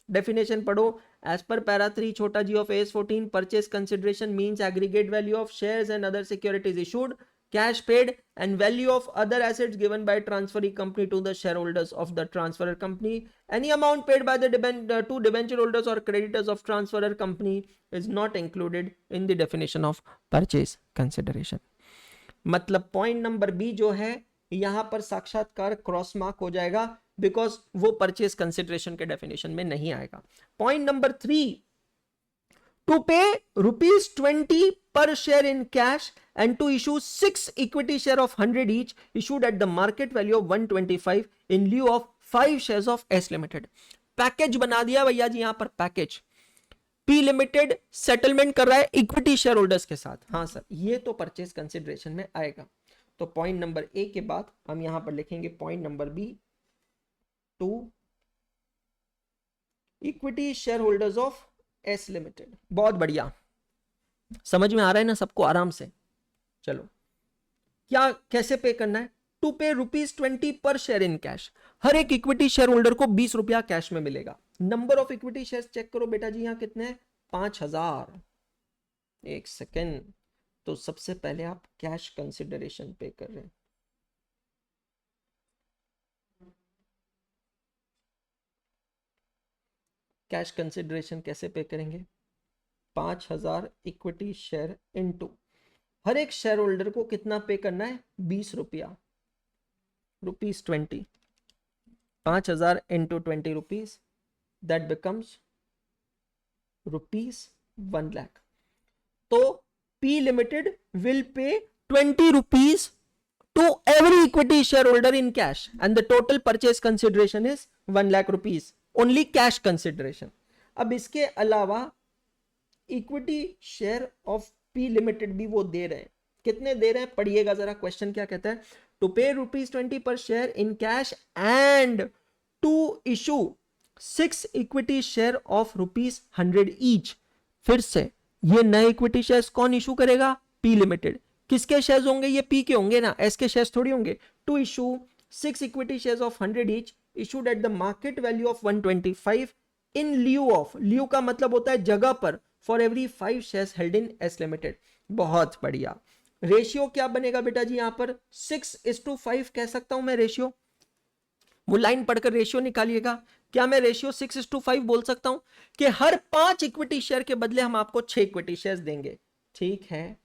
डेफिनेशन पढ़ो। एज पर पैरा 3 छोटा G of S 14, purchase consideration means aggregate value of shares and other securities issued, cash paid and value of other assets given by transferee company to the shareholders of the transferor company. Any amount paid by the two debenture holders or creditors of transferor company is not included in the definition of purchase consideration. मतलब point number B जो है यहां पर साक्षात्कार cross mark हो जाएगा, because वो purchase consideration के डेफिनेशन में नहीं आएगा। Point number 3, to pay ₹20 per share in cash and to issue 6 equity share of 100 each issued at the market value of 125 in lieu of 5 shares of S Limited. Package बना दिया भैया जी, यहां पर package. P limited settlement कर रहा है equity share holders के साथ। हाँ सर, ये तो परचेज कंसिडरेशन में आएगा। तो पॉइंट नंबर ए के बाद हम यहां पर लिखेंगे point number B, to equity share holders of S limited. बहुत बढ़िया, समझ में आ रहा है ना सबको आराम से। चलो, क्या कैसे पे करना है? To pay ₹20 per share in cash. हर एक इक्विटी शेयर होल्डर को ₹20 कैश में मिलेगा। Number of equity shares check करो बेटा जी, यहां कितने हैं? 5000। एक सेकेंड, तो सबसे पहले आप कैश कंसिडरेशन पे कर रहे हैं। कैश कंसिडरेशन कैसे पे करेंगे? 5000 इक्विटी शेयर इनटू हर एक शेयर होल्डर को कितना पे करना है? 20 रुपया, ₹20। 5000 इंटू 20 रुपीज, दैट बिकम्स ₹1,00,000। तो P Limited will pay 20 rupees to every equity shareholder in cash and the total purchase consideration is 1 lakh rupees, only cash consideration. अब इसके अलावा equity share of P Limited भी वो दे रहे हैं। कितने दे रहे हैं पढ़िएगा जरा, क्वेश्चन क्या कहता है? To pay ₹20 per share in cash and to issue 6 equity share of ₹100 each. फिर से ये नए इक्विटी शेयर्स कौन इशू करेगा? P Limited। किसके शेयर्स होंगे? ये P के होंगे ना, S के शेयर्स थोड़ी होंगे। To issue 6 equity shares of 100 each issued at the market value of 125 in lieu of, lieu का मतलब होता है जगह पर, for every 5 shares held in S Limited। बहुत बढ़िया। रेशियो क्या बनेगा बेटा जी? यहां पर 6:5 कह सकता हूं मैं रेशियो। वो लाइन पढ़कर रेशियो निकालिएगा। क्या मैं रेशियो 6:5 बोल सकता हूं कि हर 5 इक्विटी शेयर के बदले हम आपको 6 इक्विटी शेयर देंगे? ठीक है।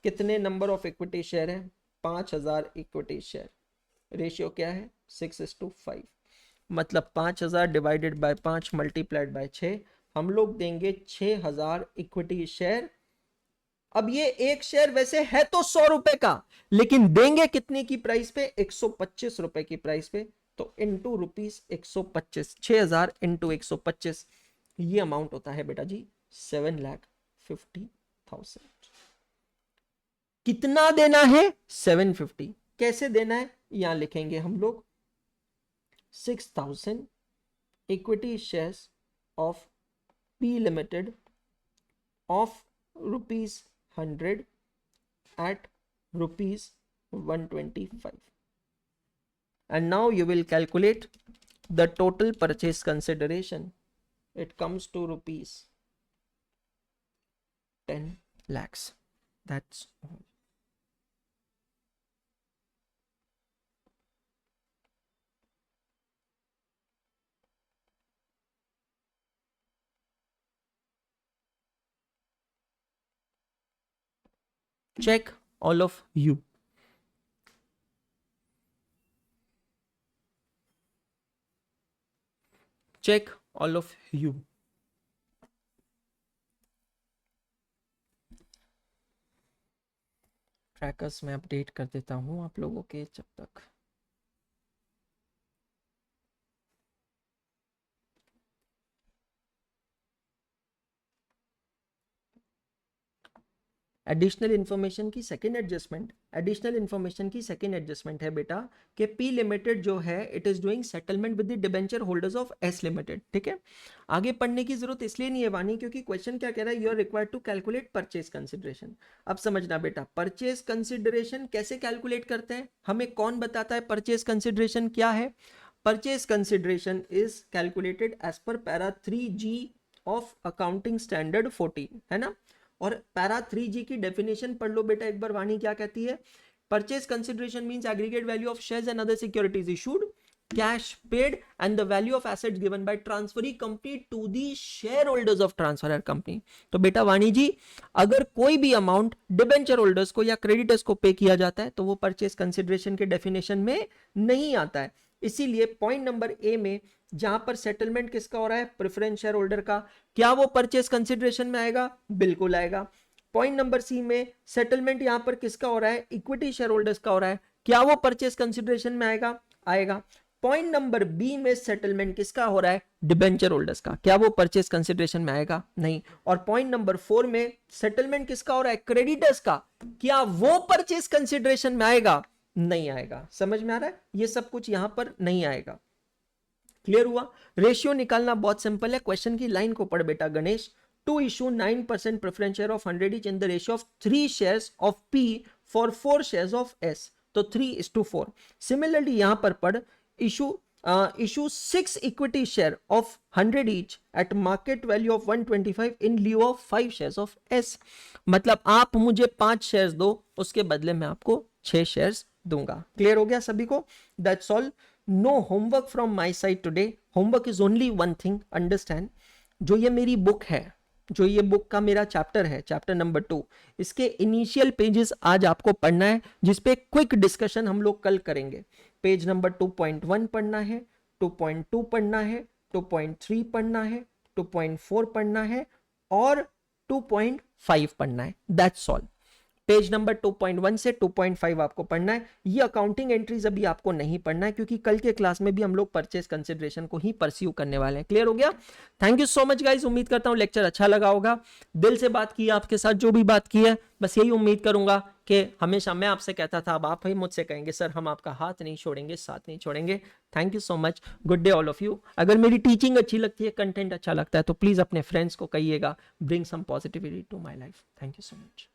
कितने नंबर ऑफ इक्विटी शेयर है? 5000 इक्विटी शेयर। रेशियो क्या है? 6:5। मतलब 5000 डिवाइडेड बाय 5 मल्टीप्लाइड बाय 6, हम लोग देंगे 6000 इक्विटी शेयर। अब ये एक शेयर वैसे है तो 100 रुपए का, लेकिन देंगे कितने की प्राइस पे? 125 रुपए की प्राइस पे। तो इंटू ₹125, 6000 इंटू 125, ये अमाउंट होता है बेटा जी 7,50,000। कितना देना है? 750। कैसे देना है? यहां लिखेंगे हम लोग 6000 equity shares of P Limited of ₹100 at ₹125. And now you will calculate the total purchase consideration. It comes to ₹10 lakhs. That's all. Check all of you. Check all of you. Trackers में update कर देता हूं आप लोगों के जब तक। Additional information की सेकेंड एडजस्टमेंट, एडिशनल इन्फॉर्मेशन की सेकेंड एडजस्टमेंट है बेटा कि P Limited जो है it is doing settlement with the debenture holders of S Limited। ठीक है, आगे पढ़ने की जरूरत इसलिए नहीं है वानी, क्योंकि क्वेश्चन क्या कह रहा है? You are required to calculate purchase consideration. अब समझना बेटा, परचेज कंसिडरेशन कैसे कैलकुलेट करते हैं? हमें कौन बताता है परचेज कंसिडरेशन क्या है? Purchase consideration is calculated as per para 3G of accounting standard 14, है ना। और पैरा 3G की डेफिनेशन पढ़ लो बेटा एक बार, वाणी क्या कहती है? Purchase consideration means aggregate value of shares and other securities issued, cash paid and the value of assets given by transferee company to the share holders of transferor company. तो बेटा वाणी जी, अगर कोई भी अमाउंट डिबेंचर होल्डर्स को या creditors को पे किया जाता है तो वो परचेज कंसिडरेशन के डेफिनेशन में नहीं आता है। इसीलिए पॉइंट नंबर ए में जहां पर सेटलमेंट किसका हो रहा है? प्रेफरेंस शेयर होल्डर का, क्या वो परचेज कंसिडरेशन में आएगा? बिल्कुल आएगा। पॉइंट नंबर सी में सेटलमेंट यहां पर किसका हो रहा है? इक्विटी शेयर होल्डर्स का हो रहा है, क्या वो परचेज कंसिडरेशन में आएगा? आएगा। पॉइंट नंबर बी में सेटलमेंट किसका हो रहा है? डिबेंचर होल्डर्स का, क्या वो परचेज कंसिडरेशन में आएगा? नहीं। और पॉइंट नंबर 4 में सेटलमेंट किसका हो रहा है? क्रेडिटर्स का, क्या वो परचेज कंसिडरेशन में आएगा? नहीं आएगा। समझ में आ रहा है? ये सब कुछ यहां पर नहीं आएगा। क्लियर हुआ? रेशियो निकालना बहुत सिंपल है। क्वेश्चन की लाइन को पढ़ बेटा Ganesh. To issue 9% preference share of 100 each in the ratio of 3 shares of P for 4 shares of S, तो 3:4। सिमिलरली यहां पर पढ़ issue issue 6 equity share of 100 each at market value of 125 in lieu of 5 shares of S. मतलब आप मुझे 5 shares दो, उसके बदले में आपको 6 शेयर्स दूंगा. क्लियर हो गया सभी को? That's all. No homework from my side today. Homework is only one thing. Understand, जो ये मेरी बुक है, जो ये बुक का मेरा चैप्टर है, चैप्टर नंबर 2, इसके इनिशियल पेजेस आज आपको पढ़ना है, जिसपे क्विक डिस्कशन हम लोग कल करेंगे. पेज नंबर 2.1 पढ़ना है, 2.2 पढ़ना है, 2.3 पढ़ना है, 2.4 पढ़ना है और 2.5 पढ़ना है. That's all. पेज नंबर 2.1 से 2.5 आपको पढ़ना है. ये अकाउंटिंग एंट्रीज अभी आपको नहीं पढ़ना है, क्योंकि कल के क्लास में भी हम लोग परचेज कंसिडरेशन को ही परस्यू करने वाले हैं. क्लियर हो गया? Thank you so much guys. उम्मीद करता हूं लेक्चर अच्छा लगा होगा. दिल से बात की आपके साथ, जो भी बात की है, बस यही उम्मीद करूंगा कि हमेशा मैं आपसे कहता था, अब आप ही मुझसे कहेंगे सर हम आपका हाथ नहीं छोड़ेंगे, साथ नहीं छोड़ेंगे. Thank you so much. Good day all of you. अगर मेरी टीचिंग अच्छी लगती है, कंटेंट अच्छा लगता है, तो प्लीज अपने फ्रेंड्स को कहिएगा, bring some positivity to my life. Thank you so much.